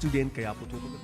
student kaya pututugan.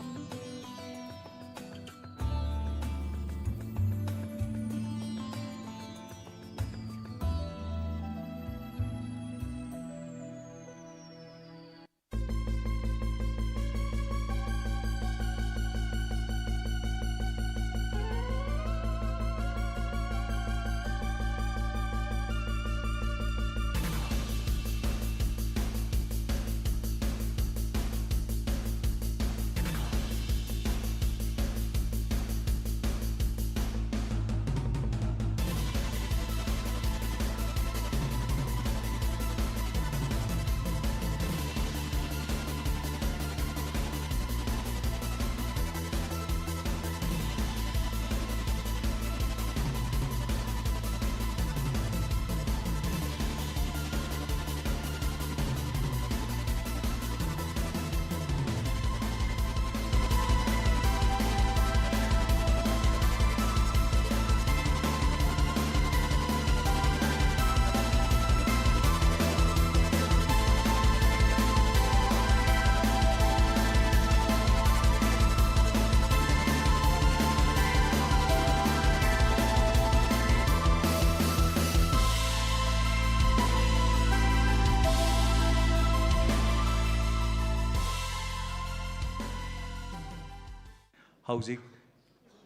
Hauzik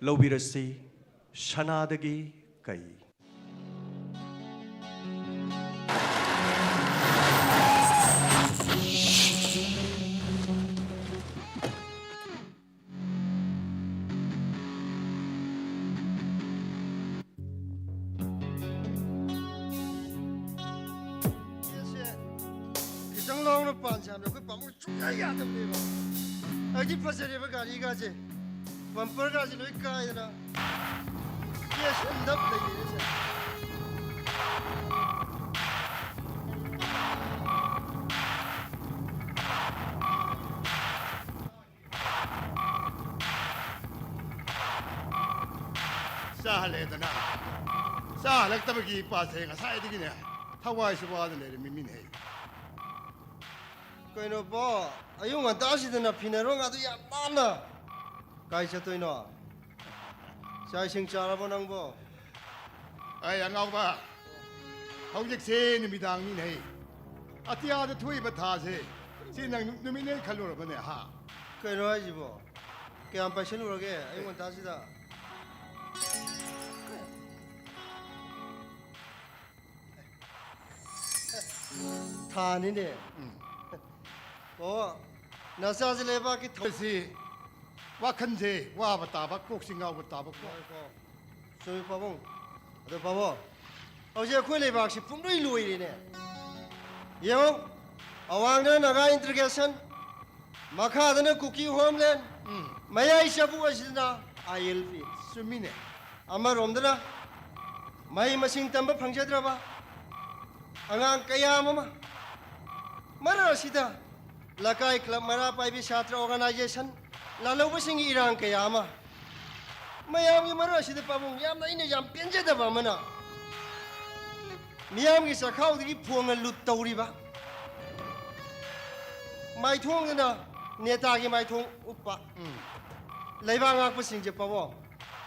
Lobirasi Shanadagi Kai. Bumper ka sino ikay na. Yes, endap lagi ni siya. Sahale ito na. Sahalag tabagi ipasay nga sa itigin niya. Tawai sa wala nila miminhay. Kaya no po, ayun nga dasi na pinaro nga ito yan na. Kaya siya ito ino. Siya isang tsara po nang po. Ay, ang ako ba? Hawjik si nimidang minhay. At yada tuwi batase. Sinang numinay kalura ba niya ha? Kaya no ay po. Kaya ang pasyon mo lagi, ayun nga dasi da. Tani ne. Oh, nasa sila ba kita? Si wakan제 wa batabak koksingaw batabak ko. Soy pabong. Ado pabo. Oje kwele ba si pumroi lui ne. Yo, awang na naga integration. Makha na cookie homeland. Maya isabu asina ILP. Sumine. Amar omdana. Mai masing tamba phangsadra ba. Angang kaya mama. Mara sida. Lakai club mara pai bi chatra organization. Lalu pasing irang kaya ama, mayam ki mara sida pabung yam na ina yam penje da ba mana, miyam ki sakau di puang lut tauri ba, mai thong na neta ki mai thong uppa, leibang ak pasing je pabo,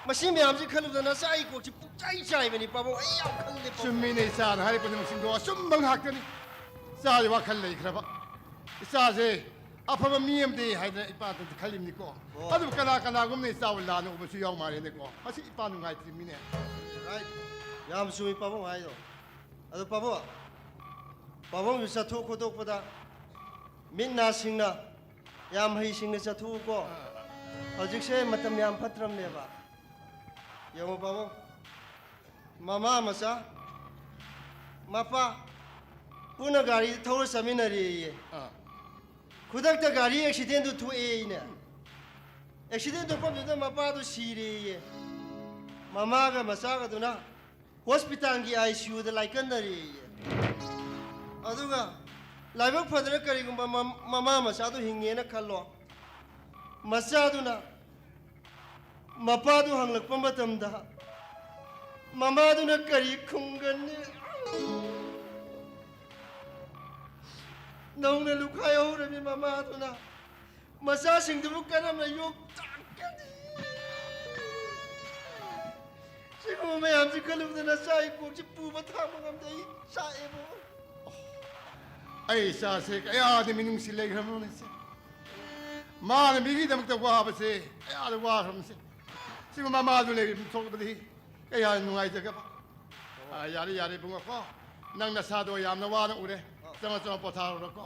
masih miyam si kalu na sa iko si pucai cai bani pabo ayam kalle pabo. Sumine sa na hari pun masing doa sumbang hak ni, sa di wakal lagi kerapa, sa se. Apa mamiyam deh hay na ipatan ti kalim niko. Ado kana gum ni sa wala no ba siyaw mari niko. Masi ipanu ngai ti mine. Right. Yam sumi pabo ayo. Ado pabo. Pabo yu sa thu ko tok pada. Min na sing na. Yam hai sing na sa thu ko. Hojik se matam yam patram ne ba. Yamo pabo. Mama masa. Mapa. Puna gari thawra saminari ye. खुदक गाड़ी एक्सीडेंट तो थुए ने एक्सीडेंट तो पब तो मपा तो सीरे ये ममा का मसा का तो ना हॉस्पिटल की आईसीयू द लाइकन दरी ये अदुगा लाइबक फदर करिगुम ममा मसा तो हिंगे ना खल्लो मसा तो ना मपा तो हंगलक पमतम दा ममा तो ना करी खुंगन ने नौने लुखायो रमी ममा तो ना ꯃꯆꯥꯁꯤꯡꯗꯨꯕꯨ ꯀꯔꯝꯅ ꯌꯣꯛꯇꯥꯛꯀꯅꯤ ꯁꯤꯒꯨꯝꯕ ꯃꯌꯥꯝꯁꯤ ꯈꯜꯂꯨꯕꯗ ꯅꯆꯥ ꯀꯣꯛꯁꯤ ꯄꯨꯕ ꯊꯥꯡꯕ ꯉꯝꯗꯦ ꯑꯩ ꯆꯥꯛꯑꯦꯕꯣ ꯑꯩ ꯏꯆꯥꯁꯦ ꯀꯌꯥꯗꯤ ꯃꯤꯅꯨꯡꯁꯤ ꯂꯩꯈ꯭ꯔꯕꯅꯣꯅꯦꯁꯦ ꯃꯥꯅ ꯃꯤꯒꯤꯗꯃꯛꯇ ꯋꯥꯕꯁꯦ ꯀꯌꯥꯗ ꯋꯥꯈ꯭ꯔꯕꯅꯁꯦ ꯁꯤꯕꯨ ꯃꯃꯥꯗꯨ ꯂꯩꯔꯤ ꯊꯣꯛꯂꯕꯗꯤ ꯀꯌꯥ ꯅꯨꯡꯉꯥꯏꯖꯒꯕ ꯌꯥꯔꯦ ꯌꯥꯔꯦ ꯏꯕꯨꯡꯉꯣꯀꯣ ꯅꯪ ꯅꯁꯥꯗꯣ ꯌꯥꯝꯅ ꯋꯥꯅ ꯎꯔꯦ ꯆꯪꯉ ꯄꯣꯊꯥꯔꯨꯔꯣꯀꯣ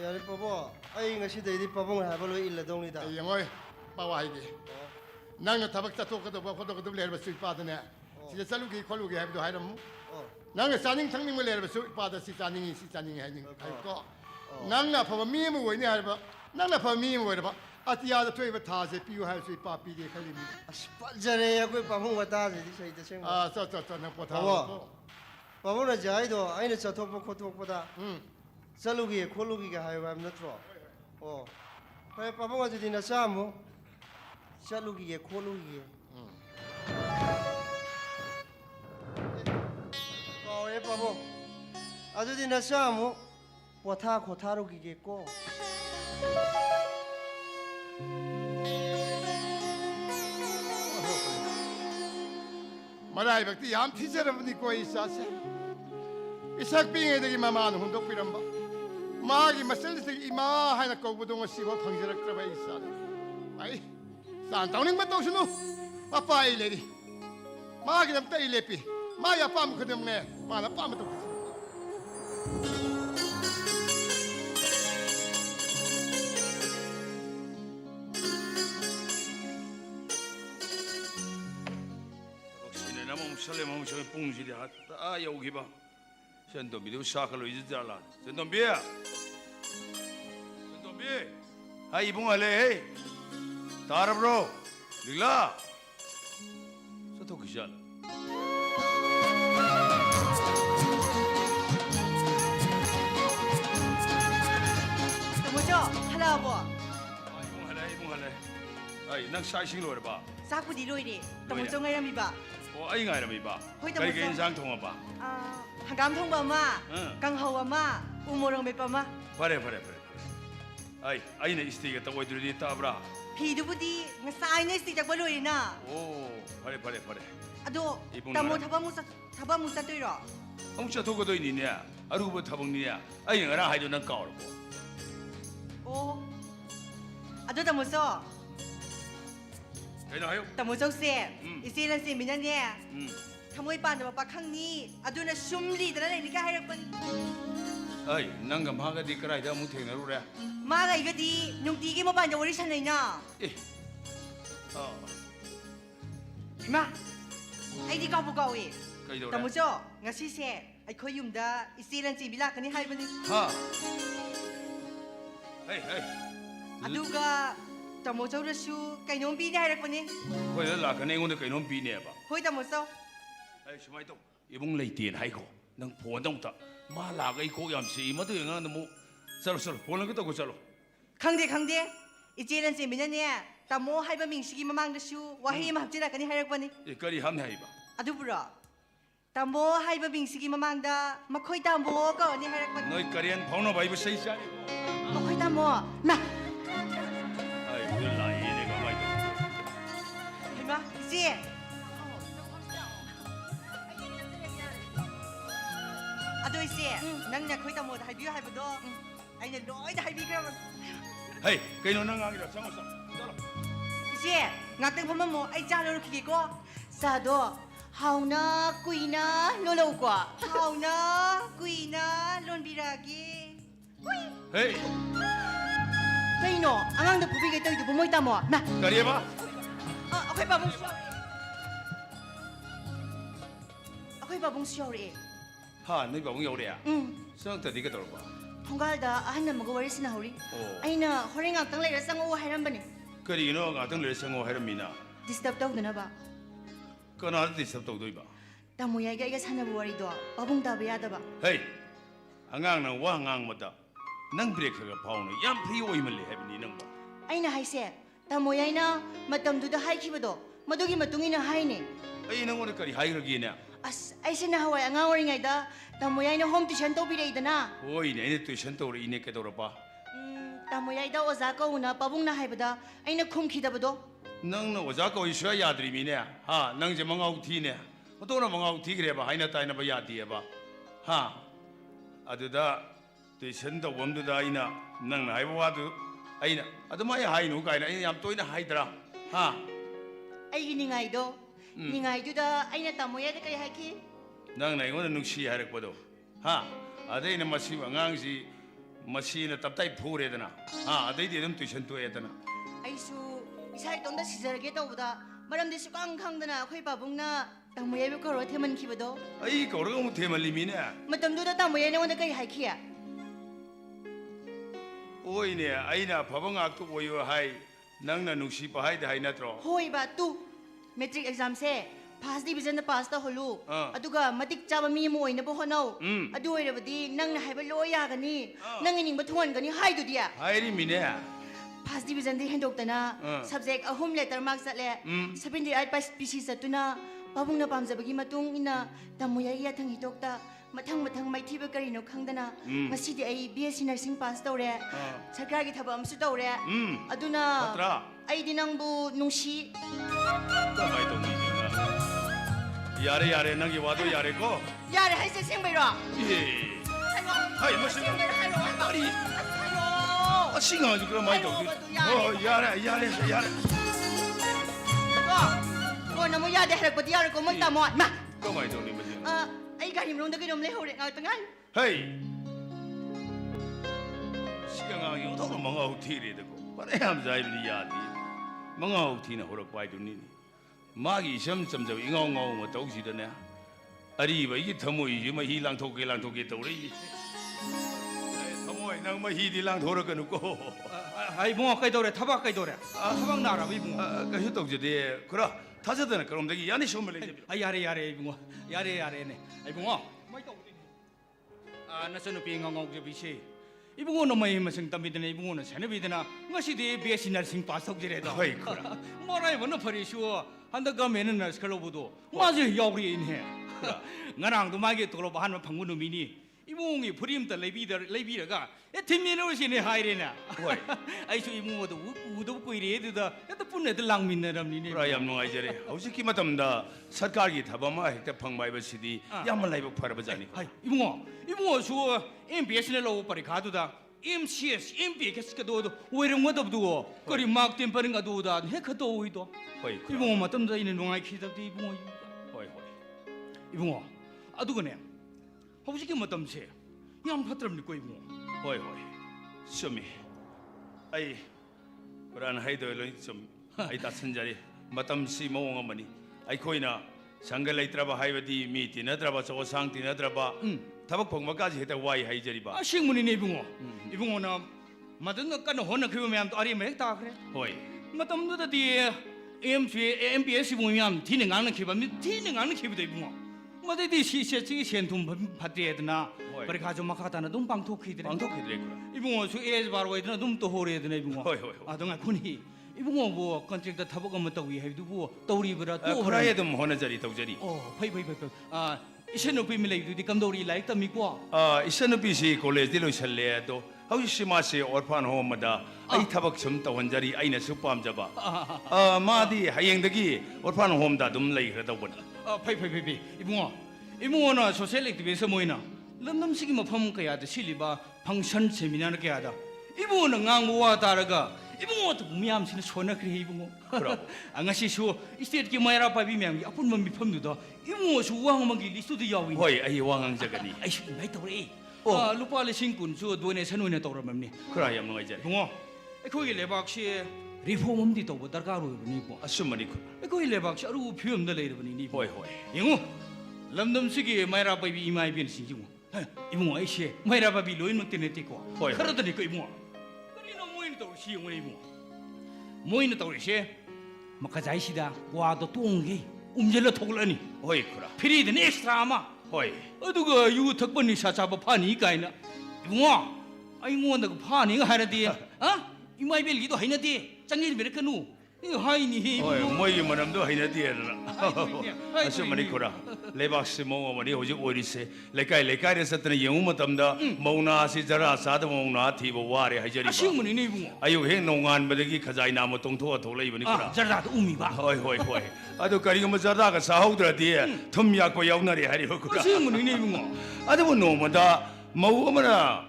ꯌꯥꯔꯦ ꯄꯥꯕꯣ ꯑꯩ ꯉꯁꯤꯗꯩꯗꯤ ꯄꯥꯕꯨꯡꯅ ꯍꯥꯏꯕ ꯂꯣꯏ ꯏꯜꯂꯗꯧꯅꯤꯗ ꯑꯩ ꯌꯦꯡꯉꯣꯏ ꯄꯥꯎ ꯍꯥꯏꯒꯦ ꯅꯪꯅ ꯊꯕꯛ ꯆꯠꯊꯣꯛꯀꯗꯧꯕ ꯈꯣꯠꯇꯣꯛꯀꯗꯧꯕ ꯂꯩꯔꯕꯁꯨ ꯏꯄꯥꯗꯅꯦ ꯁꯤꯗ ꯆꯠꯂꯨꯒꯦ ꯈꯣꯠꯂꯨꯒꯦ ꯍꯥꯏꯕꯗꯣ ꯍꯥꯏꯔꯝꯃꯨ ꯅꯪꯅ ꯆꯥꯅꯤꯡ ꯊꯛꯅꯤꯡꯕ ꯂꯩꯔꯕꯁꯨ ꯏꯄꯥꯗ ꯁꯤ ꯆꯥꯅꯤꯡꯉꯤ ꯁꯤ ꯆꯥꯅꯤꯡꯉꯤ ꯍꯥꯏꯀꯣ ꯅꯪꯅ ꯑꯐꯕ ꯃꯤ ꯑꯃ ꯑꯣꯏꯅꯤ ꯍꯥꯏꯔꯕ ꯅꯪꯅ ꯑꯐꯕ ꯃꯤ ꯑꯃ ꯑꯣꯏꯔꯕ ꯑꯇꯤꯌꯥꯗ ꯊꯣꯛꯏꯕ ꯊꯥꯁꯦ ꯄꯤꯌꯨ ꯍꯥꯏꯔꯁꯨ ꯏꯄꯥ ꯄꯤꯒꯦ ꯈꯜꯂꯤꯅꯤ ꯑꯁ ꯐꯖꯔꯦ ꯑꯩꯈꯣꯏ ꯄꯥꯕꯨꯡ ꯋꯥꯇꯥꯁꯤꯗꯤ ꯁꯩ ꯇꯁꯦꯡꯅ ꯆꯠ ꯅꯪ ꯄꯣꯊꯥꯔꯣ ꯄꯥꯕꯨꯡꯅ ꯍꯥꯏꯗꯣ ꯑꯩꯅ ꯆꯠꯊꯣꯛꯄ ꯈꯣꯠꯇꯣꯛꯄꯗ ꯆꯠꯂꯨꯒꯦ ꯈꯣꯠꯂꯨꯒꯦ ꯍꯥꯏꯌꯨ ꯍꯥꯏꯕ ꯅꯠꯇ꯭ꯔꯣ ꯑꯣ ꯐꯔꯦ ꯄꯥꯕꯨꯡ ꯑꯗꯨꯗꯤ ꯅꯆꯥ ꯑꯃꯨꯛ ꯆꯠꯂꯨꯈꯤꯒꯦ ꯈꯣꯠꯂꯨꯈꯤꯒꯦ ꯀꯥꯎꯔꯦ ꯄꯥꯕꯨꯡ ꯑꯗꯨꯗꯤ ꯅꯆꯥ ꯑꯃꯨꯛ ꯄꯣꯊꯥ ꯈꯣꯊꯥꯔꯨꯈꯤꯒꯦꯀꯣ ꯃꯔꯥꯏꯕꯛꯇꯤ ꯌꯥꯝ ꯊꯤꯖꯔꯕꯅꯤꯀꯣ ꯑꯩ ꯏꯆꯥꯁꯦ ꯏꯁꯛ ꯄꯤꯉꯩꯗꯒꯤ ꯃꯃꯥꯅ ꯍꯨꯟꯗꯣꯛꯄꯤꯔꯝꯕ ꯃꯥꯒꯤ ꯃꯆꯜꯁꯤꯗꯒꯤ ꯏꯃꯥ ꯍꯥꯏꯅ ꯀꯧꯕꯗꯣ ꯉꯁꯤꯐꯥꯎ ꯐꯪꯖꯔꯛꯇ꯭ꯔꯕ ꯑꯩ ꯏꯆꯥꯅꯤ ꯑꯩ ꯆꯥꯅ ꯇꯧꯅꯤꯡꯕ ꯇꯧꯁꯅꯨ ꯃꯄꯥ ꯑꯩ ꯂꯩꯔꯤ ꯃꯥꯒꯤꯗꯃꯛꯇ ꯑꯩ ꯂꯦꯞꯄꯤ ꯃꯥꯒꯤ ꯑꯄꯥꯝꯕ ꯈꯨꯗꯤꯡꯃꯛꯅꯦ ꯃꯥꯅ ꯑꯄꯥꯝꯕ ꯇꯧꯁꯤ ꯁꯜꯂꯦ ꯄꯨꯡꯁꯤꯗꯤ ꯌꯧꯈꯤꯕ ꯁꯦꯟꯇꯣꯝꯕꯤꯗꯨ ꯁꯥꯈꯠꯂꯣꯏꯁꯤ ꯖꯥꯠꯂꯥ ꯁꯦꯟꯇꯣꯝꯕꯤ ꯁꯦꯟꯇꯣꯝꯕꯤ ꯍꯥꯏ ꯏꯕꯨꯡ ꯍꯜꯂꯦ ꯍꯦ ꯇꯥꯔꯕ꯭ꯔꯣ ꯂꯤꯛꯂꯥ ꯆꯠꯊꯣꯛꯈꯤ ꯖꯥꯠꯂꯥ ꯇꯥꯃꯣꯆꯧ ꯍꯜꯂꯛꯑꯕꯣ 이봉 할래. 아이 난 샤이싱 로르바. ꯆꯥꯛꯄꯨꯗꯤ ꯂꯣꯏꯔꯦ ꯇꯥꯃꯣꯆꯧ ꯉꯥꯏꯔꯝꯃꯤꯕ 아이 가이라 미바. ꯍꯣꯏ, 그게 ꯇꯥꯃꯣꯆꯧ. 인상 통화 봐. ꯍꯪꯒꯥꯝ ꯊꯣꯡꯕ ꯑꯃ 응. ꯀꯥꯡꯍꯧ ꯑꯃ ꯎ ꯃꯣꯔꯣꯛ ꯃꯦꯠꯄ ꯑꯃ 그래. 아이는 이스티가 또 어디로 따브라. ꯐꯤꯗꯨꯕꯨꯗꯤ ꯉꯁꯥꯏꯅ ꯏꯁꯇꯤ ꯇꯛꯄ ꯂꯣꯏꯔꯦꯅ 오, 그래. ꯑꯗꯣ 이봉 ꯇꯥꯃꯣ 나라. ꯊꯕꯛ 어묵 ꯆꯠꯇꯣꯏꯔꯣ 아무차 도고도 있니냐? 아루고 타봉니냐? 아이 너랑 하이도 난 까오르고. ꯑꯣ ꯑꯗꯣ ꯇꯥꯃꯣꯆꯧ 그냥 하요. ꯇꯥꯃꯣꯆꯧꯁꯦ ꯎꯝ. ꯏꯆꯦꯅ ꯆꯦꯟꯃꯤꯅꯅꯦ 응. ꯊꯃꯣꯏ ꯄꯥꯟꯗꯕ ꯄꯥꯈꯪꯅꯤ ꯑꯗꯨꯅ ꯁꯨꯝ ꯂꯤꯗꯅ ꯂꯩꯅꯤꯀ ꯍꯥꯏꯔꯛꯄꯅꯤ 아이 난가 마가디 그라이다 무탱나루래. ꯃꯥꯒ ꯑꯩꯒꯗꯤ ꯅꯨꯡꯇꯤꯒꯤ ꯃꯄꯥꯟꯗ ꯋꯥꯔꯤ ꯁꯥꯟꯅꯩꯅ 에. 어. ꯏꯃꯥ ꯑꯩꯗꯤ ꯀꯥꯎꯕꯨ ꯀꯥꯎꯏ 그이도래. ꯇꯥꯃꯣꯆꯧ ꯉꯁꯤꯁꯦ ꯑꯩꯈꯣꯏ ꯌꯨꯝꯗ ꯏꯆꯦ ꯂꯟꯆꯦꯟꯕꯤ ꯂꯥꯛꯀꯅꯤ ꯍꯥꯏꯕꯅꯤ 하. 헤이. ꯑꯗꯨꯒ ꯇꯥꯃꯣꯆꯧꯗꯁꯨ ꯀꯩꯅꯣꯝ ꯄꯤꯅꯤ ꯍꯥꯏꯔꯛꯄꯅꯤ 거기다 라카네 이건데 그놈 비네봐. ꯍꯣꯏ ꯇꯥꯃꯣꯆꯧ 아이 수마이도 이봉 레이티엔 하이고 능 보원동다 말라가 이 고얌시 이모도 영화는 뭐 살로 보는 것도 고 살로. ꯈꯪꯗꯦ ꯏꯆꯦ ꯂꯟꯆꯦꯟꯕꯤꯅꯅꯦ ꯇꯥꯃꯣ ꯍꯥꯏꯕ ꯃꯤꯡꯁꯤꯒꯤ ꯃꯃꯥꯡꯗꯁꯨ ꯋꯥꯍꯩ ꯑꯃ ꯍꯥꯞꯆꯤꯜꯂꯛꯀꯅꯤ ꯍꯥꯏꯔꯛꯄꯅꯤ 이 거리 함네 하이바. ꯑꯗꯨꯕꯨꯔꯣ ꯇꯥꯃꯣ ꯍꯥꯏꯕ ꯃꯤꯡꯁꯤꯒꯤ ꯃꯃꯥꯡꯗ ꯃꯈꯣꯏ ꯇꯥꯃꯣ 그러니 하랬거든 너희 거리엔 방로 바이브 세이지 아니고. 머코이 타모 마 아이 그 라이네 가마이도. 이마 이제 아도 이제 낭냐 거의 타모 할비요 할부도 아이네 로이다 할비 그러면 헤이 그이노 능강이라 상호사. 살로. 이제 ngakdang pama mo ay jalo kikiko sado hauna kuina loloko hauna kuina lonbiragi 헤이 Kaino, ang ang bubigay tayo mo ita mo. Na, 거리에 봐. ako'y babong sorry. Ako'y babong sorry. 하 너희 바봉이 오래야. 성터 네가 돌봐. Honggalda, ahan na mag-worry si Nahuri. Oo. Ay na, hori nga tang layra sang uwahiran ba ni? 거리 이노 같은 레성고 헤르미나. Disturb daw na ba? 그나도 디스럽도 도이바. Tamuya iga sana buwari do. Babong tabayada ba? 헤이 한강는 와항항 뭐다. 능 브레이크가 파오는 얌 프리 오이멀리 해비니 능 봐. Ay na, haise. Tamuya na, matamduda haikibado. Madugi matungin na haini. 아이 능 오늘 거리 하이르기냐. As, ay sinahaway ang awari nga ida. Tamuya na home tuition to biray da na. 오이 내내 또 션도로 이내께 돌아봐. tamo yaida oza ko una pabung na haibada aina khum khidabado ꯅꯪꯅ ꯑꯣꯖꯥ ꯀꯧꯏ ꯁꯨꯡꯌꯥ ꯌꯥꯗ꯭ꯔꯤꯃꯤꯅꯦ ꯍꯥ ꯅꯪꯁꯦ ꯃꯉꯥꯎ ꯊꯤꯅꯦ ꯑꯇꯣꯞꯄ ꯃꯉꯥꯎ ꯊꯤꯈ꯭ꯔꯦꯕ ꯍꯥꯏꯅ ꯇꯥꯏꯅꯕ ꯌꯥꯗꯦꯕ ꯍꯥ ꯑꯗꯨꯗ ꯇꯨꯏꯁꯟ ꯇꯧꯐꯝꯗꯨꯗ ꯑꯩꯅ ꯅꯪꯅ ꯍꯥꯏꯕ ꯋꯥꯗꯨ ꯑꯩꯅ ꯑꯗꯨꯃꯥꯏꯅ ꯍꯥꯏꯅꯨ ꯀꯥꯏꯅ ꯑꯩꯅ ꯌꯥꯝ ꯇꯣꯏꯅ ꯍꯥꯏꯗ꯭ꯔꯥ ꯍꯥ aigi ningaido ningaiduda aina tamo yaida kai haiki ꯅꯪꯅ ꯑꯩꯉꯣꯟꯗ ꯅꯨꯡꯁꯤ ꯍꯥꯏꯔꯛꯄꯗꯣ ꯍꯥ ꯑꯗꯩꯅ ꯃꯁꯤ ꯑꯉꯥꯡꯁꯤ ꯃꯁꯤꯅ ꯇꯞꯇꯥꯏ ꯐꯨꯔꯦꯗꯅ ꯍꯥ ꯑꯗꯩꯗꯤ ꯑꯗꯨꯝ ꯇꯨꯏꯁꯟ ꯇꯣꯛꯑꯦꯗꯅ aisu isai tonda sijarage tawda maramdi sukang khangdana akhoi babungna tamo yaibu karo theman khibado ꯑꯩ ꯀꯧꯔꯒ ꯑꯃꯨꯛ ꯊꯦꯝꯍꯜꯂꯤꯃꯤꯅꯦ matamduda tamo yaina wanda kai haikia ꯑꯣꯏꯅꯦ ꯑꯩꯅ ꯑꯐꯕ ꯉꯥꯛꯇ ꯑꯣꯏꯌꯨ ꯍꯥꯏ ꯅꯪꯅ ꯅꯨꯡꯁꯤꯕ ꯍꯥꯏꯗ ꯍꯥꯏ ꯅꯠꯇ꯭ꯔꯣ hoi ba tu metric exam se pass division da pass ta holu aduga matik chaba mi mo oina bo honau adu oirabadi nangna haiba lo yagani nang ining ba thon gani haidu dia ꯍꯥꯏꯔꯤꯃꯤꯅꯦ pass division di hendok tana subject ahum letter marks atle 78 pc satuna babung na pamjabagi matung ina tamuya ya thang hitokta mathang mathang maithiba karino khangdana masidi ai BSc nursing pass tawre sarkar gi thaba amsu tawre aduna ꯅꯠꯇ꯭ꯔꯥ ai di nangbu nungsi ꯀꯃꯥꯏ ꯇꯧꯅꯤꯡꯉꯤꯅ ꯌꯥꯔꯦ ꯌꯥꯔꯦ ꯅꯪꯒꯤ ꯋꯥꯗꯣ ꯌꯥꯔꯦꯀꯣ yare haise sengbairo 예 하이 무슨 말이 싱어지 그럼 많이 또 야래 야래 야래 ko namu yade harakpati yar ko mon tamo ma 그럼 많이 또 니면 ai gari mrong da girom le hore ngal tangan 헤이 시경아 요도로 뭔가 우티리 되고 말해 함자이비 야디 뭔가 우티나 호럭 바이두니 마기 점점점 잉엉엉 뭐 도시더네 아리바 이게 더모 이제 뭐 희랑 토게 떠오르지 더모이 낭뭐 희디랑 도르거 놓고 아이 붕어 까이도래 타박 까이도래 타박 나라 이 붕어 그 효도제대 그래 타저드는 그럼 되게 야니 쇼멜레 아 야래 이 붕어 야래네 아이 붕어 아 나서는 비행강공 저 비시 이 붕어는 뭐 힘을 담비드네 이 붕어는 세네비드나 ngasi디 BSc nursing pass 하지래도 어이 그래 뭐라이 뭐는 버리쇼 한다 가면은 너스 클로브도 맞아 야우리 있네 나랑도 마게 돌아봐 하는 방문 놈이니 이봉이 프림다 레비다가 에팀미노시네 하이레나 아이수 이봉도 우도 이래도다 에도 뿐에도 랑민네람니네 그래 얌 농아이저래 hꯧꯖꯤꯛꯀꯤ ꯃꯇꯝꯗ ꯁꯔꯀꯥꯔꯒꯤ ꯊꯕꯛ ꯑꯃ ꯍꯦꯛꯇ ꯐꯪꯕ ꯍꯥꯏꯕꯁꯤꯗꯤ ꯌꯥꯝꯅ ꯂꯥꯏꯕꯛ ꯐꯔꯕꯖꯥꯠꯅꯤ 하이 이봉수 MBS네 로 파리카도다 MCS MBS 그도도 오이름거도도 거리 막 템퍼링 가도다 해커도 오이도 호이 이봉 맞던다 이는 농아이 키답디 이봉 호이 이봉 아두거네 hꯧꯖꯤꯛꯀꯤ ꯃꯇꯝꯁꯦ ꯌꯥꯝ ꯐꯠꯇ꯭ꯔꯕꯅꯤꯀꯣ 이봉 호이 슈미 아이 그런 하이도 로이 좀 아이 다선자리 마탐시 모ong amani 아이코이나 상가 레이트라바 하이버디 미 티나드라바 저거 상 티나드라바 타박 펑마까지 했다 와이 하이저리바 아 식문이네 이봉어나 마든가 까는 호나 그 멤도 아리 맥다 그래 호이 마담도다디 MBS 보면 티는 가는 기반이 티는 가는 기부도 이봉어 마데디 시세치 센툼 받대드나 버리 가져 막하다나 좀 방토키드네 방토키드래 그래 이봉어 수 에즈 바로 에드나 좀 또호레드네 이봉어 호이 아 동안 군이 이봉어 뭐 컨트랙트 타복 한번 떠위 해두고 떠리브라 또 그라에도 호나저리 도저리 파이 아 이셔노피 밀레이두디 감도리 라이크 담미고 이셔노피시 콜레지 로셜레 또 하우시마시 오르판 홈마다 아이 타박 좀 떠원자리 아이나 수밤자바 마디 하행덕이 오르판 홈다 좀 레이크다고 파이 이봉어나 소셜 액티비티에서 모이나 런덤식이 뭐 펌 그야다 실리바 펑션 세미나르 그야다 이봉어는 강모와 다르가 이봉어도 무미함시는 소나 그래 이봉어 그럼 angasi su istet ki mayra pa bi myam apun mam bi pham du do imu su wang mang gi listu di yawi 호이 아이 왕ang jagani ai su ngai tawre lupa le sing kun su donation oina tawra mam ni 그라 얌 농아이저리 bungo ekhoi lebak si reform am di taw darkar oi bani bo 아슈마니 그 ekhoi lebak si aru phium da le bani ni 호이 호이 yingu lamdam si gi mayra pa bi imai bin si jingu imu ai si mayra pa bi loin mak tene te ko khara da ni ko imu kani no moin taw si ngai imu moin taw si makajai시다 와도 똥게 움질러 톡을하니 호이 그라 피리든 엑스트라마 호이 어두가 유턱번이 사자바 파니까이나 이봉아 아이고 나그 파니가 하나디 이마이벨기도 하이나디 짱일 베르카누 이거 하이니. ꯍꯣꯏ ꯃꯣꯏꯒꯤ ꯃꯔꯝꯗꯣ ꯍꯩꯅꯗꯦꯗꯅ ꯍꯥꯏꯗꯣꯏꯅꯦ. ꯑꯆꯨꯝꯕꯅꯤ ꯈꯨꯔꯥ ꯂꯩꯕꯥꯛꯁꯤ ꯃꯑꯣꯡ ꯑꯃꯅꯤ ꯍꯧꯖꯤꯛ ꯑꯣꯏꯔꯤꯁꯦ ꯂꯩꯀꯥꯏ ꯂꯩꯀꯥꯏꯗ ꯆꯠꯇꯅ ꯌꯦꯡꯉꯨ ꯃꯇꯝꯗ ꯃꯧꯅꯥꯁꯤ ꯖꯔꯥ ꯆꯥꯗꯕ ꯃꯧꯅꯥ ꯊꯤꯕ ꯋꯥꯔꯦ ꯍꯥꯏꯖꯔꯤꯕ ꯑꯁꯦꯡꯕꯅꯤꯅꯦ ꯏꯕꯨꯡꯉꯣ. ꯑꯌꯨꯛ ꯍꯦꯛ ꯅꯣꯡꯉꯥꯟꯕꯗꯒꯤ ꯈꯖꯥꯏ ꯅꯥꯝꯃ ꯇꯣꯡꯊꯣꯛꯑ ꯊꯣꯛꯂꯛꯏꯕꯅꯤ ꯈꯨꯔꯥ ꯖꯔꯗꯥꯗ ꯎꯃꯤꯕ. ꯍꯣꯏ ꯍꯣꯏ ꯍꯣꯏ ꯑꯗꯨ ꯀꯔꯤꯒꯨꯝꯕ ꯖꯔꯗꯥꯒ ꯆꯥꯍꯧꯗ꯭ꯔꯗꯤ ꯊꯨꯝ ꯌꯥꯛꯄ ꯌꯥꯎꯅꯔꯦ ꯍꯥꯏꯔꯤꯕ ꯈꯨꯔꯥ ꯑꯁꯦꯡꯕꯅꯤꯅꯦ ꯏꯕꯨꯡꯉꯣ. ꯑꯗꯨꯕꯨ ꯅꯣꯡꯃꯗ ꯃꯧ ꯑꯃꯅ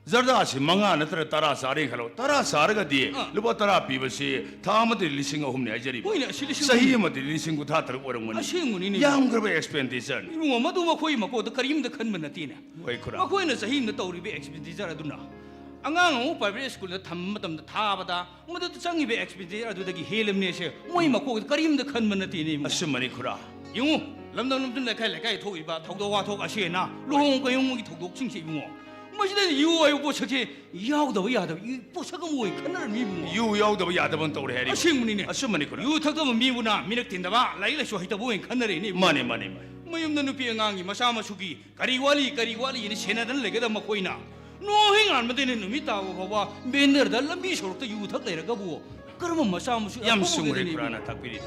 ꯖꯔꯗꯥꯁꯤ 5 ꯅꯠꯇ꯭ꯔꯒ 10 ꯆꯥꯔꯦ ꯈꯜꯂꯣ 10 ꯆꯥꯔꯒꯗꯤ ꯂꯨꯄꯥ 10 ꯄꯤꯕꯁꯤ ꯊꯥ ꯑꯃꯗ 3,000ꯅꯤ ꯍꯥꯏꯖꯔꯤꯕ ꯍꯣꯏꯅꯦ ꯑꯁꯤ ꯂꯤꯁꯤꯡ ꯆꯍꯤ ꯑꯃꯗ 9,000 ꯑꯣꯏꯔꯝꯒꯅꯤ ꯑꯁꯦꯡꯕꯅꯤꯅꯦ. ꯌꯥꯝꯈ꯭ꯔꯕ ꯑꯦꯛꯁꯄꯦꯟꯗꯤꯆꯔꯅꯤ 이거 뭐도 거의 먹고도 그림도 큰 문화티네. 왜 그래? 거기는 자hin도 떠오르비 엑스피디자라 두나. 안강은 프라이빗 스쿨에 담마담도 다바다. 뭐도 장이베 엑스피디자 두다기 헬름네시. 뭐이 먹고 그림도 큰 문화티네. 아시마니 쿠라 이거 람담놈들 내가 토이바 토도와 토가시나. 로홍 거 용목이 토독 칭시 이거. 뭐시대 이유와요 보석지 야우도 야도 이 보석은 뭐이 큰날 미부. 유야우도 야더번 떠오르 해리 아시문이네. 아시마니 쿠라 유탁도 미부나 미륵 틴다바 라이라 쇼히다 보인 큰날이니. 마니 마니 mayum na nupi ang angi masama sugi kariwali ini senadan legada makoina nohing an madene numita ko ba bender da lambi sorta yu thak le ga bu karma masama su 얌 숭으리 쿠라나 탁비리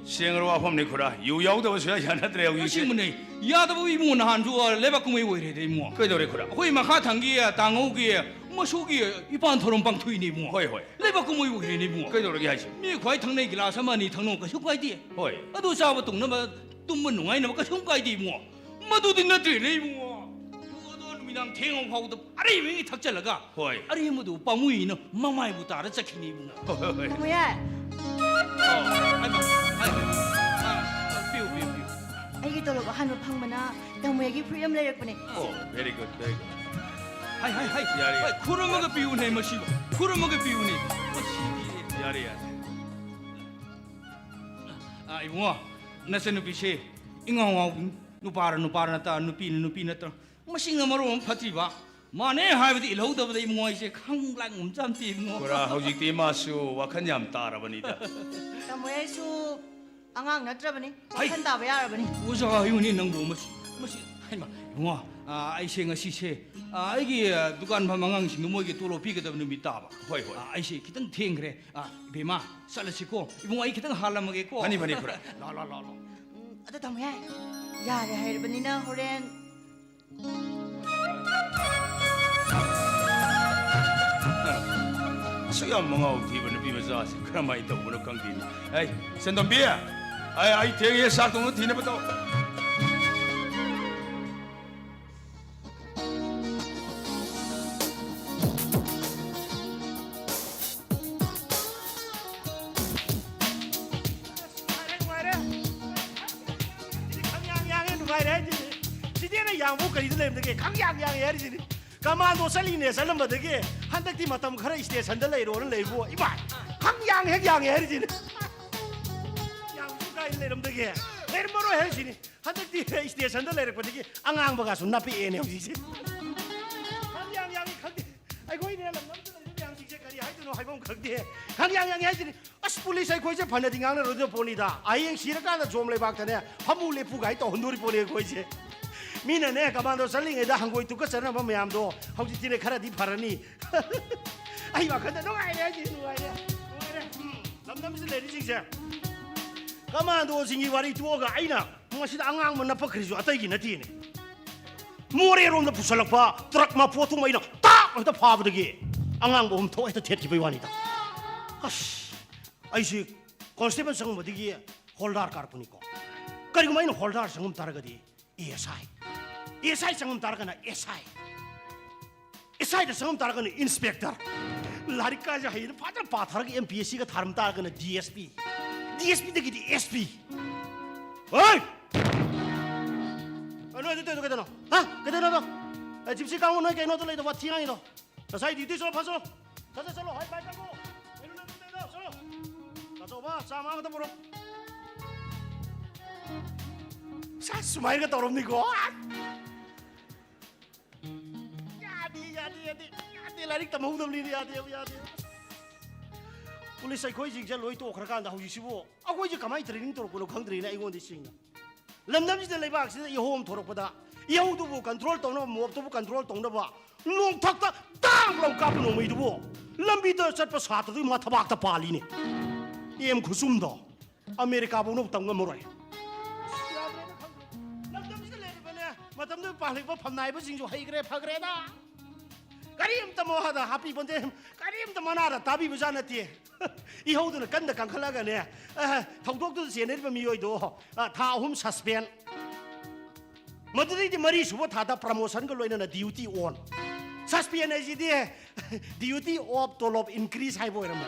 시행으로 와폼니 쿠라 유야우도 서야 야나드레 여기 신문에 야다 보 이모 나 한주 레바 kumai wo re de mo 그도래 쿠라 hoi ma kha thangi ya tangogi ma sugi ipan thorom pang thui ni mo 호이 호이 leba kumai wo re ni mo 그도래 하시 mi khwai thang nei gila samani thangno ka sukai di 호이 adu sa ba tung na ba tum mun ngai na ka sukai di mo madu din na tri nei mo 미랑 태용하고도 아래 윙이 탁잘라가 호이 아래 모두 빠무이는 마마이 부터 알아 잡히니 뭐 호이 다모야 삐우 아이게 떨어가 한우 팡마나 다모야기 프리엄 레이럭보네 오 베리 굿 베리 굿 하이 야리. 쿠르마가 삐우네 마시고 쿠르마가 삐우네 야리 야리 아 이거 나서는 비시 잉어와 누파라 나 누피나 또 마싱가 마로 파티바 마네 하이버디 일호더버디 이모이세 캉랑 움짬띠 뭐 쿠라 호직티 마수 와칸 얌 따라버니다 다모야수 앙앙 나트라보네 아이. 한다바 야라보네 우사 이거니 능보 마시 하이마 이거 아이세 ngasi se 아이기 두간 방황싱 뭐게 또로 비거든 미따바 호이 호이 아이세 기등 탱그래 베마 살라시고 이봉 아이 기등 할라먹게고 아니 쿠라 라라라라 아다 다모야 야래 하이르바니나 호렌 수야 멍하고 뒤버는 비면서 그런 마이 또 뭐는 관계니 에이 센덤비야 아이 대게 사동은 뒤내부터 시대는 양복 거리도 내는데 강양양해야지 가만도 살리네 살림바되게 한덕티 마탐 가라 이시대 산달레이로는 레이고 이봐 강양해야지 양복 가이 내는데 내르모로 해지니 한덕티 이시대 산달레이로 버되게 앙앙바가 손나피 에네 오지지 강양양이 강디 아이고 이네 남남들 양식제 거리 하이드노 하이봉 강디 강양양해야지 아스 폴리스 아이고 이제 반대딩앙을 얻어 보니다 아이행 시르가나 좀 레박다네 화물레 부가이 또 혼돌이 보내 거이지 미네네 가만도 살링에다 한국이 두고 저는 뭐 매암도 혹시 카라디 파라니 아이와 근데 누가이래지 누가이래 남남스 레디징세 가만도 싱이 와리 두어가 아이나 무엇이다 앙앙문 나빠 그리죠 아따이기 나티네 모래로는 부설락파 트럭 마 포통 마이나 딱 어디다 파버드기 앙앙 보험 토에다 제티비 와니다 아씨 아이시 컨스테이션 성음 어디기 홀다르 까르푸니까 그리고 마이는 홀다르 성음 따라가디 ESI संगम तारकना SI the संगम तारकना इंस्पेक्टर लारिका जा है फादर पाथर के MPSC का धर्म तारकना DSP दगी SP ओए अनो दे तो केदनो हां केदनो तो जिप्सी कांगो न केनो तो ले तो वाथिया नि तो साइ ड्यूटी चलो फासो चलो हाय बाय काको मेनु न दे दो चलो चलो बा सामा तो पुरो 사 스마일가 떠오릅니까? 야디 라릭 담아오덤니 야디 पुलिस अखोई जिंग लोई तो खरका हौजिसिबो अखोई जे कमाई ट्रेनिंग तोरपनो खंद्रिना अइगोंदि सिंग लमदमजिद लेबाक सिदा यहोम थोरपदा यहोदुबो कंट्रोल तौनब मोबतुबो कंट्रोल तौनबा नोंथक्ता तांग लं काप नोमैदुबो lambi da chat pa sa tu ma thabak ta pali ni em khusum do america bu no tam ngam roi lam si le ba ne ma tam du pali ba pham nai ba sing ju hai gre phag re da karim ta mo ha da happy birthday karim ta mana da tabi bu jana ti I ho du na kan da kan khala ga ne thong dok tu se ne ba mi yoi do tha hum suspend Maduri di mari suwa thada promotion ko loina na duty on. Suspend ai di duty off tolop increase hai boy rame.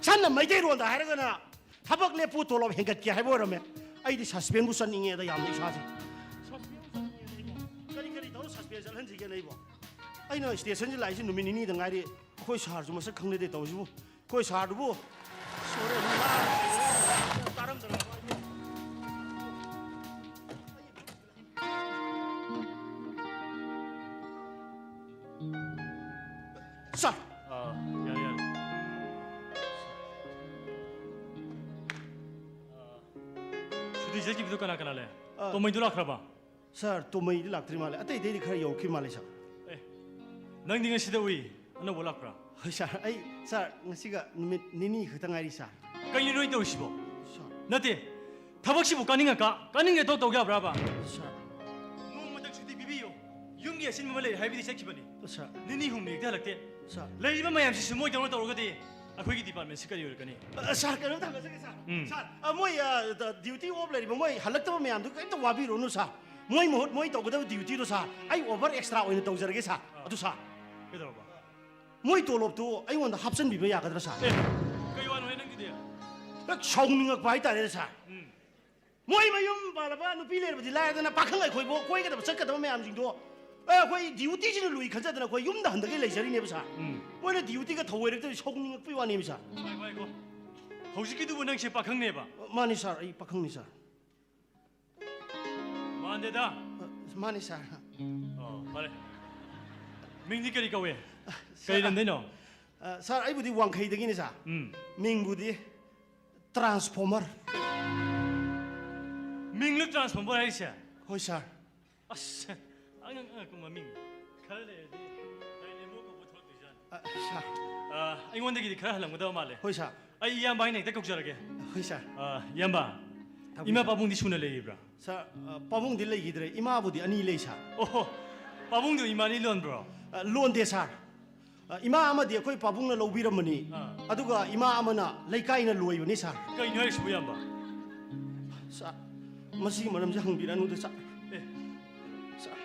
San na mai dei ron da hai ga na thabak le pu tolop hengat ki hai boy rame. Ai di suspend bu san inge da yam ni sa ji. Kari kari do suspend san han ji ge nei bo. Ai na station ji lai ji numini ni da ngai ri khoi sar ju ma sa khang ne de to ju. Khoi sar du bu. Sore ni ma. Taram da Sir. Sudah jadi betul kan akan ale. To main dulu akhirnya. Sir, to mai di lak terima le. Atai dei khar yo ki male sir. Nang dengan sida ui, anda boleh akhirnya. Sir, ai sir ngasi ga numit nini khutang ai sir. Kau ini roi tahu sih bo. Sir. Nanti, tabak sih bukan ingat kak. Kan ingat tahu ya berapa? Sir. Nung macam sudah bibi yo. Yung dia sini malah hai bibi saya kibani. Sir. Nini hum ni dah lagte. Sir. Lagi mana yang sih semua jangan tahu kadi. Aku ini department sekali orang ni. Sir, kan ta ga sir. Sir, moi duty off le moi halak ta me am du kai ta wabi ro nu sir. Moi mohot moi to ga duty do sir. Ai over extra oin to jar ge sir. Atu sir. Betul apa? Moi to lop tu ai won da hapsan bi ba ya ga da sir. Kau wan orang ni dia. Ek chong ning ak bai ta re sir. Moi mayum ba la ba nu pi le ba di la da na pa khang ai khoi bo koi ga da sak ga da me am jing do. Koi duty ji lui khan ja da na koi yum da han da ge le jari ne ba sir. Moi na duty ga thoi re da chong ning ak pi wa ni sir. Baik baik ko. Hausi kita pun nang siapa kang ni ba? Mani sir ai pa khang ni sir. Mana dah? Mani sir. Oh, boleh. Minggu kali kau eh? Kali nanti no. Sir ai budi wang khai da gi ni sir. Ming budi transformer. Minggu transformer hari sih. Hoi sir. As, aku maming. Kalau le, saya lemu kau betul tu jan. Sir. Aku wonder kita kerana halang muda malah. Hoi sir. Ay yang baik ni, tak kau cakap ke? Hoi sir. Yang ba, ima pabung di sana le ibra. Sir, pamung di lagi dre. Ima budi ani le sir. Oh, pabung tu ima ni lon bro. Loan de sir. Ima ama dia koi pabung na lobi ramani. Aduga ima ama na laikai na loi ni sir. Kau ini hari sebuah yang ba. Sir, masih malam jang biran udah sir. Sir,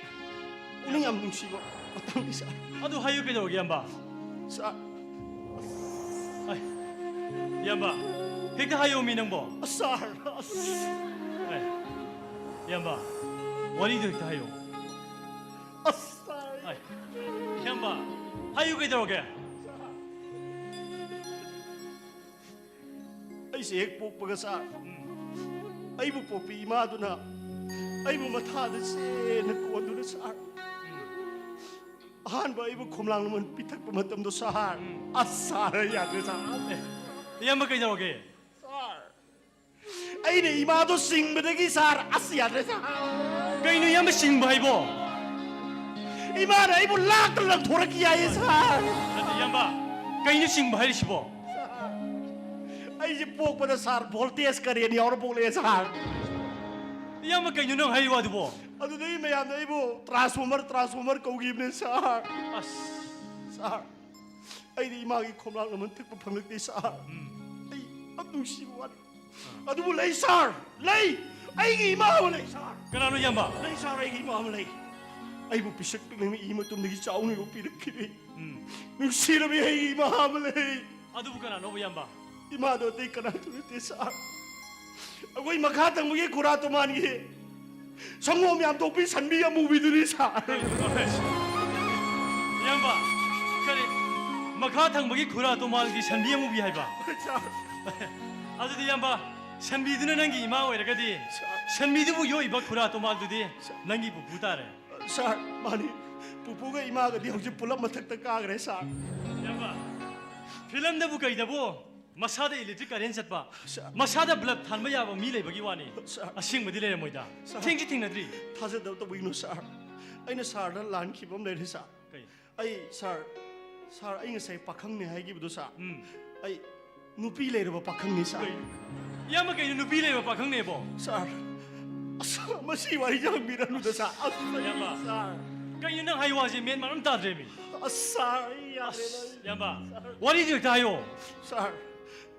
uning am nungsi ko. Atang ni sir. Aduh, hayu ke jauh yang ba. Sir, Ay, yang ba. Hekta hayu minang bo. sir. Ay, yang ba. Wali tu hekta hayu. Sir. Ay, yang ba. Hayu ke jauh ke? Ai sek pok paga sir. Ai bu popi ima tu na. Ai bu matha de se na ko tu na sir. Han ba ai bu khomlang man pitak pa matam do sir. Asar ya de sir. Yang ba ke jauh ke? Ai ne ima tu sing ba de gi sir. Asia de sir. Kau ini yang bersing bahai bo. Ima na ai bu lak lang thora ki ai sir. Nanti yang ba. Kau ini sing bahai si bo. Ai ji pok pa da sir voltage kare ni aur pok le sir. Yang ba kau ini nang hayu wadu bo. Adu dei me am dei bu transformer kau gi ne sir. As, Sir. Ai di ima gi khomlang man tik pa phang ni sir. Ai adu si wan. Adu bu lei sir. Lei. Ai gi ima bu lei sir. kenapa yang ba? Lei sir ai gi ima bu lei. Ai bu pisak ping ni ima tum ni chau ni bu pi dak ki. Nu si ra bi ai gi ima bu lei. Aduh bukan ano yang ba. Ima do te kana tu te sir. Agoi makha tang mu gi khura to man gi. Sangom yam to pi san bi ya mu bi du ni sir. Yang ba, kali makatang bagi kura tu mal di sanbi yang ubi hai ba. Aduh di yang ba, sanbi tu nangi ima wei dekat di. Sanbi tu bu yo iba kura tu mal tu di, nangi bu buta re. Sir, mani pupu ga ima ga di hauji pulap mathak ta ka gre sir. Yang ba, film dah buka ida bu, masada electric current set ba, masada bulb than maya ba milai bagi wani. Asing badi le moi da. Tinggi ting nadri. Thaja da to winu sir. Aina sir da lan khibam le sir. Kay, Ai sir ꯁꯥꯔ ꯑꯩ ꯉꯁꯥꯏ ꯄꯥꯈꯪꯅꯦ ꯍꯥꯏꯈꯤꯕꯗꯣ ꯁꯥꯔ ꯑꯩ ꯅꯨꯄꯤ ꯂꯩꯔꯕ ꯄꯥꯈꯪꯅꯤ ꯁꯥꯔ ꯏꯌꯥꯝꯕ ꯀꯩꯅꯣ ꯅꯨꯄꯤ ꯂꯩꯕ ꯄꯥꯈꯪꯅꯦꯕꯣ ꯁꯥꯔ ꯑꯁ ꯃꯁꯤ ꯋꯥꯔꯤꯁꯦ ꯍꯪꯕꯤꯔꯅꯨꯗ ꯁꯥꯔ ꯏꯌꯥꯝꯕ ꯁꯥꯔ ꯀꯩꯅꯣ ꯅꯪ ꯍꯥꯏ ꯋꯥꯁꯦ ꯃꯦꯟ ꯃꯔꯝ ꯇꯥꯗ꯭ꯔꯦꯃꯤ ꯑꯁ ꯁꯥꯔ ꯑꯩ ꯌꯥꯗ꯭ꯔꯦꯗ ꯏꯌꯥꯝꯕ ꯋꯥꯔꯤꯗꯨ ꯍꯦꯛꯇ ꯍꯥꯏꯌꯣ ꯁꯥꯔ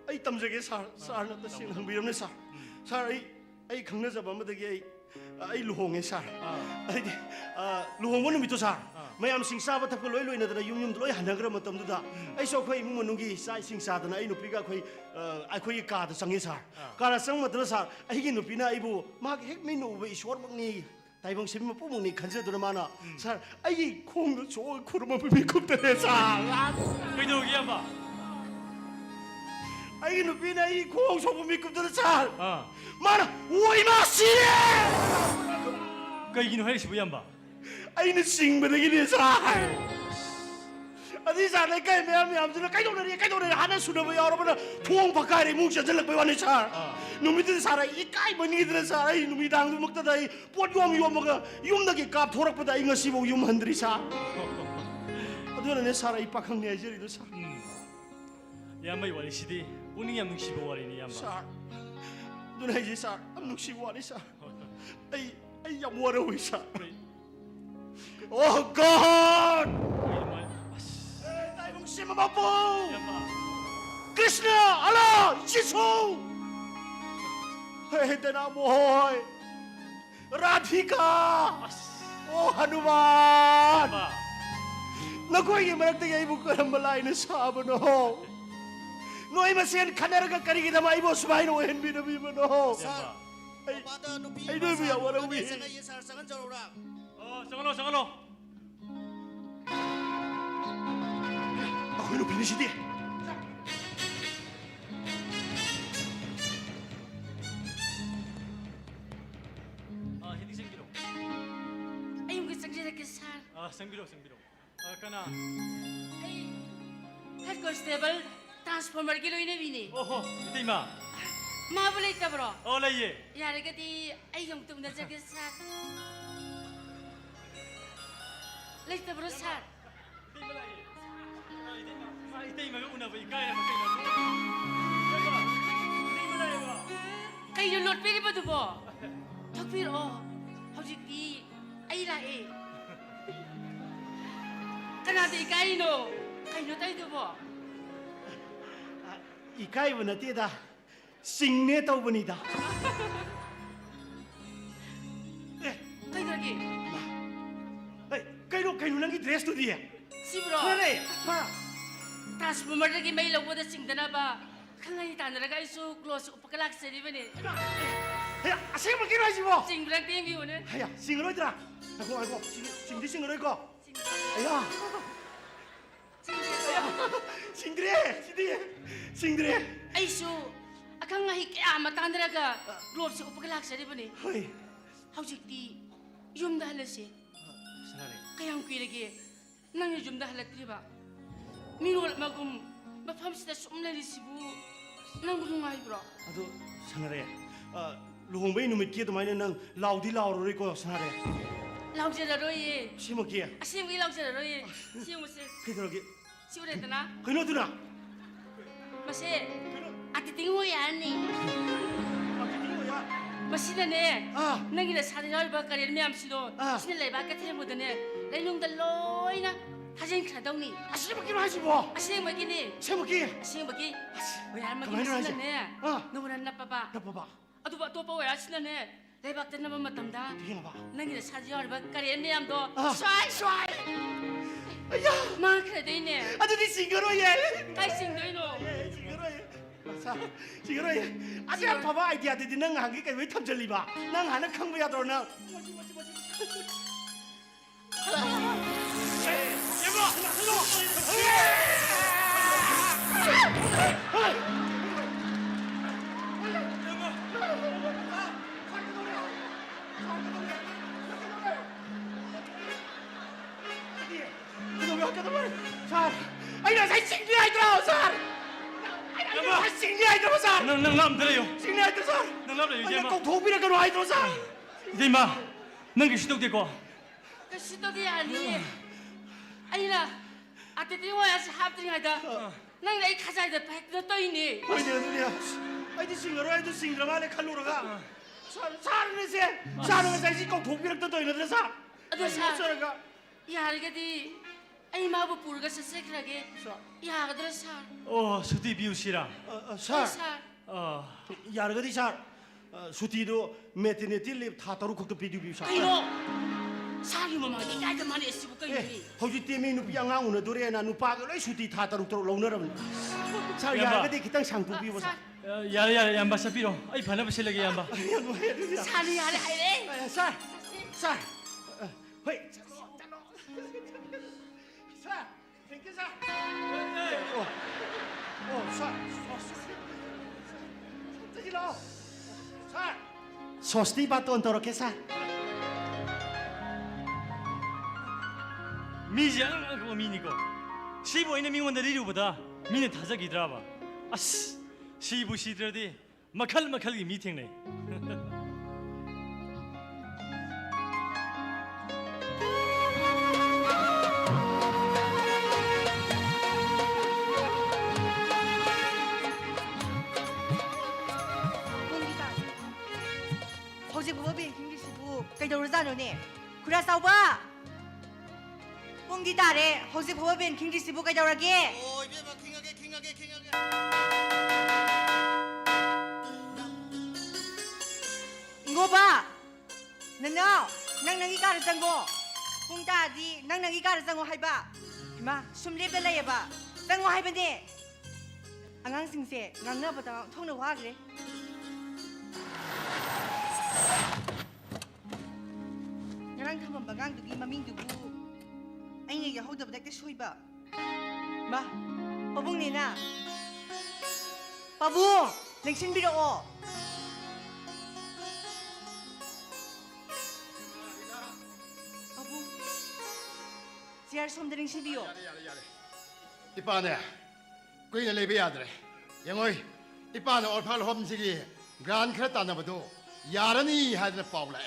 ꯑꯩ ꯇꯝꯖꯒꯦ ꯁꯥꯔ ꯁꯥꯔꯅ ꯇꯁꯦꯡꯅ ꯍꯪꯕꯤꯔꯝꯅꯦ ꯁꯥꯔ ꯁꯥꯔ ꯑꯩ ꯈꯪꯅꯖꯕ ꯑꯃꯗꯒꯤ ꯑꯩ ꯂꯨꯍꯣꯡꯉꯦ ꯁꯥꯔ ꯑꯩꯗꯤ ꯂꯨꯍꯣꯡꯕ ꯅꯨꯃꯤꯠꯇꯣ ꯁꯥꯔ ꯃꯌꯥꯝꯁꯤꯡ ꯆꯥꯕ ꯊꯛꯄ ꯂꯣꯏ ꯂꯣꯏꯅꯗꯅ ꯌꯨꯝꯗ ꯂꯣꯏ ꯍꯟꯅꯈ꯭ꯔ ꯃꯇꯝꯗꯨꯗ ꯑꯩꯁꯨ ꯑꯩꯈꯣꯏ ꯏꯃꯨꯡ ꯃꯅꯨꯡꯒꯤ ꯆꯥꯛ ꯏꯁꯤꯡ ꯆꯥꯗꯅ ꯑꯩ ꯅꯨꯄꯤꯒ ꯑꯩꯈꯣꯏꯒꯤ ꯀꯥꯗ ꯆꯪꯉꯦ ꯁꯥꯔ ꯀꯥꯗ ꯆꯪꯕ ꯃꯇꯝꯗ ꯁꯥꯔ ꯑꯩꯒꯤ ꯅꯨꯄꯤꯅ ꯑꯩꯕꯨ ꯃꯥꯒꯤ ꯍꯦꯛ ꯃꯤꯠꯅ ꯎꯕ ꯏꯁꯣꯔꯃꯛꯅꯤ ꯇꯥꯏꯕꯪ ꯁꯦꯝꯕꯤ ꯃꯄꯨꯃꯛꯅꯤ ꯈꯟꯖꯗꯨꯅ ꯃꯥꯅ ꯁꯥꯔ ꯑꯩꯒꯤ ꯈꯣꯡꯗ ꯆꯣꯛꯑ ꯈꯨꯔꯨꯝꯃꯕ ꯃꯤꯀꯨꯞꯇꯅꯦ ꯁꯥꯔ ꯀꯩꯗꯧꯔꯒꯦ ꯏꯌꯥꯝꯕ ꯑꯩꯒꯤ ꯅꯨꯄꯤꯅ ꯑꯩꯒꯤ ꯈꯣꯡ ꯁꯣꯛꯄ ꯃꯤꯀꯨꯞꯇꯅ ꯁꯥꯔ ꯃꯥꯅ ꯋꯥꯏꯃ ꯁꯤꯔꯦ ꯀꯩꯒꯤꯅꯣ ꯍꯥꯏꯔꯤꯁꯤꯕꯨ ꯏꯌꯥꯝꯕ ꯑꯩꯅ ꯆꯤꯡꯕꯗꯒꯤꯅꯦ ꯁꯥꯔ ꯑꯗꯨꯏ ꯁꯥꯔ ꯂꯩꯀꯥꯏ ꯃꯌꯥꯝꯁꯤꯅ ꯀꯩꯗꯧꯅꯔꯤ ꯍꯥꯟꯅ ꯁꯨꯅꯕ ꯌꯥꯎꯔꯕꯅ ꯊꯣꯡ ꯐꯛꯀꯥꯏꯔꯦ ꯏꯃꯨꯡ ꯆꯪꯁꯤꯜꯂꯛꯄꯩ ꯋꯥꯅꯤ ꯁꯥꯔ ꯅꯨꯃꯤꯠꯇꯨꯗ ꯁꯥꯔ ꯑꯩ ꯏꯀꯥꯏꯕꯅꯤꯗꯅ ꯁꯥꯔ ꯑꯩ ꯅꯨꯃꯤꯗꯥꯡꯗꯨꯃꯛꯇꯗ ꯑꯩ ꯄꯣꯠ ꯌꯣꯝꯃꯒ ꯌꯨꯝꯗꯒꯤ ꯀꯥꯞꯊꯣꯔꯛꯄꯗ ꯑꯩ ꯉꯁꯤꯐꯥꯎ ꯌꯨꯝ ꯍꯟꯗ꯭ꯔꯤ ꯁꯥꯔ ꯑꯗꯨꯅꯅꯦ ꯁꯥꯔ ꯑꯩ ꯄꯥꯈꯪꯅꯤ ꯍꯥꯏꯖꯔꯤꯗꯣ ꯁꯥꯔ ꯏꯌꯥꯝꯕꯩ ꯋꯥꯔꯤꯁꯤꯗꯤ ꯄꯨꯛꯅꯤꯡ ꯌꯥꯝ ꯅꯨꯡꯁꯤꯕ ꯋꯥꯔꯤꯅꯤ ꯏꯌꯥꯝꯕ ꯁꯥꯔ ꯑꯗꯨꯅ ꯑꯩꯁꯦ ꯁꯥꯔ ꯌꯥꯝ ꯅꯨꯡꯁꯤꯕ ꯋꯥꯅꯤ ꯁꯥꯔ ꯑꯩ ꯌꯥꯝ ꯋꯥꯔꯧꯏ ꯁꯥꯔ Oh God! Tayo si Mama Po! Krishna! Allah! Jisoo! Hey, Danamoy! Radhika! Oh, Hanuman! Nakoy maragtay ay mo karambalay na sabano. Noy masin kanaraga karigida maibo sumahin o henbi na bimano. Ay, doon mo yan, walang umihin. 정한호 정한호 Ako'y nupinisitin. hindi 생비로 Ayun gusto ko sa sar. 생비로 kana Ay, head constable, transformer kilo ina bini. 오호 이때 이마 Mabalay ka bro. 올라이에 Yari ka di, ay yung tung na sa sar. Late na bro sar. 이때 이마가 una ba ikaya na kayo Kayo lot pili ba dubo? Takpir oh. Howjik di, ay lae. Kanati kayo no. Kayo tayo dubo. Ikay mo na tida. Singne tau bonita. Kayo lagi. Kayo nang i-dress to diya. Si bro. Nare, ha? Transformer lagi may lawo da sing dana ba? Kangai tanara ka isu close upakalak sa di ba ni? Haya, asing mo kino mo. Sing brak ting yun eh. Haya, singro itra. Ako, singdi singro ko. Aya. Singdre. Ay su, akang nga hikaya matandara ka close upakalak sa di ba ni? Hoy. Howjik di, yung dahalas eh. Kaya ang kilagi, nang yung dahalat di ba? Minul magum, mapam sila sumla ni Cebu, nang bulungay bro. Ado, sanare. Luhongbay numit kiya tumayin ng laudi laurori ko, sanare. Laog siya laro eh. Simo kiya. Asim ilaog siya laro eh. Siyo mo siya. Kaya lagi. Siyo rin na. Kaya na. Masi, atiting mo yan eh. Atiting mo yan. Masi na ne. Ah. Nang ina sa atin ba karir mi am silo. Sinalay ba ka tiyan mo doon eh. Lainong daloy na. Hajan ka daw ni. Asin mo kinahasin mo. Asim mo gini. Simo kiya. Asim mo gini. Wala Kamay maging na sila siya. ne. Ah. Nawalan na pa ba? Napaba. Ato ba pa wala sila ne. Laibak din naman matamda. Tingin na ba? Nang ina sa atin ba karir mi am do. Ah. Sway! Aya. Mga kredo ne. Ado di siguro yan. Kay sing do no. siguro yan. Ate ang paba idea di nang hangi kay wait tamjali ba? Nang hanak kang buya dor na. Ay, nasa singli ay traw, sir! Ay, singli ay traw, sir! nang lam 들어요 Singli ay traw, sir! nang lam 들어요 Ay, 이제 마 kung tubi na gano'n ay traw, sir! 이때 이마 nang gishtok 되고 Kasi to di ani. Ay na. 아떼들이 와야지 합들이다. 난 이 가자이다 백도 떠있니. 아니 누리야 아이디 싱거로 아이디 싱거로 말에 칼로라가 사르네 세 사르네 사이지 꼭 독비력도 또 있는데 사 아들 사. 사르가 야르게디 아이 마부 불가 세세크라게. 야가들 사. 수디 비우시라. 사 사. 야르가디 사 수티도 메티네티 립 타타루 국도 비디오 사 이거 사리 뭐마디 깔끔한 에스부 거이니. hojii temi nupi yang ngau na dore na nupa ga lai suti tha taru taru lo na ram sa ya ga de kitang sang tu bi bo sa 야래 얌바 사비로. 아이 바나 버실라게 얌바. 사리 야래 하이래. sa sa hoi sa thank you sa sa tadi lo sa sosti baton toro ke sa 미지 그거 미니고. 시부 있는 민원들 이루보다 미는 다작이더라봐. 아씨 시부 시들어디 마칼이 미팅네. 뽕기다. 허지 부업이 김기시부 그이도르자노니 구라사오바. 뽕기다래 허지 부업인 김기시부 그이도르게. 이거 봐. 너너 낭낭이 가르장고. 뽕다디 낭낭이 가르장고 해봐. 이마 숨 랩다 해봐. 장고 해봐네. 안강생세 낭나보다 통로 와 그래. 나랑 한번 바강두기 마민두고. 아이네 여호도보다 꽤 소이봐. 마 빠붕네나. 빠붕 냉신 비로오. 빠붕 지알 솜드링 시비오. 이빠네 꾸이네 레베 야드레 영어이 이빠네 얼팔 홈시기 간 크레타 나버도 야르니 하드네 파울레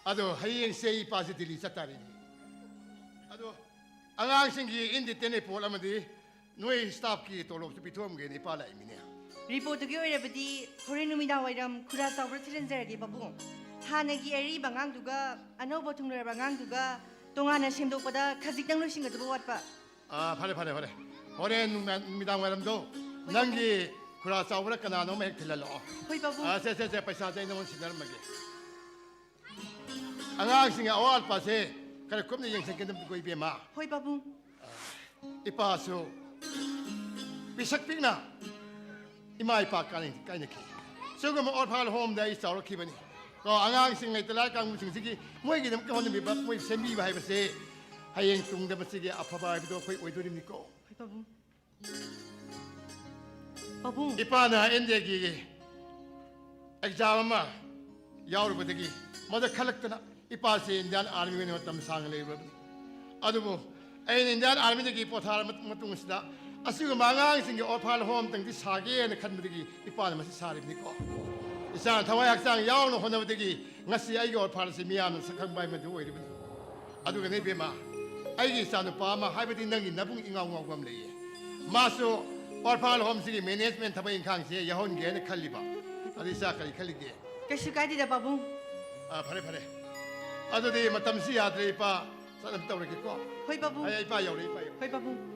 아도 하이엔 세이 빠지 딜리 사타리니 아도 안강싱기 인디 테네 폴라마디 노이 스탑키 돌롭스 비톰게 니팔라 이미네 리포트기 오이라버디 호레 누미다 와이람 쿠라사우브르 트렌저게 빠붕. 하나기 에리 방강두가 아노버 통로라 방강두가 동안에 심독보다 가직당 루신 것도 왔바. 아 파레 호렌 미당 와람도 낭기 쿠라 사우브라 까나 노메 힐랄로 호이 빠붕. 아 세세세 파이사 자이 노몬 시나르 마게 안강싱이 어알 파세 그래 꼼네 영생 kendem ko ibema 호이 빠붕. ipaso bisak pigna imai pa kanin kainaki so go mo orphal home dai sauro kibani ko angang sing ngai tala kang sing sigi moi gi dam ka hon mi ba moi semi ba hai ba se hayeng tung da ba sigi afaba bi do khoi oi do ni ko 호이 빠붕. 빠붕. ipana ende gi exam ma yaur ba dagi moda khalak tana ipase indian army ne tam sang le ba adubo ai indian army gi pothar matung sida asiga mangang sing gi orphal home tang di sage ne khan dagi ipana ma sari ni ko isan thawai aksang yaw no hona dagi ngasi ai gi orphal se miam sakhang bai ma du oi ri aduga ne be ma ai gi san pa ma hai ba di nang gi nabung ingaw ngaw gam le ye maso orphal home sigi management thabai khang se yahon ge ne khali ba adi sa kai khali ge 가슈가디다 빠붕. 아 파레 아도디 마탐시 야드레 파 사람 떠오르게 거 호이 빠붕. 아야 이파 요리 이파 요 호이 빠붕.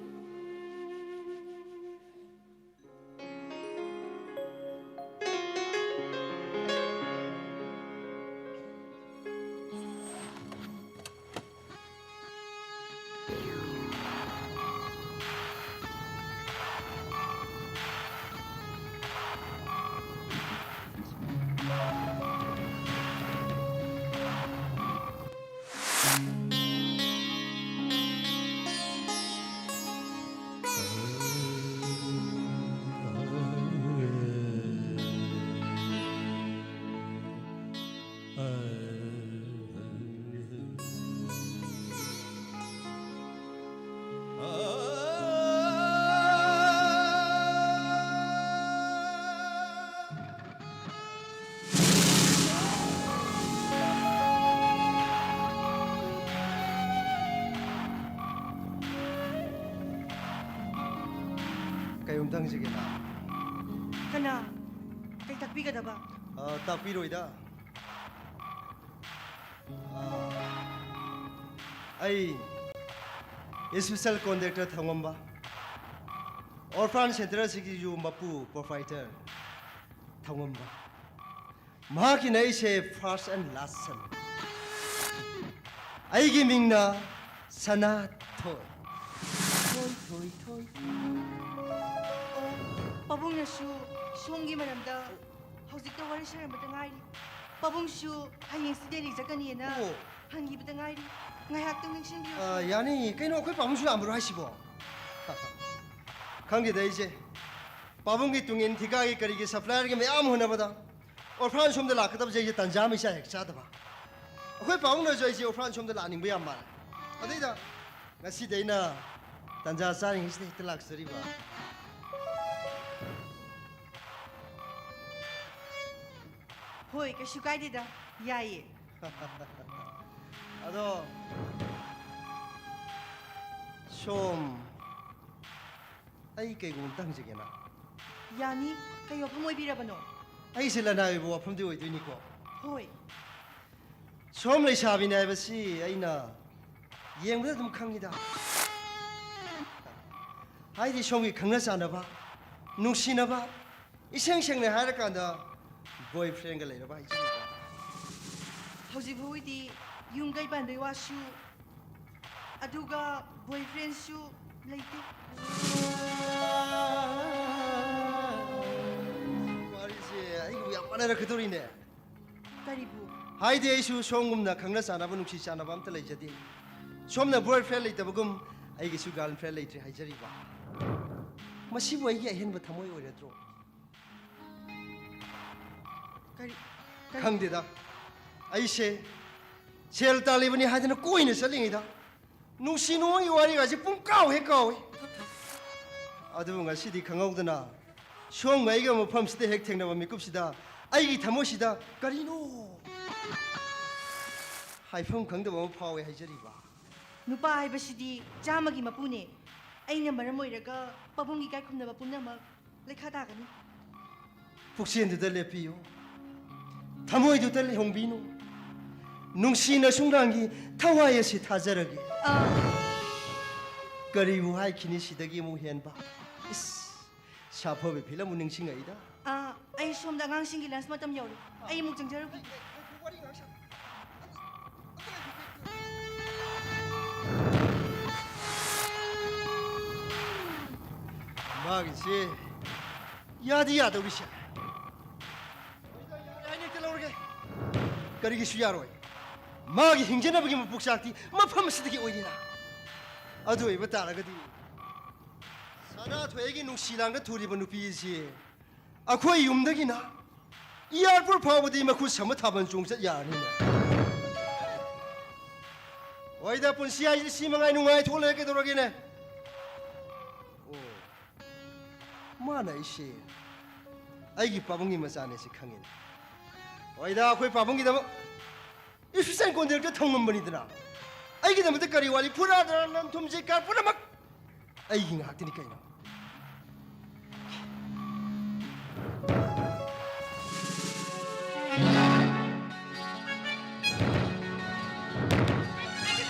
ꯇꯪꯖꯒꯦꯅ ꯀꯅꯥ ꯀꯩ ꯇꯥꯛꯄꯤꯒꯗꯕ ꯇꯥꯛꯄꯤꯔꯣꯏꯗ ꯑꯩ ꯏꯁꯄꯤꯁꯦꯜ ꯀꯣꯟꯗꯛꯇꯔ ꯊꯝꯉꯝꯕ orphan centre ꯑꯁꯤꯒꯤꯁꯨ ꯃꯄꯨ ꯄ꯭ꯔꯣꯄ꯭राꯏꯇꯔ ꯊꯝꯉꯝꯕ ꯃꯍꯥꯛꯀꯤꯅ ꯑꯩꯁꯦ ꯐꯥꯔꯁ ꯑꯦꯟ ꯂꯥꯁ ꯁꯟ ꯑꯩꯒꯤ ꯃꯤꯡꯅ ꯁꯅꯥꯊꯣꯏ ꯊꯣꯏ ꯊꯣꯏ ꯄꯥꯕꯨꯡꯅꯁꯨ ꯁꯣꯝꯒꯤ ꯃꯔꯝꯗ ꯍꯧꯖꯤꯛꯇ ꯋꯥꯔꯤ ꯁꯥꯔꯝꯕꯗ ꯉꯥꯏꯔꯤ ꯄꯥꯕꯨꯡꯁꯨ ꯍꯌꯦꯡꯁꯤ ꯗꯦꯜꯂꯤ ꯆꯠꯀꯅꯤꯅ ꯑꯣ. ꯍꯪꯈꯤꯕꯗ ꯉꯥꯏꯔꯤ ꯉꯥꯏꯍꯥꯛꯇꯪ ꯅꯤꯡꯁꯤꯡꯕꯤꯌꯨ ꯌꯥꯅꯤ ꯀꯩꯅꯣ ꯑꯩꯈꯣꯏ ꯄꯥꯕꯨꯡꯁꯨ ꯂꯥꯛꯑꯝꯕ꯭ꯔꯣ ꯍꯥꯏꯁꯤꯕꯣ ꯈꯪꯗꯦꯗ ꯑꯩꯁꯦ ꯄꯥꯕꯨꯡꯒꯤ ꯇꯨꯡꯏꯟ ꯊꯤꯀꯥꯒꯤ ꯀꯔꯤꯒꯤ ꯁꯄ꯭ꯂꯥꯏꯌꯔꯒꯤ ꯃꯌꯥꯝ ꯍꯣꯠꯅꯕꯗ ꯑꯣꯔꯐꯥꯟ ꯁꯣꯝꯗ ꯂꯥꯛꯀꯗꯕꯁꯦ ꯑꯩꯁꯦ ꯇꯟꯖꯥ ꯃꯩꯁꯥ ꯍꯦꯛ ꯆꯥꯗꯕ ꯑꯩꯈꯣꯏ ꯄꯥꯕꯨꯡꯅꯁꯨ ꯑꯩꯁꯦ ꯑꯣꯔꯐꯥꯟ ꯁꯣꯝꯗ ꯂꯥꯛꯅꯤꯡꯕ ꯌꯥꯝ ꯃꯥꯜꯂꯦ ꯑꯗꯩꯗ ꯉꯁꯤꯗꯤ ꯑꯩꯅ ꯇꯟꯖꯥ ꯆꯥꯔꯤꯉꯩꯁꯤꯗ ꯍꯦꯛꯇ ꯂꯥꯛꯆꯔꯤꯕ ꯍꯣꯏ ꯀꯩꯁꯨ ꯀꯥꯏꯗꯦꯗ ꯌꯥꯏꯌꯦ ꯑꯗꯣ ꯁꯣꯝ ꯑꯩ ꯀꯩꯒꯨꯝꯕ ꯍꯪꯖꯒꯦꯅ ꯌꯥꯅꯤ ꯀꯩ ꯋꯥꯐꯝ ꯑꯣꯏꯕꯤꯔꯕꯅꯣ ꯑꯩꯁꯦ ꯂꯅꯥꯏ ꯑꯣꯏꯕ ꯋꯥꯐꯝꯗꯤ ꯑꯣꯏꯗꯣꯏꯅꯤꯀꯣ ꯍꯣꯏ ꯁꯣꯝ ꯂꯩꯁꯥꯕꯤꯅꯦ ꯍꯥꯏꯕꯁꯤ ꯑꯩꯅ ꯌꯦꯡꯕꯗ ꯑꯗꯨꯝ ꯈꯪꯉꯤꯗ ꯍꯥꯏꯗꯤ ꯁꯣꯝꯒꯤ ꯈꯪꯅ ꯆꯥꯟꯅꯕ ꯅꯨꯡꯁꯤꯅꯕ 이생 생내 하락간다 보이프렌가 레이러 봐 이제 ꯍꯧꯖꯤꯛ ꯐꯥꯎꯕꯗꯤ ꯌꯨꯝ ꯀꯩ ꯄꯥꯟꯕꯩ ꯋꯥꯁꯨ ꯑꯗꯨꯒ ꯕꯣꯏꯐ꯭ꯔꯦꯟꯁꯨ ꯂꯩꯇꯦ 말이지 아이고 양반아라 그돌이네 ꯀꯔꯤꯕꯨ 하이디 에이수 송금나 강나 사나바 눅시 사나바 암탈 레이자디 솜나 보이프렌 레이다버금 아이기수 갈프렌 레이트리 하이자리바 마시부 아이기 아헨바 타모이 오려드로 ꯀꯔꯤ 강대다 아이세 제일 딸리버니 하드는 꼬이는 썰링이다 누시노이 와리가지 뿡까오해 까오해 아두가 시디 강하우드나 수홍마이가 뭐 펌시대 핵택나바 미급시다 아이기 타모시다 까리노 하이펑 강도 뭐 파오해 하이저리바 ꯅꯨꯄꯥ ꯍꯥꯏꯕꯁꯤꯗꯤ ꯆꯥꯝꯃꯒꯤ ꯃꯄꯨꯅꯦ ꯑꯩꯅ ꯃꯔꯝ ꯑꯣꯏꯔꯒ ꯄꯥꯕꯨꯡꯒꯤ ꯏꯀꯥꯏꯈꯨꯝꯅꯕ ꯄꯨꯝꯅꯃꯛ ꯂꯩꯈꯥ ꯇꯥꯒꯅꯤ 북시엔두다 레피요 타모이두다 레홍비노 눅시나 숭랑기 타와예시 타자르기 그리고 하이키니 시덕이 무현바 샤퍼베 필라 무능싱아이다 ꯑꯩ ꯁꯣꯝꯗ ꯑꯉꯥꯡꯁꯤꯡꯒꯤ ꯂꯟꯁ ꯃꯇꯝ ꯌꯧꯔꯦ ꯑꯩ ꯑꯃꯨꯛ ꯆꯪꯖꯔꯨꯒꯦ 마기지 야디 야도리샤 아니 telau르게 그리기 수야로이 마기 행전하버기 북삭티 마팜시드기 오이리나 아두이 바따라가디 사나 퇴기 눅시랑가 두리버 누피시 아코이 юм덕이나 이알불 파버디 마쿠 삼아 타번 중자 야니나 와이다 본시아이 시망아이 눅아이 톨레게 도로게네 마나 이시 아이기 빠봉이 마사네시 강인 와이다 아코이 빠봉기다 이수산 꼰대를 그 통문번이더라 아이기 너무 뜻거리 와리 불아들한 톰지까 뿌라막 아이기 학드니까 이놈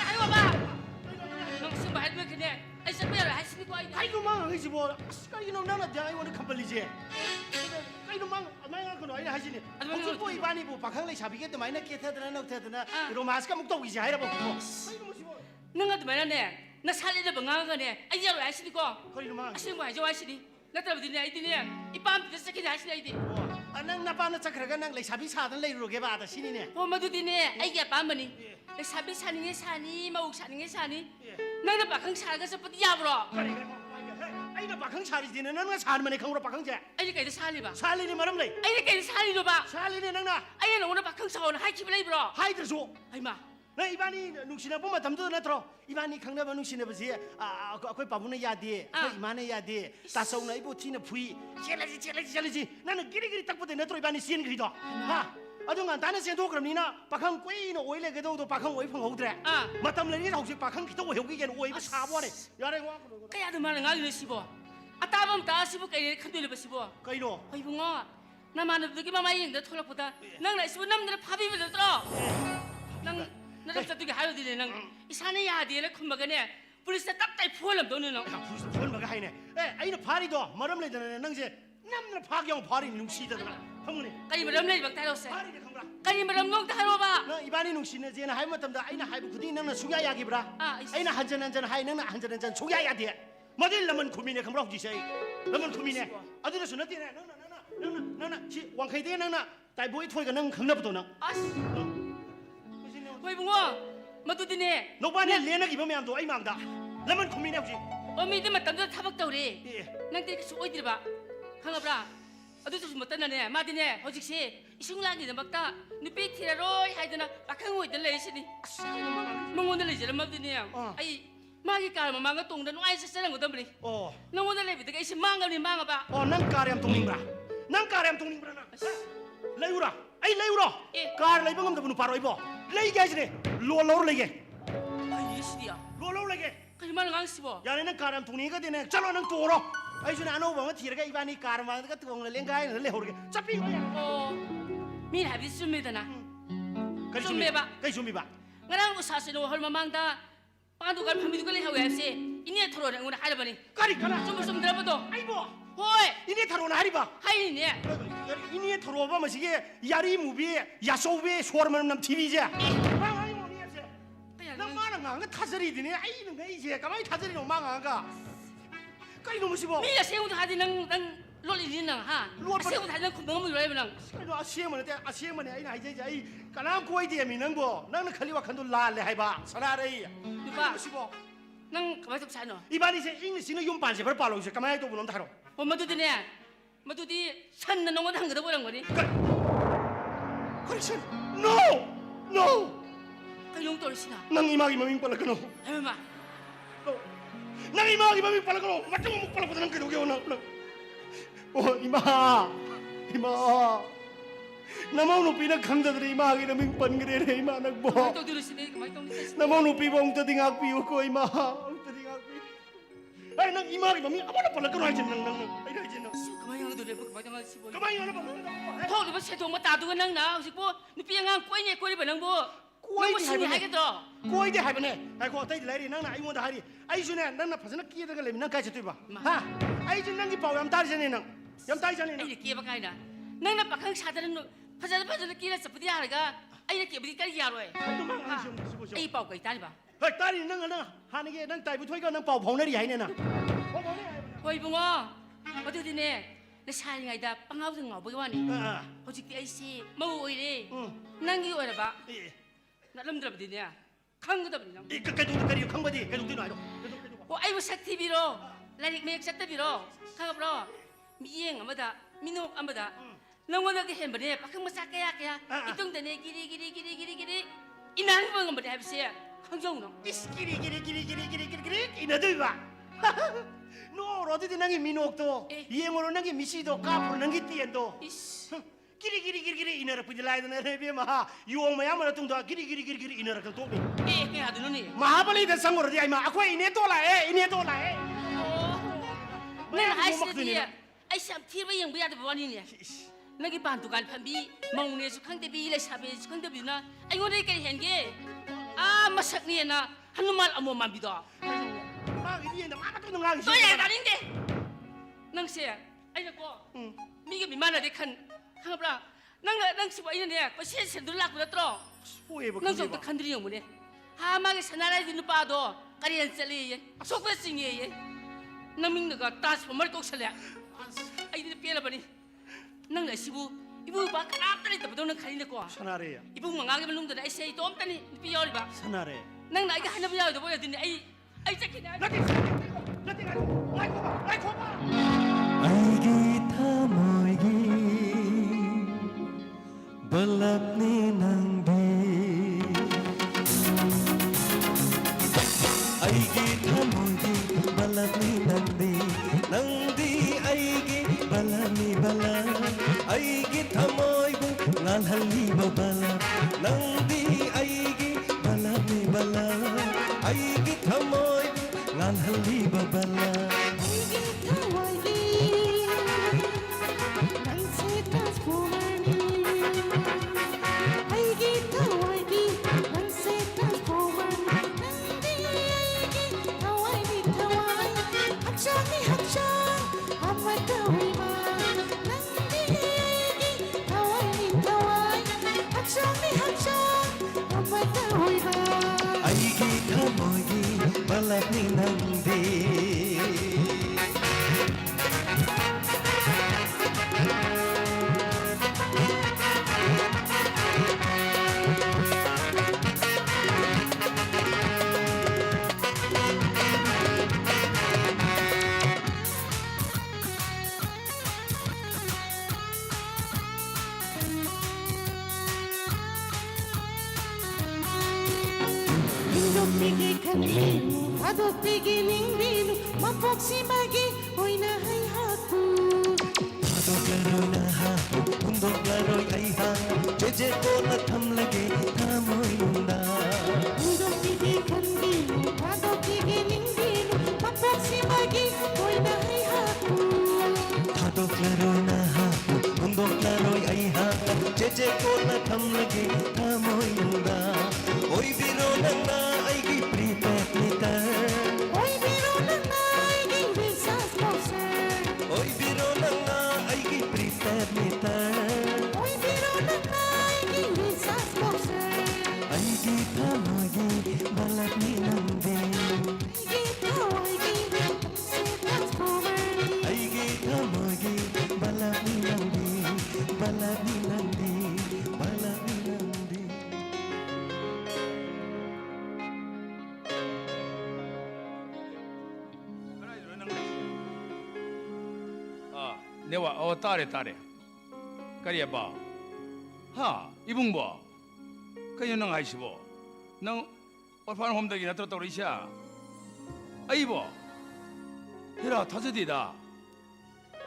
아이고 봐. 너 무슨 말 왜 그래? 아이 선배를 하시는 거 아니야? Kaino mang ang isibo. Kaino nang na diyan ay kampali je. Kaino mang may nga kuno ay hasini. Kung po ibani po pakang lay sabi kete may na kita na na kita na. Romas ka mukto isi hayra po. Kaino mo sibo. 너가 말하네. 나 살리는 방황하네. 아이야로 하시는 거. Kaino mang. 하시는 거 아니죠 하시니? 나 따라들네 아이들이네. 이 밤부터 새끼 하시는 아이들. Anang napana sakraga nang lay sabi sa atin lay ruge ba ata sini ne. 어 마두디네. 아이야 밤머니. 내 사비 사는 게 사니 마옥 사는 게 사니. 나는 방황 살아가서 뿌디 야브로. Ay na pakang sari din nang nga saan man ikaw ra pakang je. 아이 까이도 살리 봐. Sali ni maram lay. 아이 까이도 살리로 봐. Sali ni nang na. 아이 나 오늘 방황 사오는 하이키 블레이 브로. Hay terso. 아이 마. Na ibani nung sinapo matamdo na tro. Ibani kang na ba nung sinapo siya ako'y pabuna yadi. Ako'y imana yadi. Tasaw na ibo tina pui. Chelaji. Na nagiri-giri takpo din na tro ibani siyan grito. Ha? Ado nga tanan siya do kram nina pakang kwei no oile ke do pakang oi phang hodre. Matam le ni hausi pakang kito oi hogi gen oi ba sa bo ne. Yare wa 까야도 말은 아이를 씹어. ꯑꯇꯥꯕ ꯑꯃꯇ ꯑꯁꯤꯕꯨ ꯀꯩ ꯈꯟꯗꯣꯏꯅꯣꯕꯁꯤꯕꯨ ꯀꯩꯅꯣ ꯍꯣꯏ ꯏꯕꯨꯡꯉꯣ ꯅꯃꯥꯟꯅꯕꯗꯨꯒꯤ ꯃꯃꯥ ꯌꯦꯡꯗ ꯊꯣꯛꯂꯛꯄꯗ ꯅꯪꯅ ꯑꯁꯤꯕꯨ ꯅꯝꯗꯅ ꯐꯥꯕꯤꯕ ꯅꯠꯇ꯭ꯔꯣ ꯅꯪ ꯅꯔꯝ ꯆꯠꯇꯨꯒꯤ ꯍꯥꯏꯔꯨꯗꯤꯅꯦ ꯅꯪ ꯏꯁꯥꯅ ꯌꯥꯗꯦꯅ ꯈꯨꯝꯃꯒꯅꯦ ꯄꯨꯂꯤꯁꯇ ꯇꯞ ꯇꯥꯏ ꯐꯨꯍꯜꯂꯝꯗꯧꯅꯤ ꯅꯪ ꯄꯨꯂꯤꯁꯇ ꯐꯨꯍꯟꯕꯒ ꯍꯥꯏꯅꯦ ꯑꯩꯅ ꯐꯥꯔꯤꯗꯣ ꯃꯔꯝ ꯂꯩꯗꯅꯅꯦ ꯅꯪꯁꯦ ꯅꯝꯗꯅ ꯐꯥꯒꯦ ꯌꯥꯎ ꯐꯥꯔꯤꯅꯤ ꯅꯨꯡꯁꯤꯗꯗꯅ ꯐꯪꯉꯨꯅꯦ ꯀꯔꯤ ꯃꯔꯝ ꯂꯩꯕ ꯇꯥꯏꯔꯣꯁꯦ ꯐꯥꯔꯤꯅꯦ ꯈꯪꯕ꯭ꯔꯥ ꯀꯔꯤ ꯃꯔꯝ ꯅꯣꯛꯇ ꯍꯥꯏꯔꯣꯕ ꯅꯪ ꯏꯕꯥꯅꯤ ꯅꯨꯡꯁꯤꯅꯖꯦꯅ ꯍꯥꯏꯕ ꯃꯇꯝꯗ ꯑꯩꯅ ꯍꯥꯏꯕ ꯈꯨꯗꯤꯡ ꯅꯪꯅ ꯁꯨꯡꯌꯥ ꯌꯥꯈꯤꯕ꯭ꯔꯥ ꯑꯩꯅ ꯍꯟꯖꯟ ꯍꯟꯖꯟ ꯍꯥꯏ ꯅꯪꯅ ꯍꯟꯖꯟ ꯍꯟꯖꯟ ꯁꯨꯡꯌꯥ ꯌꯥꯗꯦ ꯃꯗꯨ ꯂꯃꯟ ꯈꯨꯃꯤꯅꯦ ꯈꯪꯕ꯭ꯔꯥ ꯍꯧꯖꯤꯛꯁꯦ ꯑꯩ ꯂꯃꯟ ꯈꯨꯃꯤꯅꯦ ꯑꯗꯨꯅꯁꯨ ꯅꯠꯇꯦꯅꯦ ꯅꯪꯅ ꯁꯤ ꯋꯥꯡꯈꯩꯗꯒꯤ ꯅꯪꯅ ꯇꯥꯏꯕꯣꯏ ꯊꯣꯏꯒ ꯅꯪ ꯈꯪꯅꯕꯗꯣ ꯅꯪ ꯑꯁ ꯍꯣꯏ ꯏꯕꯨꯡꯉꯣ ꯃꯗꯨꯗꯤꯅꯦ ꯅꯧꯕꯥꯅꯦ ꯂꯦꯟꯅꯈꯤꯕ ꯃꯌꯥꯝꯗꯣ ꯑꯩ ꯃꯥꯡꯗ ꯂꯃꯟ ꯈꯨꯃꯤꯅꯦ ꯍꯧꯖꯤꯛ ꯑꯣ ꯃꯤꯗꯤ ꯃꯇꯝꯗꯨꯗ ꯊꯕꯛ ꯇꯧꯔꯦ ꯑꯦ ꯅꯪꯗꯤ ꯀꯩꯁꯨ ꯑꯣꯏꯗ꯭ꯔꯤꯕ ꯈꯪꯉꯕ꯭ꯔꯥ ꯑꯗꯨꯁꯨ ꯃꯇꯝꯅꯅꯦ ꯃꯥꯗꯤꯅꯦ ꯍꯧꯖꯤꯛꯁꯦ ꯏꯁꯨꯡ ꯂꯥꯡꯒꯤꯗꯃꯛꯇ ꯅꯨꯄꯤ ꯊꯤꯔꯔꯣꯏ ꯍꯥꯏꯗꯅ ꯄꯥꯈꯪ ꯑꯣꯏꯗꯅ ꯂꯩꯔꯤꯁꯤꯅꯤ ꯃꯉꯣꯟꯗ ꯂꯩꯖꯔꯝꯃꯕꯗꯤꯅꯦ ꯑꯩ ꯃꯥꯒꯤ ꯀꯥꯔ ꯃꯃꯥꯡꯗ ꯇꯣꯡꯗ ꯅꯨꯡꯉꯥꯏ ꯆꯠꯆꯔꯝꯒꯗꯕꯅꯤ ꯑꯣ ꯅꯉꯣꯟꯗ ꯂꯩꯕꯗꯒꯤ ꯑꯩꯁꯦ ꯃꯥꯡꯉꯕ ꯑꯣ ꯅꯪ ꯀꯥꯔ ꯌꯥꯝ ꯇꯣꯡꯅꯤꯡꯕ꯭ꯔꯥ ꯅꯪ ꯀꯥꯔ ꯌꯥꯝ ꯇꯣꯡꯅꯤꯡꯕ꯭ꯔꯥ ꯅꯪ ꯂꯩꯌꯨꯔꯥ ꯑꯩ ꯂꯩꯌꯨꯔꯣ ꯀꯥꯔ ꯂꯩꯕ ꯉꯝꯗꯕ ꯅꯨꯄꯥꯔꯣ ꯑꯩꯕꯣ ꯂꯩꯒꯦ ꯍꯥꯏꯁꯤꯅꯦ ꯂꯣꯟ ꯂꯧꯔ ꯂꯩꯒꯦ ꯀꯩ ꯁꯤꯗꯤ ꯂꯣꯟ ꯂꯧꯔ ꯂꯩꯒꯦ ꯀꯩ ꯃꯥꯅ ꯉꯥꯡꯁꯤꯕꯣ ꯌꯥꯔꯦ ꯅꯪ ꯀꯥꯔ ꯌꯥꯝ ꯇꯣꯡꯅꯤꯡꯉꯒꯗꯤꯅꯦ ꯆꯠꯂꯣ ꯅꯪ ꯇꯣꯡꯉꯣ ꯑꯩꯁꯨꯅꯦ ꯑꯅꯧꯕ ꯑꯃ ꯊꯤꯔꯒ ꯏꯕꯥꯅꯤ ꯀꯥꯔ ꯃꯥꯡꯗꯒ ꯇꯣꯡꯅ ꯂꯦꯡꯒꯥꯏꯅ ꯂꯩꯍꯧꯔꯒꯦ ꯆꯠꯄꯤꯌꯣ ꯑꯣ ꯃꯤꯅ ꯍꯥꯏꯕꯗꯤ ꯆꯨꯝꯃꯦꯗꯅ ꯀꯔꯤ ꯆꯨꯝꯃꯦꯕ ꯀꯩ ꯆꯨꯝꯃꯤꯕ ꯉꯔꯥꯡ ꯎꯁꯥꯁꯤꯅ ꯋꯥꯍꯜ ꯃꯃꯥꯡꯗ ꯄꯥꯟꯗꯨꯀꯥꯟ ꯐꯝꯕꯤꯗꯨꯒ ꯂꯩꯍꯧꯋꯦ ꯍꯥꯏꯕꯁꯦ ꯏꯅꯦ ꯊꯣꯔꯣꯅ ꯑꯩꯉꯣꯟꯗ ꯍꯥꯏꯔꯕꯅꯤ ꯀꯔꯤ ꯀꯅꯥ ꯆꯨꯝꯕ ꯆꯨꯝꯗ꯭ꯔꯕꯗꯣ ꯑꯩꯕꯣ ꯍꯣꯏ 이네 타로나 하리바 하이네 이네 타로바 마시게 야리 무비 야소비 소르만 남 TV제 나 마나 가 타저리 드네 아이는 거 이제 가만히 타저리 너 망아가 까리 너무 씹어 미야 세우도 하지 넌 롤리니 넌하 세우도 하지 넌 너무 요래 넌 너 아시에만 때 아시에만 아이나 이제 아이 까남 코이디에 미는 거 나는 칼리와 칸도 라래 하이바 사라레이 누가 씹어 넌 가만히 좀 사노 이반이세 잉리시는 용반세 벌 발로세 가만히 또 보는 타로 엄마도드네 마도디 산나 농어도 한 거도 보란 거니 그렇지 no 그 용돌이시나 낭 이마기 마밍 빨라그노 해마 낭 이마기 마밍 빨라그노 맞좀 못 빨라보다 낭 그러게 오나 이마 나만 누피나 강자들이 이마기 마밍 뻔그래 이마 낙보 가만히 또 들으시네 가만히 또 들으시네 나만 누피 봉터 딩악 피우고 이마 봉터 딩악 피 아이 낭 이마기 마밍 아무나 빨라그노 하지 낭 아이 하지 낭 가만히 하고 들래 가만히 하고 싶어 가만히 하나 봐 토르바 세동마 따두가 낭나 혹시고 누피 양 꼬이네 꼬리바 낭보 ꯅꯪꯕꯨ ꯁꯤꯡꯉꯦ ꯍꯥꯏꯒꯗ꯭ꯔꯣ ꯀꯣꯏꯗꯦ ꯍꯥꯏꯕꯅꯦ ꯉꯥꯏꯈꯣ ꯑꯇꯩꯗꯤ ꯂꯩꯔꯤ ꯅꯪꯅ ꯑꯩꯉꯣꯟꯗ ꯍꯥꯏꯔꯤ ꯑꯩꯁꯨꯅꯦ ꯅꯪꯅ ꯐꯖꯅ ꯀꯦꯗꯒ ꯂꯩꯕ ꯅꯪ ꯀꯥꯏ ꯆꯠꯇꯣꯏꯕ ꯍꯥ ꯑꯩꯁꯨ ꯅꯪꯒꯤ ꯄꯥꯎ ꯌꯥꯝ ꯇꯥꯔꯤꯖꯥꯅꯤ ꯅꯪ ꯌꯥꯝ ꯇꯥꯔꯤꯖꯥꯅꯤ ꯅꯪ ꯑꯩꯅ ꯀꯦꯕ ꯀꯥꯏꯅ ꯅꯪꯅ ꯄꯥꯈꯪ ꯁꯥꯗꯅ ꯐꯖꯅ ꯀꯦꯔ ꯆꯠꯄꯗꯤ ꯌꯥꯔꯒ ꯑꯩꯅ ꯀꯦꯕꯗꯤ ꯀꯔꯤ ꯌꯥꯔꯣꯏ ꯑꯩ ꯄꯥꯎ ꯀꯩ ꯇꯥꯔꯤꯕ ꯍꯣꯏ ꯇꯥꯔꯤ ꯅꯪ ꯍꯥꯟꯅꯒꯤ ꯅꯪ ꯇꯥꯏꯕ ꯊꯣꯏꯒ ꯅꯪ ꯄꯥꯎ ꯐꯥꯎꯅꯔꯤ ꯍꯥꯏꯅꯦ ꯅꯪ ꯍꯣꯏ ꯏꯕꯨꯡꯉꯣ ꯑꯗꯨꯗꯤꯅꯦ ꯂꯩꯁꯥꯔꯤꯉꯩꯗ ꯄꯪꯉꯥꯎꯗ ꯉꯥꯎꯕꯒꯤ ꯋꯥꯅꯤ ꯍꯧꯖꯤꯛꯇꯤ ꯑꯩꯁꯤ ꯃꯧ ꯑꯣꯏꯔꯦ ꯅꯪꯒꯤ ꯑꯣꯏꯔꯕ ꯅꯠꯂꯝꯗ꯭ꯔꯕꯗꯤꯅꯦ ꯈꯪꯒꯗꯕꯅꯤ ꯅꯪ ꯀꯔꯤ ꯈꯪꯕꯗꯤ ꯀꯩꯗꯧꯗꯣꯏꯅꯣ ꯍꯥꯏꯔꯣ ꯑꯣ ꯑꯩꯕꯨ ꯁꯛ ꯊꯤꯕꯤꯔꯣ ꯂꯥꯏꯔꯤꯛ ꯃꯌꯦꯛ ꯆꯠꯇꯕꯤꯔꯣ ꯈꯪꯉꯕ꯭ꯔꯣ ꯃꯤꯠꯌꯦꯡ ꯑꯃꯗ ꯃꯤꯅꯣꯛ ꯑꯃꯗ ꯅꯪꯉꯣꯟꯗꯒꯤ ꯍꯦꯟꯕꯅꯦ ꯄꯥꯈꯪ ꯃꯆꯥ ꯀꯌꯥ ꯏꯇꯨꯡꯗꯅꯦ ꯒꯤꯔꯤ 이나는 건데 해보세요. 황정우. 기리 이나들봐. 너 어디 나게 민옥도 이행으로 나게 미시도 까불 나게 띠엔도. 기리 이나라 부질라이도 내려비마 유옹마야마라 뚱도 기리 이나라 그 도미. 그 아들로니. 마하발리데 상고르디 아이마 아코 이네 돌아에. 내가 하시더니 아이참 티르 영부야도 뭐니냐. 너기 반두간 판비 멍내수 캉대비 레샤베수 캉대비나 아이고네 그 현게 아 마삭니나 한놈말 아무만 믿어. 아 이리에 나 아무도 능 또 얘다린데. 능세 아이고 미게 미만하데 칸 하브라 능 시바 이네 그 세세 눌라고 그랬더라. 능 좀도 칸들이 영문에 하마게 사나라이 누빠도 까리엔 셀리 속베싱이 너밍너가 다시 말 꼭살래. 아이들 피해라버니 nang sibu ibu ba kanaptani ta badon khali ne ko sanare ibu mangage malung da ai sei tom tani pi yori ba sanare nang nai ga hana ya do boya din ai chakina lati ai ko ba ai gi thamoi gi balapni nang di ai gi thamoi gi balapni nang di ai gi balami bala aigi thamoy bu ngalhali babala nangdi aigi balami bala aigi thamoy bu ngalhali babala aigi thamoy ꯑꯩꯒꯤ ꯊꯃꯣꯏꯒꯤ ꯕꯂꯞꯅꯤ ꯅꯪꯗꯤ Pigi kaninu, ado pigi ningrinu, mapoksi magi, oina hay hatu. Thadoklaroi na hapu, hundoklaroi ai ha, jeje ko na tham lage thamoi nunda. Ado pigi kaninu, ado pigi ningrinu, mapoksi magi, oina hay hatu. Thadoklaroi na hapu, hundoklaroi ai ha, jeje ko na tham lage thamoi nunda. Oi biro na aigi prepaid meter. Oi biro na aigi recharge boxer. Oi biro na aigi prepaid meter. Oi biro na aigi recharge boxer. Aigi thamoigi balapni nande. Aigi thamoigi transformer. Aigi thamoigi balapni nande, balapni nande, balapni nande. 내와 따래 까리야 봐. 하 이붕 봐. 그냥 능 아이시보. 능 얼판 홈덕이 나들었다 우리샤. 아이보. 헤라 타저디다.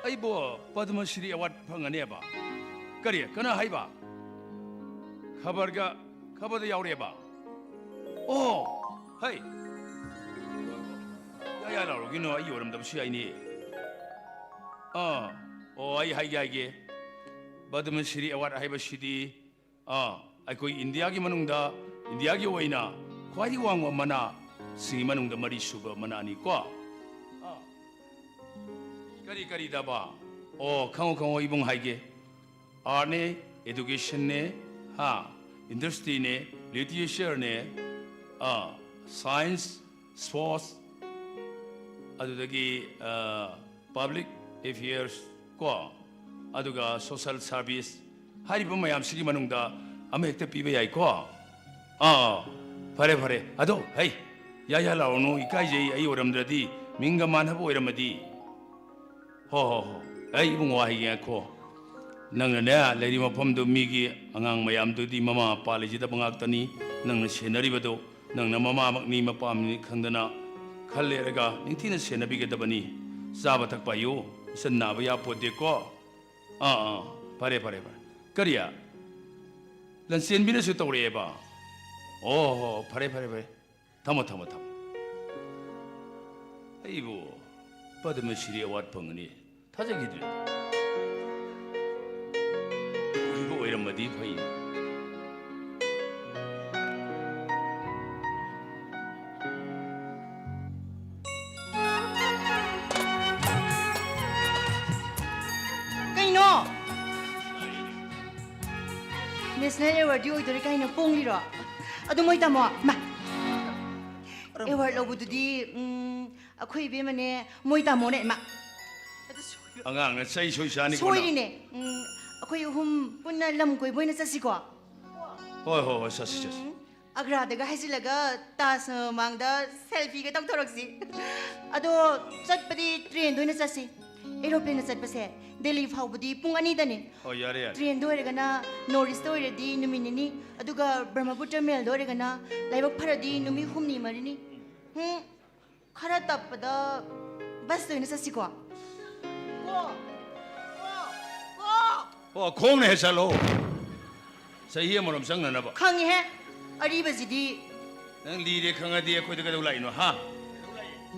아이보 받으면 시리 왓 방안에 봐. 까리야 그나 하이봐. 카버도 야우리 봐. 오 하이. 야야라 여기는 이 오름도 시야이니. 아이 하이게 받으면 시리 에왓 하이바 시디 아이코이 인디아기 만웅다 인디아기 오이나 과리 왕어 마나 승이 만웅다 머리 수버 마나니까 까리까리다 봐 강호 이봉 하이게 아네 에듀케이션네 인더스트리네 리터처르네 사이언스 스포츠 아두다기 public affairs 과 아두가 소셜 서비스 하리부 마얌시기 만웅다 아무 획득 비베야이 과 바레 아도 헤이 야야라오노 이까이제 아이 오람드라디 민가만 하보 이러마디 호호호 에이 이봉 와히게 코 낭나네 레디 마폼도 미기 앙앙 마얌도디 마마 팔리지다 방악더니 낭나 세너리버도 낭나 마마 막니 마팜니 칸다나 칼레르가 닝티나 세너비게다바니 사바 탁바요 선나바 야포데코 바레 까리야 난 센비네스 떠오리 해봐 오호 바레 타모 아이고 받으면 시리에 왓 펑니 타자기들 이거 왜 이런 마디 파이 National Award yung ito rin kayo ng pong liro. Ado mo itamo, ma. Award lo bududi, ako ibi man eh, mo itamo na, ma. Angang na say shani ko Soy rin eh, ako yung puna lam ko, iboy na sa siko. Hoy sasi. Agrada ka hasilaga, tas mangda selfie ka tang toroksi. Ado, sat pati train doon na sa si. Aeroplane na sat pa siya. Delhi budi pung anita ni. Yari. Train doon rin na Norris doon rin di numinini. Aduga Brahmaputra Mail doon rin na laibag para di numi humni marini. Karatap pada bus doon na sa sikwa. 콩네 해살로. 사이에 뭐럼 상나나 봐. Kangi he, ariba zidi. 난 리레 강아디에 코이드가 올라이노 하.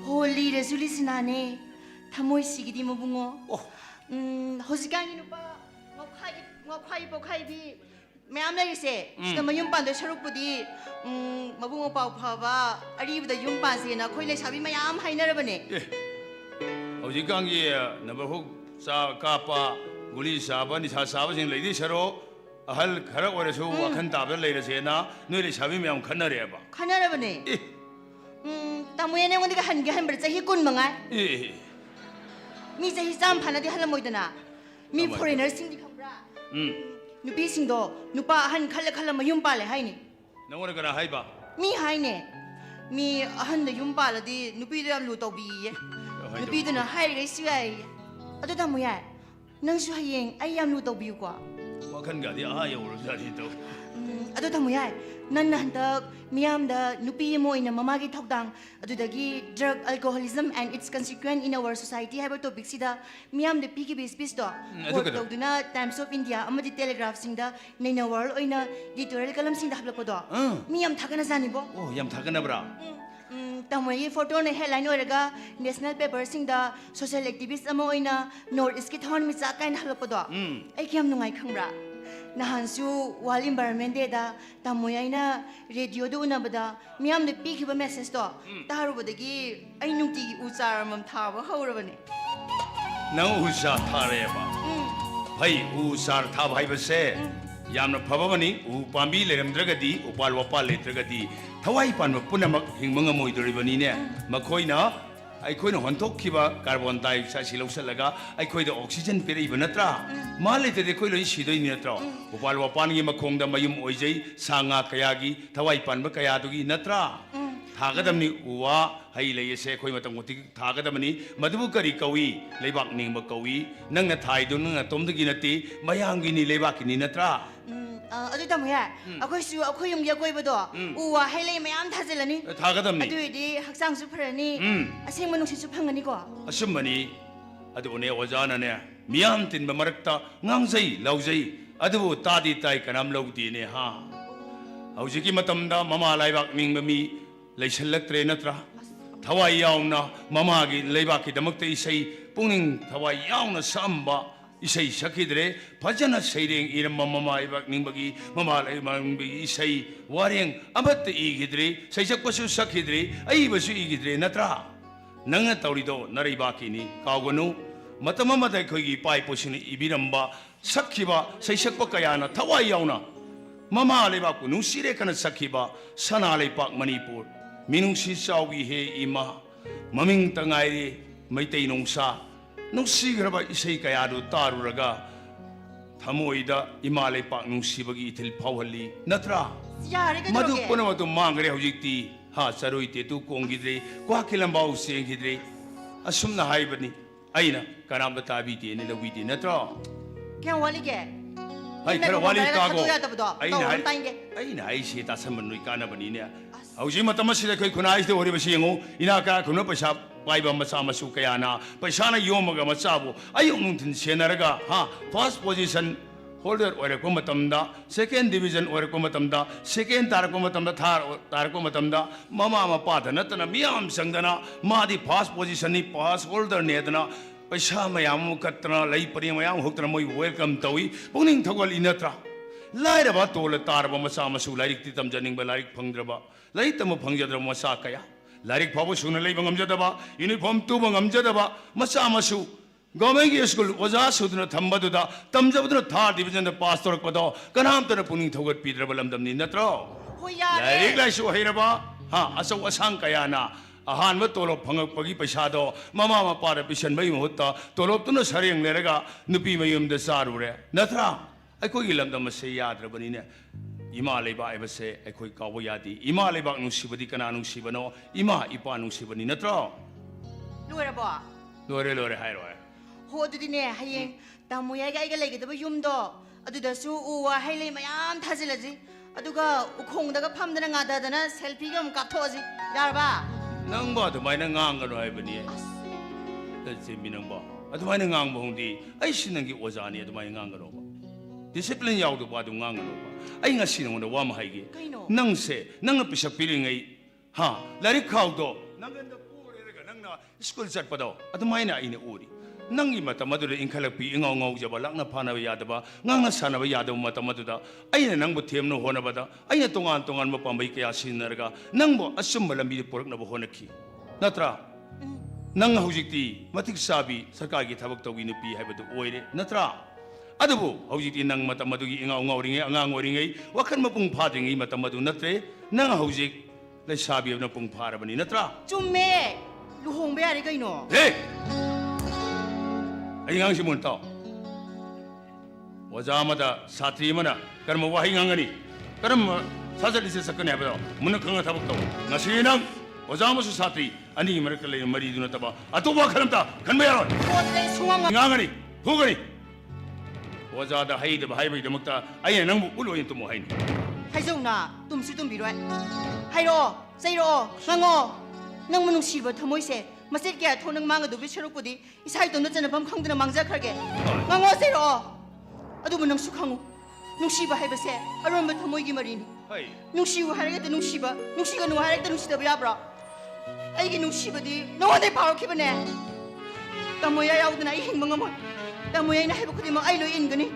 Holy resolutionane. Tamoy sigidi mo bungo. Hosgani no pa. Ngokai po kai bi. Mayam na rise. Sida mayum pan do saruk pudi. Mabungo pa pa ariba da yung pan se na koi le sabi mayam haina ra bane. hꯧ지강기 넘버 훅 사 까빠 우리 사반이 사사버진 레디 서로 ahal khara oresu wakhan tabda leirasena noi lesabi myam khanareba khana eh tamoy ne ngondiga han ge han ber chahi kun mangai eh mi chahi sam phana di halam moidana mi foreigner sing di khambra nupi sing do nupa han khala mayum pale haini nangona kana haiba mi haine mi han da yum pala di nupi da lu to bi ye nupi da na hai re si ai adu tamoy nang su hayeng ai yam lu to bi ko wakhan ga di a yo ro jari to adu tamoy nan handak miyam da nupi mo ina mamagi thokdang adudagi drug alcoholism and its consequence in our society haiba topic sida miyam da piki base to work tawduna Times of India amadi Telegraph singda naina world oina editorial kalam singda haplakodo miyam thakana janibo oh yam thakana bra tamoy photo ne headline oraga national paper singda social activist amo oina north east ki thon mi cha kain haplakodo ai kyam nungai khangbra nahansu wal environment day da tamoy aina radio do unabada miyam de pikiba message to tarubadagi ai nungti gi uchar mam thaba haurabane nang usha thareba bhai usar tha bhai base yamna phabamani u pambi leramdragadi upal wapal letragadi thawai pan punamak hingmanga moidoribani ne makhoina ꯑꯩꯈꯣꯏꯅ ꯍꯣꯟꯊꯣꯛꯈꯤꯕ carbon dioxide ꯁꯤ ꯂꯧꯁꯤꯜꯂꯒ ꯑꯩꯈꯣꯏꯗ ꯑꯣꯛꯁꯤꯖꯦꯟ ꯄꯤꯔꯛꯏꯕ ꯅꯠꯇ꯭ꯔꯥ ꯃꯥ ꯂꯩꯇ꯭ꯔꯗꯤ ꯑꯩꯈꯣꯏ ꯂꯣꯏꯅ ꯁꯤꯗꯣꯏꯅꯤ ꯅꯠꯇ꯭ꯔꯣ ꯎꯄꯥꯜ ꯋꯥꯄꯥꯟꯒꯤ ꯃꯈꯣꯡꯗ ꯃꯌꯨꯝ ꯑꯣꯏꯖꯩ ꯁꯥ ꯉꯥ ꯀꯌꯥꯒꯤ ꯊꯋꯥꯏ ꯄꯥꯟꯕ ꯀꯌꯥꯗꯨꯒꯤ ꯅꯠꯇ꯭ꯔꯥ ꯊꯥꯒꯗꯕꯅꯤ ꯎ ꯋꯥ ꯍꯩ ꯂꯩ ꯑꯁꯦ ꯑꯩꯈꯣꯏ ꯃꯇꯝ ꯈꯨꯗꯤꯡꯒꯤ ꯊꯥꯒꯗꯕꯅꯤ ꯃꯗꯨꯕꯨ ꯀꯔꯤ ꯀꯧꯏ ꯂꯩꯕꯥꯛ ꯅꯤꯡꯕ ꯀꯧꯏ ꯅꯪꯅ ꯊꯥꯏꯗꯨ ꯅꯪꯅ ꯇꯣꯝꯗꯒꯤ ꯅꯠꯇꯦ ꯃꯌꯥꯝꯒꯤꯅꯤ ꯂꯩꯕꯥꯛꯀꯤꯅꯤ ꯅꯠꯇ꯭ꯔꯥ ꯑꯗꯨ ꯇꯥꯃꯣ ꯑꯩꯈꯣꯏꯁꯨ ꯑꯩꯈꯣꯏ ꯌꯨꯝꯒꯤ ꯑꯀꯣꯏꯕꯗꯣ ꯎ ꯋꯥ ꯍꯩ ꯂꯩ ꯃꯌꯥꯝ ꯊꯥꯖꯤꯜꯂꯅꯤ ꯊꯥꯒꯗꯕꯅꯤ ꯑꯗꯨꯑꯣꯏꯗꯤ ꯍꯛꯆꯥꯡꯁꯨ ꯐꯔꯅꯤ ꯑꯁꯦꯡꯕ ꯅꯨꯡꯁꯤꯠꯁꯨ ꯐꯪꯒꯅꯤꯀꯣ ꯑꯁꯨꯝꯕꯅꯤ ꯑꯗꯨꯕꯨꯅꯦ ꯑꯣꯖꯥꯅꯅꯦ ꯃꯤꯌꯥꯝ ꯇꯤꯟꯕ ꯃꯔꯛꯇ ꯉꯥꯡꯖꯩ ꯂꯥꯎꯖꯩ ꯑꯗꯨꯕꯨ ꯇꯥꯗꯤ ꯇꯥꯏ ꯀꯅꯥꯝ ꯂꯧꯗꯦꯅꯦ ꯍꯥ ꯍꯧꯖꯤꯛꯀꯤ ꯃꯇꯝꯗ ꯃꯃꯥ ꯂꯩꯕꯥꯛ ꯅꯤꯡꯕ ꯃꯤ ꯂꯩꯁꯜꯂꯛꯇ꯭ꯔꯦ ꯅꯠꯇ꯭ꯔꯥ ꯊꯋꯥꯏ ꯌꯥꯎꯅ ꯃꯃꯥꯒꯤ ꯂꯩꯕꯥꯛꯀꯤꯗꯃꯛꯇ ꯏꯁꯩ ꯄꯨꯛꯅꯤꯡ ꯊꯋꯥꯏ ꯌꯥꯎꯅ ꯁꯛꯑꯝꯕ isai sakidre fajana saireng irama mama ibak ningbagi mama laimangbi isai wareng amat igidre saisak pasu sakidre ai basu igidre natra nanga tawrido naribaki ni kawganu matama madai khogi pai posini ibiramba sakhiba saisak kayana thawai yauna mama lebak nu sire kana sakhiba sana lepak manipur minungsi saugi he ima maming tangai maitai nongsa ꯅꯨꯡꯁꯤꯈ꯭ꯔꯕ ꯏꯁꯩ ꯀꯌꯥꯗꯨ ꯇꯥꯔꯨꯔꯒ ꯊꯃꯣꯏꯗ ꯏꯃꯥ ꯂꯩꯄꯥꯛ ꯅꯨꯡꯁꯤꯕꯒꯤ ꯏꯊꯤꯜ ꯐꯥꯎꯍꯜꯂꯤ ꯅꯠꯇ꯭ꯔꯥ ꯃꯗꯨ ꯄꯨꯝꯅꯃꯛꯇꯨ ꯃꯥꯡꯈ꯭ꯔꯦ ꯍꯧꯖꯤꯛꯇꯤ ꯍꯥ ꯆꯔꯣꯏ ꯇꯦꯇꯨ ꯀꯣꯡꯈꯤꯗ꯭ꯔꯦ ꯀ꯭ꯋꯥꯛꯀꯤ ꯂꯝꯕꯥꯎ ꯆꯦꯟꯈꯤꯗ꯭ꯔꯦ ꯑꯁꯨꯝꯅ ꯍꯥꯏꯕꯅꯤ ꯑꯩꯅ ꯀꯅꯥꯝꯇ ꯇꯥꯕꯤꯗꯦꯅ ꯂꯧꯕꯤꯗꯦ ꯅꯠꯇ꯭ꯔꯣ ꯀꯌꯥꯝ ꯋꯥꯠꯂꯤꯒꯦ ꯍꯥꯏ ꯈꯔ ꯋꯥꯠꯂꯤ ꯇꯥꯒꯣ ꯑꯩꯅ ꯍꯥꯏꯁꯦ ꯇꯥꯁꯟꯕ ꯅꯣꯏ ꯀꯥꯟꯅꯕꯅꯤꯅꯦ ꯍꯧꯖꯤꯛ ꯃꯇꯝ ꯑꯁꯤꯗ ꯑꯩꯈꯣꯏ ꯈꯨꯟꯅꯥꯏꯁꯤꯗ ꯑꯣꯏꯔꯤꯕꯁꯤ ꯌꯦꯡꯉꯨ ꯏꯅꯥꯛ ꯀꯩꯔꯥꯛ ꯈꯨꯟꯕ ꯄꯩꯁꯥ ꯄꯥꯏꯕ ꯃꯆꯥ ꯃꯁꯨ ꯀꯌꯥꯅ ꯄꯩꯁꯥꯅ ꯌꯣꯝꯃꯒ ꯃꯆꯥꯕꯨ ꯑꯌꯨꯛ ꯅꯨꯡꯊꯤꯟ ꯁꯦꯟꯅꯔꯒ ꯍꯥ ꯐꯥꯔꯁ ꯄꯣꯖꯤꯁꯟ ꯍꯣꯜꯗꯔ ꯑꯣꯏꯔꯛꯄ ꯃꯇꯝꯗ ꯁꯦꯀꯦꯟ ꯗꯤꯕꯤꯖꯟ ꯑꯣꯏꯔꯛꯄ ꯃꯇꯝꯗ ꯁꯦꯀꯦꯟ ꯇꯥꯔꯛꯄ ꯃꯇꯝꯗ ꯊꯥꯔ ꯇꯥꯔꯛꯄ ꯃꯇꯝꯗ ꯃꯃꯥ ꯃꯄꯥꯗ ꯅꯠꯇꯅ ꯃꯤꯌꯥꯝ ꯆꯪꯗꯅ ꯃꯥꯗꯤ ꯐꯥꯔꯁ ꯄꯣꯖꯤꯁꯟꯅꯤ ꯐꯥꯔꯁ ꯍꯣꯜꯗꯔꯅꯦꯗꯅ ꯄꯩꯁꯥ ꯃꯌꯥꯝ ꯑꯃ ꯀꯠꯇꯅ ꯂꯩ ꯄꯔꯦꯡ ꯃꯌꯥꯝ ꯍꯨꯛꯇꯅ ꯃꯣꯏ ꯋꯦꯜꯀꯝ ꯇꯧꯏ ꯄꯨꯛꯅꯤꯡ ꯊꯧꯒꯠꯂꯤ ꯅꯠꯇ꯭ꯔꯥ ꯂꯥꯏꯔꯕ ꯇꯣꯜꯂ ꯇꯥꯔꯕ ꯃꯆꯥ ꯃꯁꯨ ꯂꯥꯏꯔꯤꯛꯇꯤ ꯇꯝꯖꯅꯤꯡꯕ ꯂꯥꯏꯔꯤꯛ ꯐꯪꯗ꯭ꯔꯕ ꯂꯥꯏꯔꯤꯛ ꯇꯝꯕ ꯐꯪꯖꯗ꯭ꯔꯕ ꯃꯆꯥ ꯀꯌꯥ ꯂꯥꯏꯔꯤꯛ ꯐꯥꯎꯕ ꯁꯨꯅ ꯂꯩꯕ ꯉꯝꯖꯗꯕ ꯌꯨꯅꯤꯐꯣꯔꯝ ꯇꯨꯕ ꯉꯝꯖꯗꯕ ꯃꯆꯥ ꯃꯁꯨ ꯒꯣꯔꯃꯦꯟꯒꯤ ꯁ꯭ꯀꯨꯜ ꯑꯣꯖꯥ ꯁꯨꯗꯨꯅ ꯊꯝꯕꯗꯨꯗ ꯇꯝꯖꯕꯗꯨꯅ ꯊꯥꯔ ꯗꯤꯕꯤꯖꯟꯗ ꯄꯥꯁ ꯇꯧꯔꯛꯄꯗꯣ ꯀꯅꯥꯝꯇꯅ ꯄꯨꯛꯅꯤꯡ ꯊꯧꯒꯠꯄꯤꯗ꯭ꯔꯕ ꯂꯝꯗꯝꯅꯤ ꯅꯠꯇ꯭ꯔꯣ ꯂꯥꯏꯔꯤꯛ ꯂꯥꯏꯁꯨ ꯍꯩꯔꯕ ꯑꯆꯧ ꯑꯁꯥꯡ ꯀꯌꯥꯅ ꯑꯍꯥꯟꯕ ꯇꯣꯂꯣꯞ ꯐꯪꯉꯛꯄꯒꯤ ꯄꯩꯁꯥꯗꯣ ꯃꯃꯥ ꯃꯄꯥꯗ ꯄꯤꯁꯟꯕꯒꯤ ꯃꯍꯨꯠꯇ ꯇꯣꯂꯣꯞꯇꯨꯅ ꯁꯔꯦꯡ ꯂꯩꯔꯒ ꯅꯨꯄꯤ ꯃꯌꯨꯝꯗ ꯆꯥꯔꯨꯔꯦ ꯅꯠꯇ꯭ꯔꯥ ꯑꯩꯈꯣꯏꯒꯤ ꯂꯝꯗꯝ ꯑꯁꯦ ꯌꯥꯗ꯭ꯔꯕꯅꯤꯅꯦ ꯏꯃꯥ ꯂꯩꯕꯥꯛ ꯍꯥꯏꯕꯁꯦ ꯑꯩꯈꯣꯏ ꯀꯥꯎꯕ ꯌꯥꯗꯦ ꯏꯃꯥ ꯂꯩꯕꯥꯛ ꯅꯨꯡꯁꯤꯕꯗꯤ ꯀꯅꯥ ꯅꯨꯡꯁꯤꯕꯅꯣ ꯏꯃꯥ ꯏꯄꯥ ꯅꯨꯡꯁꯤꯕꯅꯤ ꯅꯠꯇ꯭ꯔꯣ ꯂꯣꯏꯔꯕꯣ ꯂꯣꯏꯔꯦ ꯂꯣꯏꯔꯦ ꯍꯥꯏꯔꯣ ꯍꯣ ꯑꯗꯨꯗꯤꯅꯦ ꯍꯌꯦꯡ ꯇꯥꯃꯣ ꯌꯥꯏꯒ ꯑꯩꯒ ꯂꯩꯒꯗꯕ ꯌꯨꯝꯗꯣ ꯑꯗꯨꯗꯁꯨ ꯎ ꯋꯥ ꯍꯩ ꯂꯩ ꯃꯌꯥꯝ ꯊꯥꯖꯤꯜꯂꯁꯤ ꯑꯗꯨꯒ ꯎꯈꯣꯡꯗꯒ ꯐꯝꯗꯅ ꯉꯥꯗꯗꯅ ꯁꯦꯜꯐꯤꯒ ꯑꯃꯨꯛ ꯀꯥꯞꯊꯣꯛꯑꯁꯤ ꯌꯥꯔꯕ ꯅꯪꯕ ꯑꯗꯨꯃꯥꯏꯅ ꯉꯥꯡꯒꯅꯨ ꯍꯥꯏꯕꯅꯤ ꯆꯦꯃꯤ ꯅꯪꯕ ꯑꯗꯨꯃꯥꯏꯅ ꯉꯥꯡꯕ ꯍꯣꯡꯗꯤ ꯑꯩꯁꯤ ꯅꯪꯒꯤ ꯑꯣꯖꯥꯅꯤ ꯑꯗꯨꯃꯥꯏꯅ ꯉꯥꯡꯒꯅꯣꯕ ꯗꯤꯁꯤꯄ꯭ꯂꯤꯟ ꯌꯥꯎꯗꯕ ꯑꯗꯨꯝ ꯉꯥꯡꯒꯅꯣꯕ ꯑꯩ ꯉꯁꯤ ꯅꯉꯣꯟꯗ ꯋꯥ ꯑꯃ ꯍꯥꯏꯒꯦ ꯅꯪꯁꯦ ꯅꯪꯅ ꯄꯤꯁꯛ ꯄꯤꯔꯤꯉꯩ ꯍꯥ ꯂꯥꯏꯔꯤꯛ ꯈꯥꯎꯗꯣ ꯅꯪꯒꯟꯗ ꯄꯨꯔꯦꯔꯒ ꯅꯪꯅ ꯁ꯭ꯀꯨꯜ ꯆꯠꯄꯗꯣ ꯑꯗꯨꯃꯥꯏꯅ ꯑꯩꯅ ꯎꯔꯤ ꯅꯪꯒꯤ ꯃꯇꯝ ꯑꯗꯨꯗ ꯏꯟꯈꯠꯂꯛꯄꯤ ꯏꯉꯥꯎ ꯉꯥꯎꯖꯕ ꯂꯥꯛꯅ ꯐꯥꯅꯕ ꯌꯥꯗꯕ ꯉꯥꯡꯅ ꯁꯥꯟꯅꯕ ꯌꯥꯗꯕ ꯃꯇꯝ ꯑꯗꯨꯗ ꯑꯩꯅ ꯅꯪꯕꯨ ꯊꯦꯝꯅ ꯍꯣꯠꯅꯕꯗ ꯑꯩꯅ ꯇꯣꯉꯥꯟ ꯇꯣꯉꯥꯟꯕ ꯄꯥꯝꯕꯩ ꯀꯌꯥ ꯁꯤꯖꯤꯟꯅꯔꯒ ꯅꯪꯕꯨ ꯑꯆꯨꯝꯕ ꯂꯝꯕꯤꯗ ꯄꯨꯔꯛꯅꯕ ꯍꯣꯠꯅꯈꯤ ꯅꯠꯇ꯭ꯔꯥ ꯅꯪ ꯍꯧꯖꯤꯛꯇꯤ ꯃꯇꯤꯛ ꯆꯥꯕꯤ ꯁꯔꯀꯥꯔꯒꯤ ꯊꯕꯛ ꯇꯧꯕꯤ ꯅꯨꯄꯤ ꯍꯥꯏꯕꯗꯨ ꯑꯣꯏꯔꯦ ꯅꯠꯇ꯭ꯔꯥ ꯑꯗꯨꯕꯨ ꯍꯧꯖꯤꯛꯇꯤ ꯅꯪ ꯃꯇꯝ ꯑꯗꯨꯒꯤ ꯏꯉꯥꯎ ꯉꯥꯎꯔꯤꯉꯩ ꯑꯉꯥꯡ ꯑꯣꯏꯔꯤꯉꯩ ꯋꯥꯈꯜ ꯃꯄꯨꯡ ꯐꯥꯗ꯭ꯔꯤꯉꯩ ꯃꯇꯝ ꯑꯗꯨ ꯅꯠꯇ꯭ꯔꯦ ꯅꯪ ꯍꯧꯖꯤꯛ ꯂꯩꯁꯥꯕꯤ ꯑꯃꯅ ꯄꯨꯡ ꯐꯥꯔꯕꯅꯤ ꯅꯠꯇ꯭ꯔꯥ ꯆꯨꯝꯃꯦ ꯂꯨꯍꯣꯡꯕ ꯌꯥꯔꯦ ꯀꯩꯅꯣ ꯍꯦ ꯑꯩ ꯉꯥꯡꯁꯤ ꯃꯨꯟ ꯇꯥꯎ ꯑꯣꯖꯥ ꯑꯃꯗ ꯁꯥꯇ꯭ꯔꯤ ꯑꯃꯅ ꯀꯔꯝꯕ ꯋꯥꯍꯩ ꯉꯥꯡꯒꯅꯤ ꯀꯔꯝꯕ ꯁꯥꯖꯠ ꯂꯤꯆꯠ ꯆꯠꯀꯅꯤ ꯍꯥꯏꯕꯗꯣ ꯃꯨꯟꯅ ꯈꯪꯉ ꯊꯕꯛ ꯇꯧ ꯉꯁꯤ ꯅꯪ ꯑꯣꯖꯥ ꯑꯃꯁꯨꯡ ꯁꯥꯇ꯭ꯔꯤ ꯑꯅꯤꯒꯤ ꯃꯔꯛꯇ ꯂꯩꯕ ꯃꯔꯤꯗꯨ ꯅꯠꯇꯕ ꯑꯇꯣꯞꯄ ꯋꯥꯈꯜ ꯑꯝꯇ ꯈꯟꯕ ꯌꯥꯔꯣꯏ ꯄꯣꯠꯇꯩ ꯁꯨꯡꯉꯝ ꯉꯥꯡꯒꯅꯤ ꯐꯨꯒꯅꯤ ꯑꯣꯖꯥꯗ ꯍꯩꯗꯕ ꯍꯥꯏꯕꯒꯤꯗꯃꯛꯇ ꯑꯩꯅ ꯅꯪꯕꯨ ꯎꯠꯂꯣꯏꯅ ꯇꯨꯝꯃꯣ ꯍꯥꯏꯅꯤ ꯍꯥꯏꯖꯧꯅ ꯇꯨꯝꯁꯤ ꯇꯨꯝꯕꯤꯔꯣꯏ ꯍꯥꯏꯔꯛꯑꯣ ꯆꯩꯔꯛꯑꯣ ꯉꯥꯡꯉꯣ ꯅꯪꯕꯨ ꯅꯨꯡꯁꯤꯕ ꯊꯃꯣꯏꯁꯦ ꯃꯆꯦꯠ ꯀꯌꯥ ꯊꯣꯛ ꯅꯪ ꯃꯥꯡꯒꯗꯧꯕꯒꯤ ꯁꯔꯨꯛꯄꯨꯗꯤ ꯏꯁꯥ ꯏꯇꯣꯝꯇ ꯆꯟꯅꯐꯝ ꯈꯪꯗꯅ ꯃꯥꯡꯖꯈ꯭ꯔꯒꯦ ꯉꯥꯡꯉꯣ ꯆꯩꯔꯛꯑꯣ ꯑꯗꯨꯕꯨ ꯅꯪꯁꯨ ꯈꯪꯉꯨ ꯅꯨꯡꯁꯤꯕ ꯍꯥꯏꯕꯁꯦ ꯑꯔꯣꯟꯕ ꯊꯃꯣꯏꯒꯤ ꯃꯔꯤꯅꯤ ꯅꯨꯡꯁꯤꯌꯨ ꯍꯥꯏꯔꯒꯗꯤ ꯅꯨꯡꯁꯤꯕ ꯅꯨꯡꯁꯤꯒꯅꯨ ꯍꯥꯏꯔꯒꯗꯤ ꯅꯨꯡꯁꯤꯗꯕ ꯌꯥꯕ꯭ꯔꯣ ꯑꯩꯒꯤ ꯅꯨꯡꯁꯤꯕꯗꯤ ꯅꯉꯣꯟꯗꯩ ꯐꯥꯎꯔꯛꯈꯤꯕꯅꯦ ꯇꯥꯃꯣꯌꯥ ꯌꯥꯎꯗꯅ ꯑꯩ ꯍꯤꯡꯕ ꯉꯝꯃꯣꯏ ꯇꯥꯃꯣꯌꯥꯏꯅ ꯍꯥꯏꯕ ꯈꯨꯗꯤꯡꯃꯛ ꯑꯩ ꯂꯣꯏ ꯏꯟꯒꯅꯤ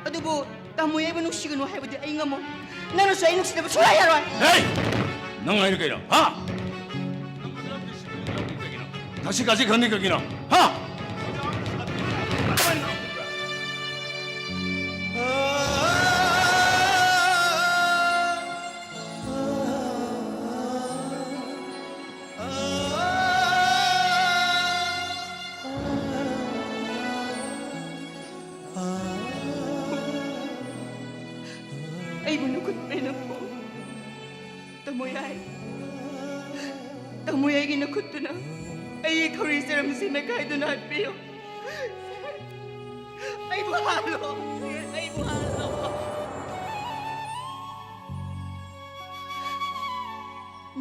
ꯑꯗꯨꯕꯨ ꯇꯥꯃꯣꯌꯥꯏꯕꯨ ꯅꯨꯡꯁꯤꯒꯅꯨ ꯍꯥꯏꯕꯗꯤ ꯑꯩ ꯉꯝꯃꯣꯏ ꯅꯪꯅꯁꯨ ꯑꯩ ꯅꯨꯡꯁꯤꯗꯕ ꯁꯨꯡꯌꯥ ꯌꯥꯔꯣꯏ ꯅꯪ ꯍꯥꯏꯅ ꯀꯩꯅꯣ ꯍꯥ 다시 가지 건네 거기나 하 ꯑꯩꯕꯨ ꯅꯈꯨꯠ ꯄꯦꯟꯅꯄꯣ ꯇꯥꯃꯣꯌꯥꯏ ꯇꯥꯃꯣꯌꯥꯏꯒꯤ ꯅꯈꯨꯠꯇꯨꯅ ꯑꯩꯒꯤ ꯈꯧꯔꯤ ꯆꯔꯝꯁꯤꯅ ꯀꯥꯏꯗꯨꯅ ꯍꯥꯠꯄꯤꯌꯨ ꯑꯩꯕꯨ ꯍꯥꯠꯂꯣ ꯑꯩꯕꯨ ꯍꯥꯠꯂꯣ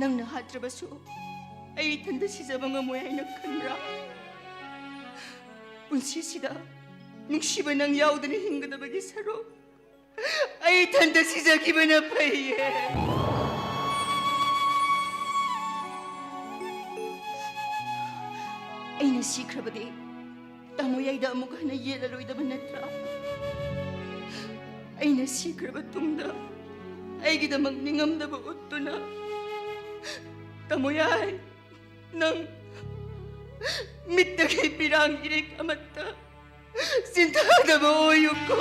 ꯅꯪꯅ ꯍꯥꯠꯇ꯭ꯔꯕꯁꯨ ꯑꯩ ꯏꯊꯟꯇ ꯁꯤꯖꯕ ꯉꯝꯃꯣꯏ ꯍꯥꯏꯅ ꯈꯟꯕ꯭ꯔꯥ ꯄꯨꯟꯁꯤꯁꯤꯗ ꯅꯨꯡꯁꯤꯕ ꯅꯪ ꯌꯥꯎꯗꯅ ꯍꯤꯡꯒꯗꯕꯒꯤ ꯁꯔꯨꯛ ꯑꯩ ꯏꯊꯟꯇ ꯁꯤꯖꯈꯤꯕꯅ ꯐꯩꯌꯦ ꯑꯩꯅ ꯁꯤꯈ꯭ꯔꯕꯗꯤ ꯇꯥꯃꯣꯌꯥꯏꯗ ꯑꯃꯨꯛ ꯍꯟꯅ ꯌꯦꯠꯂꯔꯣꯏꯗꯕ ꯅꯠꯇ꯭ꯔꯥ ꯑꯩꯅ ꯁꯤꯈ꯭ꯔꯕ ꯇꯨꯡꯗ ꯑꯩꯒꯤꯗꯃꯛ ꯅꯤꯡꯉꯝꯗꯕ ꯎꯠꯇꯨꯅ ꯇꯥꯃꯣꯌꯥꯏ ꯅꯪ ꯃꯤꯠꯇꯒꯤ ꯄꯤꯔꯥꯡ 이릭 ꯑꯃꯠꯇ ꯆꯤꯟꯊꯥꯗꯕ ꯑꯣꯏꯌꯨꯀꯣ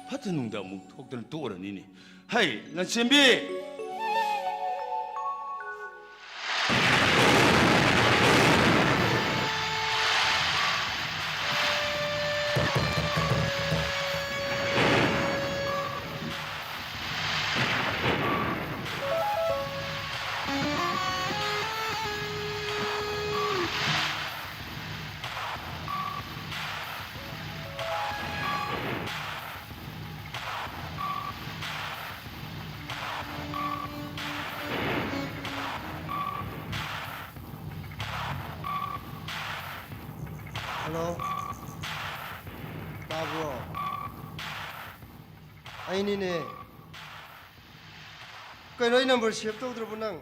파트 농다 묵 톡들 또오라니니 하이 나 준비 ꯍꯜꯂꯣ ꯇꯥꯕ꯭ꯔꯣ ꯑꯩꯅꯤꯅꯦ ꯀꯩꯅꯣ ꯑꯩ ꯅꯝꯕꯔ ꯁꯦꯚ ꯇꯧꯗ꯭ꯔꯕꯣ ꯅꯪ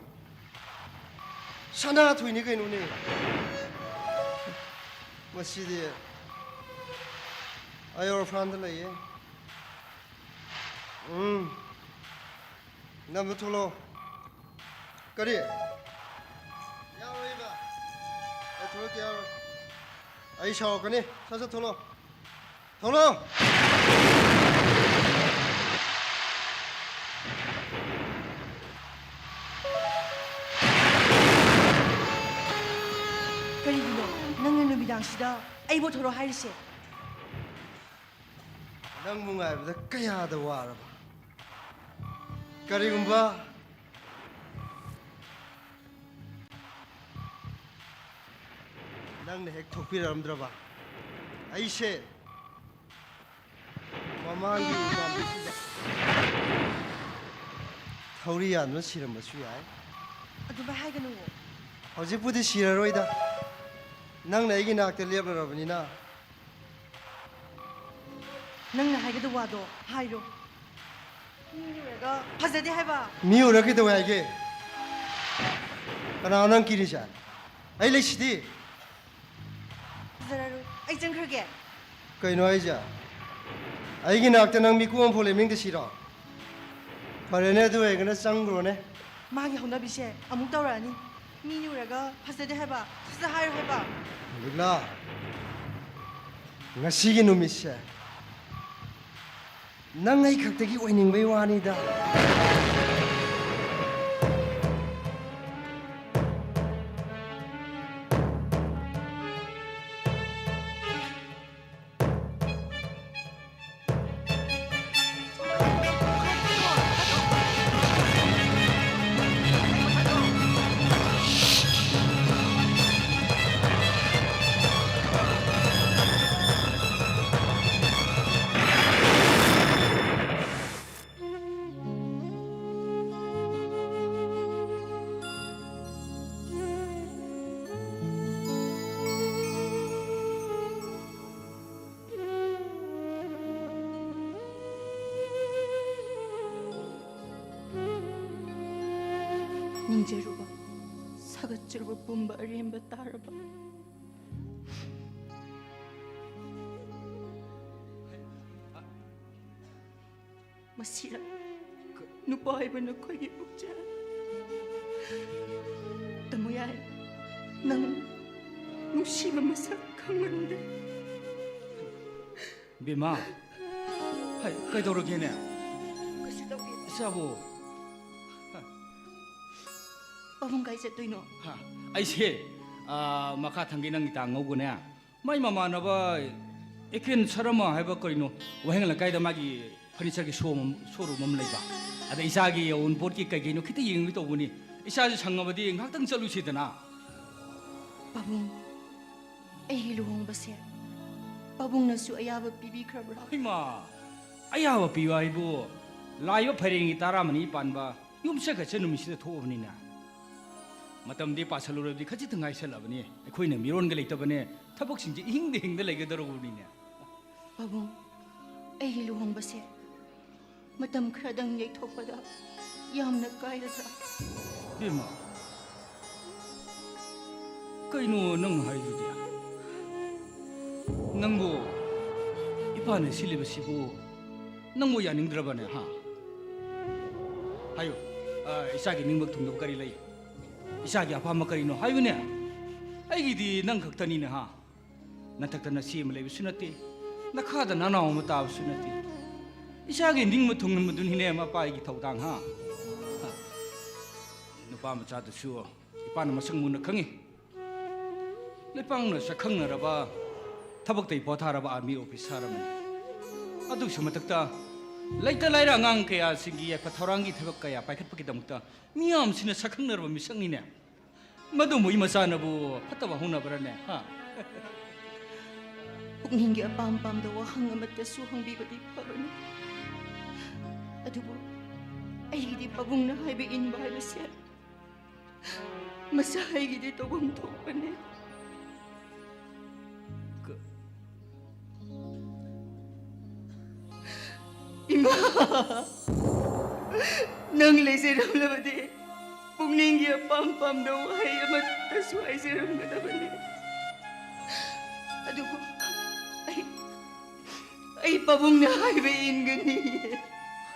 ꯁꯅꯥ ꯊꯣꯏꯅꯤ ꯀꯩꯅꯣꯅꯦ ꯃꯁꯤꯗꯤ ꯑꯩ ꯑꯣꯔꯐꯥꯟꯗ ꯂꯩꯌꯦ ꯅꯝꯕꯔ ꯊꯣꯛꯂꯛꯑꯣ ꯀꯔꯤ ꯌꯥꯔꯣꯏꯕ ꯑꯩ ꯊꯣꯛꯂꯛꯀꯦ ꯌꯥꯔꯣꯏ ꯑꯩ ꯁꯥꯎꯔꯛꯀꯅꯤ ꯁꯠ ꯁꯠ ꯊꯣꯛꯂꯛꯑꯣ ꯊꯣꯛꯂꯛꯑꯣ ꯀꯔꯤꯒꯤꯅꯣ ꯅꯪꯅ ꯅꯨꯃꯤꯗꯥꯡꯁꯤꯗ ꯑꯩꯕꯨ ꯊꯣꯔꯛꯑꯣ ꯍꯥꯏꯔꯤꯁꯦ ꯅꯪꯕꯨ ꯉꯥꯏꯕꯗ ꯀꯌꯥꯗ ꯋꯥꯔꯕ ꯀꯔꯤꯒꯨꯝꯕ ꯅꯪꯅ ꯍꯦꯛ ꯊꯣꯛꯄꯤꯔꯝꯗ꯭ꯔꯕ ꯑꯩꯁꯦ ꯃꯃꯥꯡꯒꯤ ꯎꯄꯥꯝꯕꯤꯁꯤꯗ ꯊꯧꯔꯤ ꯌꯥꯟꯗꯨꯅ ꯁꯤꯔꯝꯕꯁꯨ ꯌꯥꯏ ꯑꯗꯨꯃꯥꯏ ꯍꯥꯏꯒꯅꯨ ꯍꯧꯖꯤꯛꯄꯨꯗꯤ ꯁꯤꯔꯔꯣꯏꯗ ꯅꯪꯅ ꯑꯩꯒꯤ ꯅꯥꯛꯇ ꯂꯦꯞꯂꯔꯕꯅꯤꯅ ꯅꯪꯅ ꯍꯥꯏꯒꯗꯕ ꯋꯥꯗꯣ ꯍꯥꯏꯔꯣ ꯃꯤ ꯎꯔꯒ ꯐꯖꯗꯦ ꯍꯥꯏꯕ ꯃꯤ ꯎꯔ ꯀꯩꯗꯧꯋꯦ ꯍꯥꯏꯒꯦ ꯀꯅꯥꯅꯣ ꯅꯪ ꯀꯤꯔꯤꯁꯦ ꯑꯩ ꯂꯩꯁꯤꯗꯤ ꯐꯖꯔꯔꯣꯏ ꯑꯩ ꯆꯪꯈ꯭ꯔꯒꯦ ꯀꯩꯅꯣ ꯍꯥꯏꯁꯦ ꯑꯩꯒꯤ ꯅꯥꯛꯇ ꯅꯪ ꯃꯤꯀꯨꯞ ꯑꯃ ꯐꯥꯎ ꯂꯦꯞꯅꯤꯡꯗꯦ ꯁꯤꯔꯣ ꯐꯔꯦꯅꯦ ꯑꯗꯨ ꯑꯣꯏꯔꯒꯅ ꯆꯪꯈ꯭ꯔꯣꯅꯦ ꯃꯥꯒꯤ ꯍꯧꯅꯕꯤꯁꯦ ꯑꯃꯨꯛ ꯇꯧꯔꯛꯑꯅꯤ ꯃꯤꯅ ꯎꯔꯒ ꯐꯖꯗꯦ ꯍꯥꯏꯕ ꯐꯖ ꯍꯥꯏꯔꯣ ꯍꯥꯏꯕ ꯂꯤꯛꯂꯥ ꯉꯁꯤꯒꯤ ꯅꯨꯃꯤꯠꯁꯦ ꯅꯪ ꯑꯩ ꯈꯛꯇꯒꯤ ꯑꯣꯏꯅꯤꯡꯕꯩ ꯋꯥꯅꯤꯗ ꯅꯤꯡꯖꯔꯨꯕ 사ꯒꯠꯆꯔꯨꯕ ꯄꯨꯝꯕ ꯑꯔꯦꯝꯕ ꯇꯥꯔꯕ ꯃꯁꯤꯔ ꯅꯨꯄꯥ ꯍꯥꯏꯕ ꯅꯈꯣꯏꯒꯤ ꯄꯨꯛꯆꯦꯜ ꯇꯃꯣꯌꯥꯏ ꯅꯪ ꯅꯨꯡꯁꯤꯕ ꯃꯁꯛ ꯈꯪꯃꯟꯗꯦ ꯕꯦꯝꯃ ꯀꯩꯗꯧꯔꯒꯦꯅꯦ ꯀꯩꯁꯨ ꯇꯧꯗꯦ ꯏꯆꯥꯕꯨ ꯄꯥꯕꯨꯡ ꯀꯥꯏ ꯆꯠꯇꯣꯏꯅꯣ ꯑꯩꯁꯦ ꯃꯈꯥ ꯊꯪꯒꯤ ꯅꯪꯒꯤ ꯇꯥꯡ ꯉꯧꯒꯅꯦ ꯃꯥꯏ ꯃꯃꯥꯟꯅꯕ ꯑꯦꯀꯦꯟ ꯁꯔꯃ ꯍꯥꯏꯕ ꯀꯔꯤꯅꯣ ꯋꯥꯍꯦꯡ ꯂꯩꯀꯥꯏꯗ ꯃꯥꯒꯤ ꯐꯔꯅꯤꯆꯔꯒꯤ ꯁꯣꯔꯨꯝ ꯑꯃ ꯂꯩꯕ ꯑꯗ ꯏꯆꯥꯒꯤ ꯑꯎꯟꯄꯣꯠꯀꯤ ꯀꯩꯀꯩꯅꯣ ꯈꯤꯇ ꯌꯦꯡꯉꯒ ꯇꯧꯕꯅꯤ ꯏꯆꯥꯁꯨ ꯁꯪꯉꯕꯗꯤ ꯉꯥꯏꯍꯥꯛꯇꯪ ꯆꯠꯂꯨꯁꯤꯗꯅ ꯄꯥꯕꯨꯡ ꯑꯩꯒꯤ ꯂꯨꯍꯣꯡꯕꯁꯦ ꯄꯥꯕꯨꯡꯅꯁꯨ ꯑꯌꯥꯕ ꯄꯤꯕꯤꯈ꯭ꯔꯕ꯭ꯔꯥ ꯏꯃꯥ ꯑꯌꯥꯕ ꯄꯤꯕ ꯍꯥꯏꯕꯨ ꯂꯥꯛꯏꯕ ꯐꯩꯔꯦꯡꯒꯤ 12 ꯄꯥꯟꯕ ꯌꯨꯝꯁꯀꯠꯆ ꯅꯨꯃꯤꯠꯁꯤꯗ ꯊꯣꯛꯑꯕꯅꯤꯅ ꯃꯇꯝꯗꯤ ꯄꯥꯁꯜꯂꯨꯔꯕꯗꯤ ꯈꯖꯤꯛꯇ ꯉꯥꯏꯁꯜꯂꯕꯅꯤ ꯑꯩꯈꯣꯏꯅ ꯃꯤꯔꯣꯟꯒ ꯂꯩꯇꯕꯅꯦ ꯊꯕꯛꯁꯤꯡꯁꯦ 이hinꯗ ꯍꯤꯡꯗ ꯂꯩꯒꯗꯧꯔꯕꯅꯤꯅꯦ ꯄꯥꯕꯨꯡ ꯑꯩꯒꯤ ꯂꯨꯍꯣꯡꯕꯁꯦ ꯃꯇꯝ ꯈꯔꯗꯪ ꯌꯩꯊꯣꯛꯄꯗ ꯌꯥꯝꯅ ꯀꯥꯏꯔꯗ꯭ꯔꯥ ꯏꯃꯥ ꯀꯩꯅꯣ ꯅꯪ ꯍꯥꯏꯗꯨꯗꯤ ꯅꯪꯕꯨ ꯏꯄꯥꯅ ꯁꯤꯜꯂꯤꯕꯁꯤꯕꯨ ꯅꯪꯕꯨ ꯌꯥꯅꯤꯡꯗ꯭ꯔꯕꯅꯦ 하요. 이삭이 닝먹 퉁도 거리 레이. 이삭이 아파 먹거리노 하요네. 아이기디 난 극단이네 하. 난 탁단나 시엠 레이 수나티. 나 카다 나나 오면 따 수나티. 이삭이 닝먹 퉁는 분들 히네 마빠 이기 타우당 하. 누파 마차도 수어. 이빠는 마성 문나 강이. 레빵나 사강나라바. 타박대 보타라바 아미 오피스 사람은. 아두 수마탁다. laita laira ngang kaya singi ya pathorangi thebak kaya paikhat pakidamukta miyam sina sakhangnerba misangni ne madu moi masana bu phataba huna barane ha ꯄꯨꯛꯅꯤꯡꯒꯤ ꯑꯄꯥꯝ ꯄꯥꯝꯗ ꯋꯥꯍꯪ ꯑꯃꯠꯇꯁꯨ ꯍꯪꯕꯤꯕꯗꯤ ꯐꯕꯅꯤ ꯑꯗꯨꯕꯨ ꯑꯩꯒꯤꯗꯤ ꯄꯥꯕꯨꯡꯅ ꯍꯥꯏꯕ ꯏꯟꯕ ꯍꯥꯏꯕꯁꯦ ꯃꯁꯥ ꯑꯩꯒꯤꯗꯤ ꯇꯧꯐꯝ ꯊꯣꯛꯄꯅꯦ 이마 năng 레세람라바데 뿡닝기야 빰빰도 하이야마 다수 하이세람가다바네 아두고 아이 빠붕나 하이베 인근니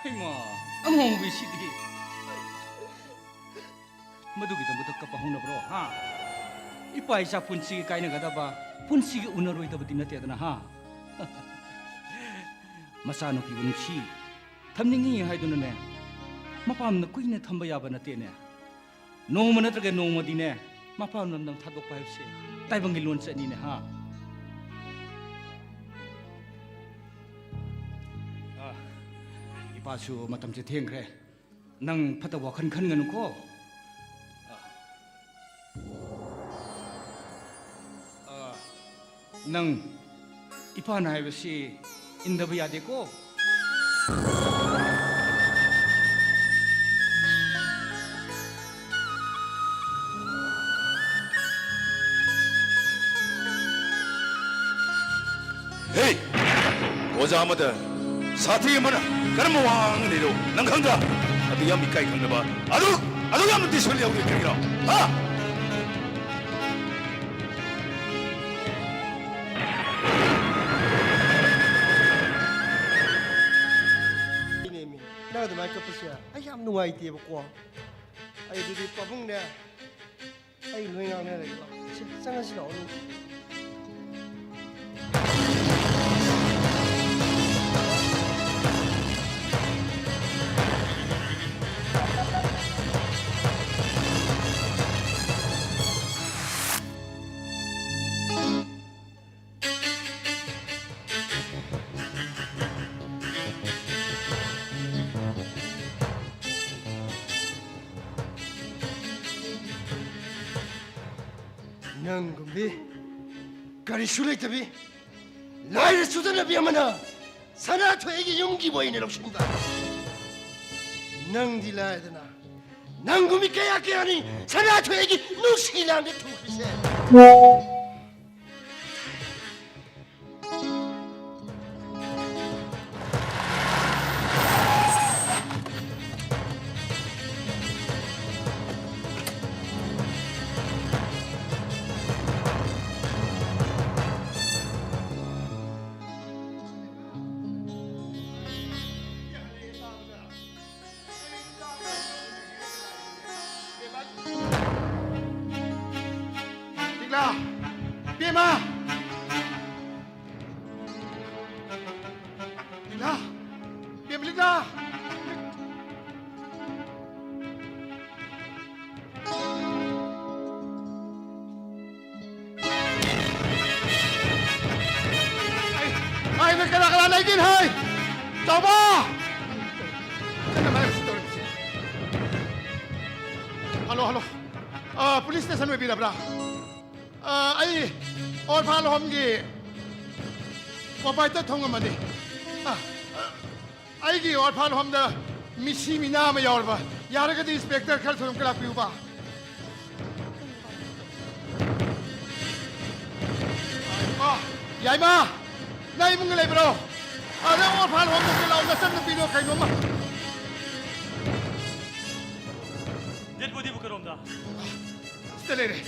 하이마 아몽 비시디 마두기도 무덕까 빠홍나 브로 하 이빠 이사 분치기 까이는 가다바 분치기 운어로 이다버디 나때다나 하 마사노피 운시 탐닝이 하이도네 마파암나 꾸이네 탐바 야바 나때네 노마 나트게 노마디네 마파암나 남 타독 파이세 따이방기 론 쩌니네 하 이빠수 마탐제 땡그래 낭 파타 와칸 칸가누코 낭 이파나 하이버시 인더브 야데고 헤이 오자마다 사태의 뭐나 그럼 왕내로 난 강다 아두 야 미까이 강나봐 아두 야면 디설리야 우리 경이라 아 ꯅꯪ ꯑꯗꯨꯃꯥꯏꯅ ꯀꯞꯄꯁꯦ ꯑꯩ ꯌꯥꯝ ꯅꯨꯡꯉꯥꯏꯇꯦꯕꯀꯣ ꯑꯩ ꯑꯗꯨꯗꯤ ꯄꯥꯕꯨꯡꯅꯦ ꯑꯩ ꯂꯣꯏ ꯉꯥꯡꯅꯔꯒꯦ ꯂꯥꯛꯑꯣ ꯆꯪꯉꯁꯤ ꯂꯥꯛꯑꯣ ꯅꯪꯁꯨ ꯅꯪꯒꯨꯝꯕꯤ ꯀꯔꯤꯁꯨ ꯂꯩꯇꯕꯤ ꯂꯥꯏꯔ ꯆꯨꯗꯅꯕꯤ ꯑꯃꯅ ꯁꯅꯥꯊꯣꯏꯒꯤ ꯌꯨꯝꯒꯤ ꯑꯣꯏꯅ ꯂꯧꯁꯤꯟꯕ ꯅꯪꯗꯤ ꯂꯥꯏꯗꯅ ꯅꯪꯒꯨꯝꯕꯤ ꯀꯌꯥ ꯀꯌꯥꯅꯤ ꯁꯅꯥꯊꯣꯏꯒꯤ ꯅꯨꯡꯁꯤ ꯂꯥꯡꯗ ꯊꯨꯈ꯭ꯔꯤꯁꯦ Ligla! Bima! Ligla! Bima, Ligla! Ay, nagkalakalan na ikin, hay! Tama! Saan naman ang sitor? Halo, halo. Police station में भी रबरा आई और फालो हम ये मोबाइल तो थोंग मने आई की और फालो हम द मिशी मिना में यार बा यार के इंस्पेक्टर खल थोंग कला पिउबा याई मा नहीं मुंगले ब्रो अरे और फालो हम के लाउ नसन पिलो खाइनो मा डेड बॉडी बुकरोमदा स्टेले रे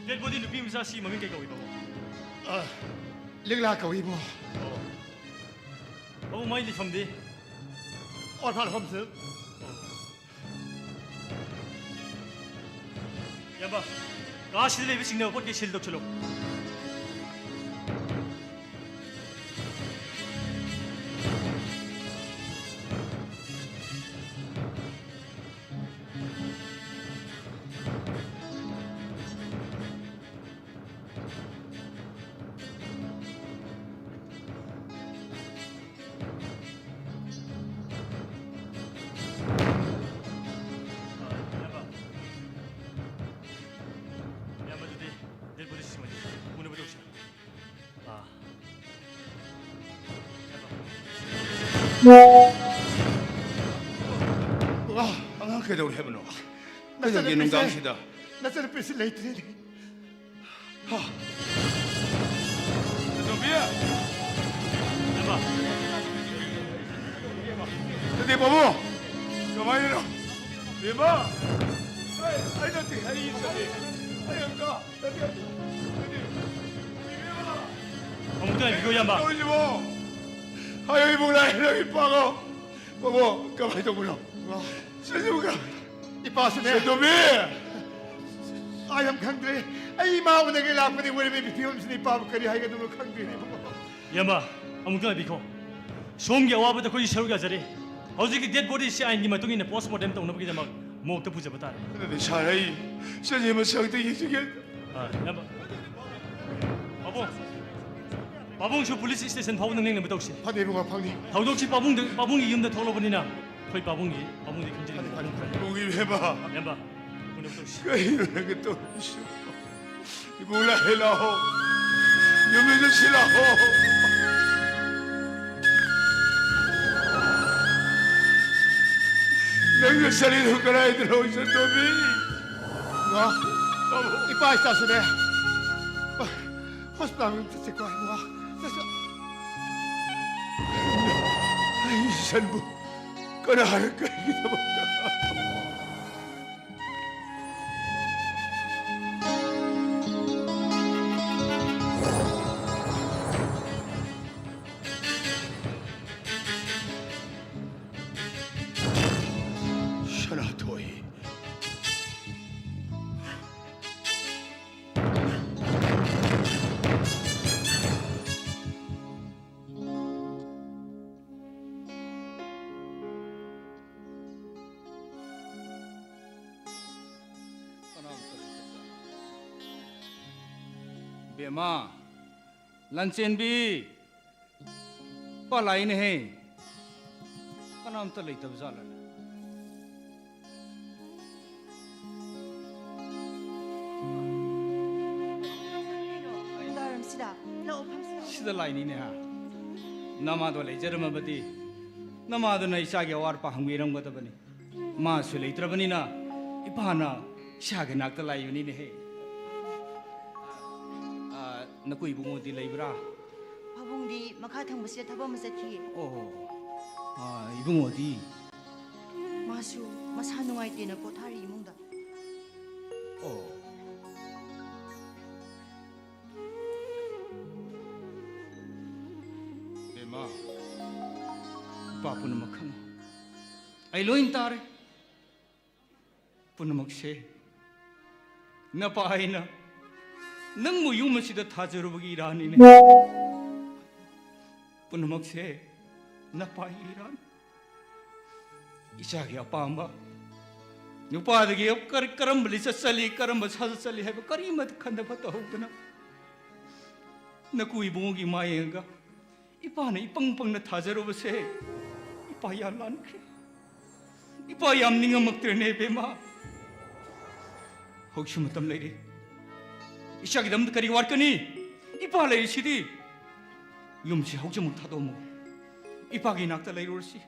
डेड बॉडी नुपी मसा सी ममिंग कई कौई बाबू लिगला कवी बो बाबू माई लिफम दे और फालो हम से याबा काशी ले बिसिंग ने ऊपर के शिल दो चलो 와, 안 그래도 해보노. 나도 기능 당시다. नजर पे से लेते रे 좀비야. याबा 근데 바보. 가만히 있어. 대박. 아이 저기 아이 있어니. 아이 가. 아무도 안 비고 야바 오지 뭐. 아이 뭐라 이렇게 빠고. 바보, 가만히 좀 보라. 세주가. 이 पास ने 좀비. आई हम खंगरे आई मां ने के लाप ने वे भी फिल्म से पाप करी है के तुम खंगरे याबा 아무도 안 비고 소음기 와버도 거기 서로가 저래 어저께 데드 보디 시 아인기 마동이네 포스트모템 떠오는 게 막 목도 부져 보다 근데 차라리 선생님은 성도 이쪽에 아 야바 바봉 저 폴리스 스테이션 바봉 능력는 못 혹시 파네 뭐가 방니 다우독시 바봉이 이음대 털어버리나 거의 바봉이 굉장히 목이 해봐. 야바 오늘 못 혹시 이러는 게또 몰라 해라호. 유명도 싫어호. 너희 살이 누구나 들어오셔 도비. 이 पास ने हॉस्पिटल में से कोई हुआ 아이 산부 그날 그리기다 샤나토이 बेमा लंचेन भी पलाई नहीं कनाम तो लेते बजाला 다름시다. 너 팜시다. 시들 라인이네 하 나마도 레저르마 버디 나마도 나 이샤게 와르파 항위랑 거다 버니 마수 레이트라 버니나 이파나 샤게 낙다 라이유니네 해 나고 이부모디 레이브라 파봉디 마카 탕부시에 타범스티. 오 이부모디 마수 마사 누아이티나 포타리 이몽다. 오 बेमा पापुन मखम आई लोइन तारे पुनमक से न पाइना नंग मुयु मसिद थाजरुबगी इरानी ने पुनमक से न पाइ इरान इसा गया पांबा नुपादगी अब करम बलिस चली करम बसा चली है करी मत खंद फत होतना न कोई बोगी मायेगा इपाने इपंग पंग न थाजरुबसे इपा या लानखे इपा याम निंगमक्तरने बेमा हौसु मतम लेरे इशागिदम करी वारकनी इपा लेसिदी युमसे हौजमुक थादोमो इपागी नाक्ता लेरोसी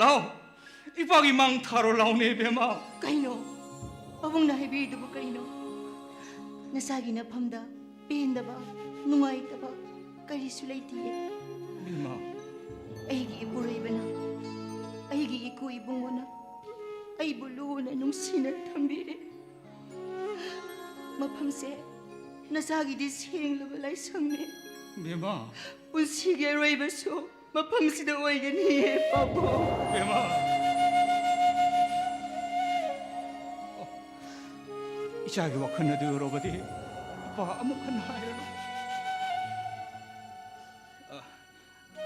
लाओ इपागी मांग थारो लाउने बेमा कहिनो पाबुंगना हेबिदुबु कहिनो नसागिना फमदा पेंदबा नुंगाइतबा करिसु लेतिए बेमा ꯑꯩꯒꯤ ꯏꯄꯨꯔꯣꯏꯕꯅ ꯑꯩꯒꯤ ꯏꯀꯨ ꯏꯕꯨꯡꯉꯣꯅ ꯑꯩꯕꯨ ꯂꯨꯅ ꯅꯨꯡꯁꯤꯅ ꯊꯝꯕꯤꯔꯦ ꯃꯐꯝꯁꯦ ꯅꯁꯥꯒꯤꯗꯤ ꯁꯦꯡꯂꯕ ꯂꯥꯏꯁꯪꯅꯦ बेमा ꯄꯨꯟꯁꯤꯒꯤ ꯑꯔꯣꯏꯕꯁꯨ ꯃꯐꯝꯁꯤꯗ ꯑꯣꯏꯒꯅꯤꯌꯦ ꯄꯥꯕꯨꯡ बेमा 이자기 와칸나도 여러버디 이빠 아무칸 하여로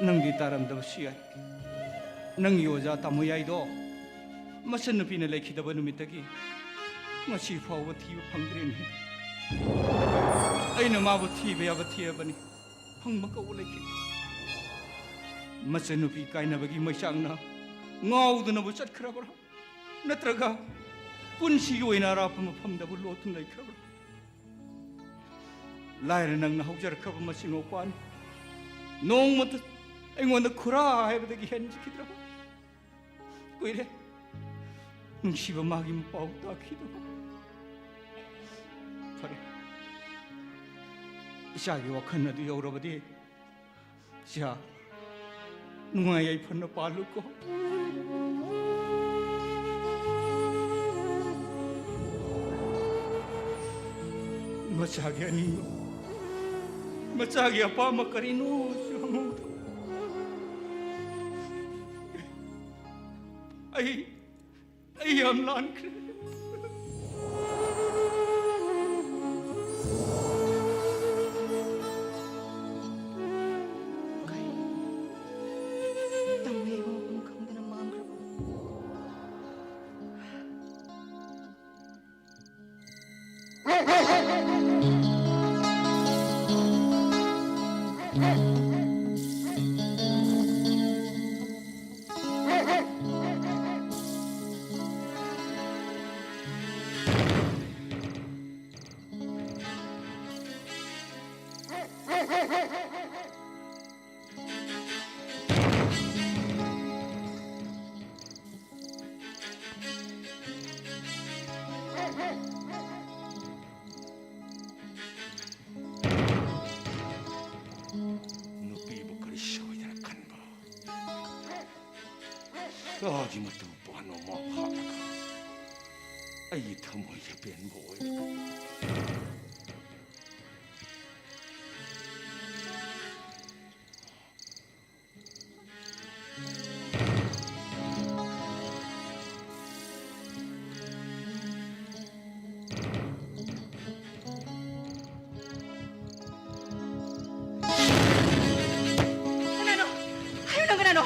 नंगी तारम दब सिया नंगी ओजा तामुयाइदो मसन नुपीने लेखिदब नुमितगी मसी फाव थीब फंग्रेन है अइना माबु थीबे अब थीबनी फंगम कौ लेखि मसन नुपी काइनबगी मैसांगना ngawdunabु चटखरबरा नत्रगा पुनसी ओइना राप मफमदबु लोथुन लेखरबरा लाइर नंगना हौजरखब मसिनो पान नोंमत ꯑꯩꯉꯣꯟꯗ ꯈꯨꯔꯥ ꯍꯥꯏꯕꯗꯒꯤ ꯍꯦꯟꯖꯈꯤꯗ꯭ꯔꯕ ꯀꯨꯏꯔꯦ ꯅꯨꯡꯁꯤꯕ ꯃꯥꯒꯤ ꯃꯄꯥꯎ ꯇꯥꯈꯤꯗꯕ ꯐꯔꯦ ꯏꯆꯥꯒꯤ ꯋꯥꯈꯜ ꯑꯗꯨ ꯌꯧꯔꯕꯗꯤ ꯏꯆꯥ ꯅꯨꯡꯉꯥꯏ ꯌꯥꯏꯐꯅ ꯄꯥꯜꯂꯨꯀꯣ ꯃꯆꯥꯒꯤ ꯑꯅꯤꯡꯕ ꯃꯆꯥꯒꯤ ꯑꯄꯥꯝꯕ ꯀꯔꯤꯅꯣꯁꯨ ꯍꯪꯍꯧꯗꯕ I am Lankre. 하지 못도 뻔놈아 하다가 아이 터모에 뺀 뭐야 Kanano? Ayaw ng kanano?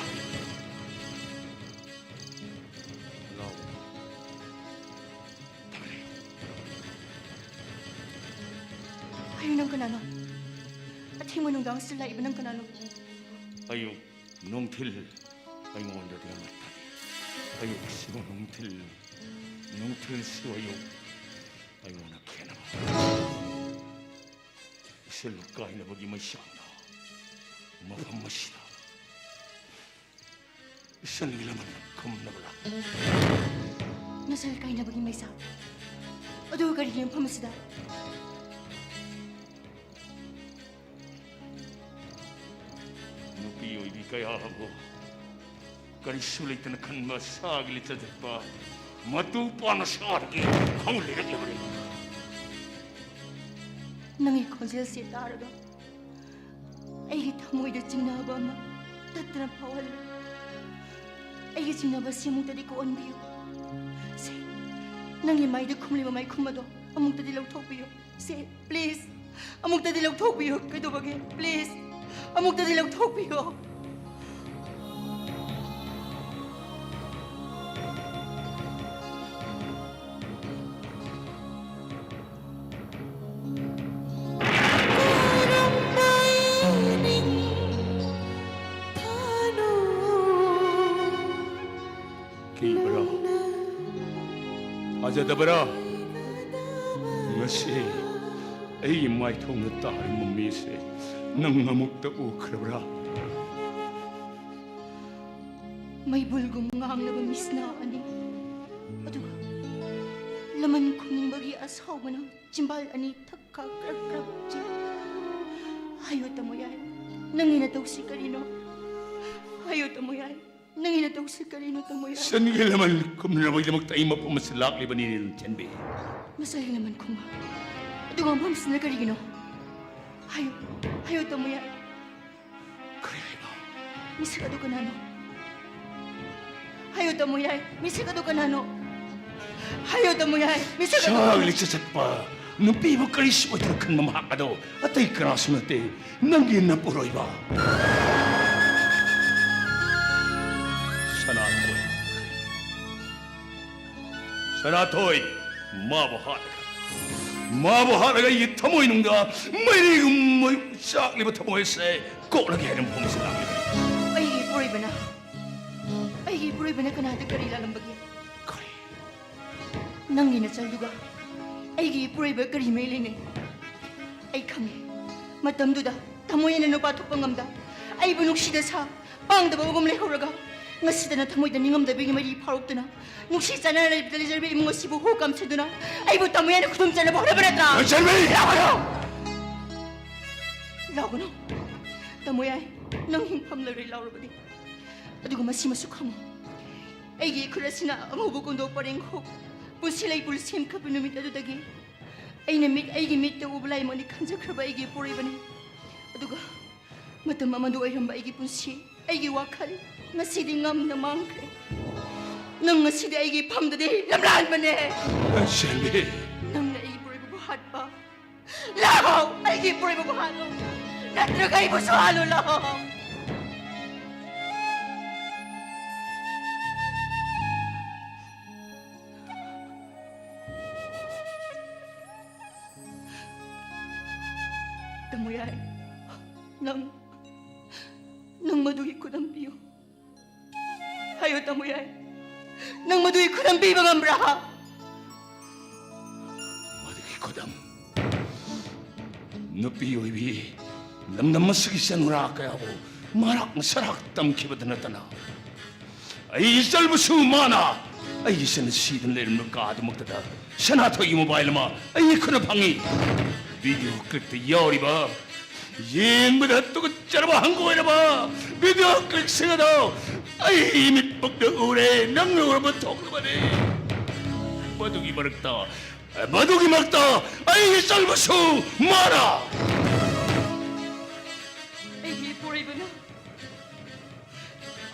Ayaw ng kanano? At himunong daw sila iba ng kanano? 아유 농틀 아유 먼저 내가 맞다 아유 시고 농틀 시와요 아유 나 캐나 실로 까이나 보기 마시나 뭐 한마시다 선일라만 겁나불라 Nasal kayo na baging may sa. O doon ka rin yung pamasida. 누비요 이비가야 하고 까리 술레 때는 간마 사길리 짜졌바 마뚜 빠나 사르기 강을 내게 버려 Nang i-conceal siya taraga. Ay hitamoy da sinaba ma. Tatanang pawal. Ay sinaba siya mong tadi ko onbiyo. Say, nang imay da kumli mamay kumado. Among tadi lang topiyo. Say, please. Among tadi lang topiyo. Kado bagay, please. Among tadi lang topiyo. Kibra 아자다바라 ngasi ay may thong na tayo mamise nang ngamukta ukrabra May bulgong nga ang nabamis na ani. Aduga, laman ko ning bagi asaw mo ng jimbal ani takkakrab-krab siya. Hayot mo yan, nanginataw si Karino. Hayot mo yan, nanginataw si Karino tamo yan. san gilaman kum na magdamag tayo mapamasalak libanin ng tiyanbi Masaya naman ko nga. Aduga ang pamis na Karino. Hayot mo yan. kaya ba Misigado ka na no. Hayot mo yan, misigado ka na no. Hayot mo yan, misigado ka na no. saglit sa satpa nung pibo karis mo itakan mamahakado at ay karaso natin nang ginapuroy ba Sanatoy 마부하다가 이 터모이 농다 매리 뭐 싹리 터모이세 꼬라게 하는 봄슬랑 Ay, puri ba na? Ay, puri ba na kanada karila ng bagay? 그래 Nang ginasal duga. Ay, puri ba kari may lini? Ay, kami. Matamduda. Tamoy na napatok pangamda. Ay, bunok sida sa. Pang da bagong lehoraga. Nga sida na tamoy da ningamda bigi may parok na. Nung sisa na nalipdalizarbi mga sibu hukam sa duna. Ay, bu tamoy na kutum sa nabahra ba na tra? 절미 Lago no. Tamoy ay. Nang himpam lari lauro ba di? Adugo masimasukha mo. Ay, kurasina amubukundo pa rin ko. Pusilay pulsim ka pinumit ado dagi. Ay namit ay gimit na ublay mo ni kansa kraba ay gipuri ba ni. Adugo matamamando ay ramba ay gipunsi. Ay giwakal. Nasidi ngam na mangkre. Nang nasidi ay gipam dadi. Lamlaan ba ni? 절미 Nang naipuri bubuhat pa. Lahaw! Ay gipuri bubuhat mo. Natragay mo sa halo lahaw. Tamoyay, nang maduhi ko ng biyo. Hayo tamoyay, nang maduhi ko ng biyo mga ambraha. 마득이 거담 누비요 이비 남남마스기 산우라까야고 마락 사락 담키버드 나타나 아이 쌀부수 마나 아이 산 시든 내는 까도 먹다다 세나토 이모바일마 아이 그나 방이 비디오 클릭 열이봐 yen보다 또 짜라봐 한국어이라봐 비디오 클릭 생각도 아이 밑복도 우래 능력으로만 통과하네. 마두기 말았다. 마두기 말았다. 아이 쌀부수 마라. 애기 보이브나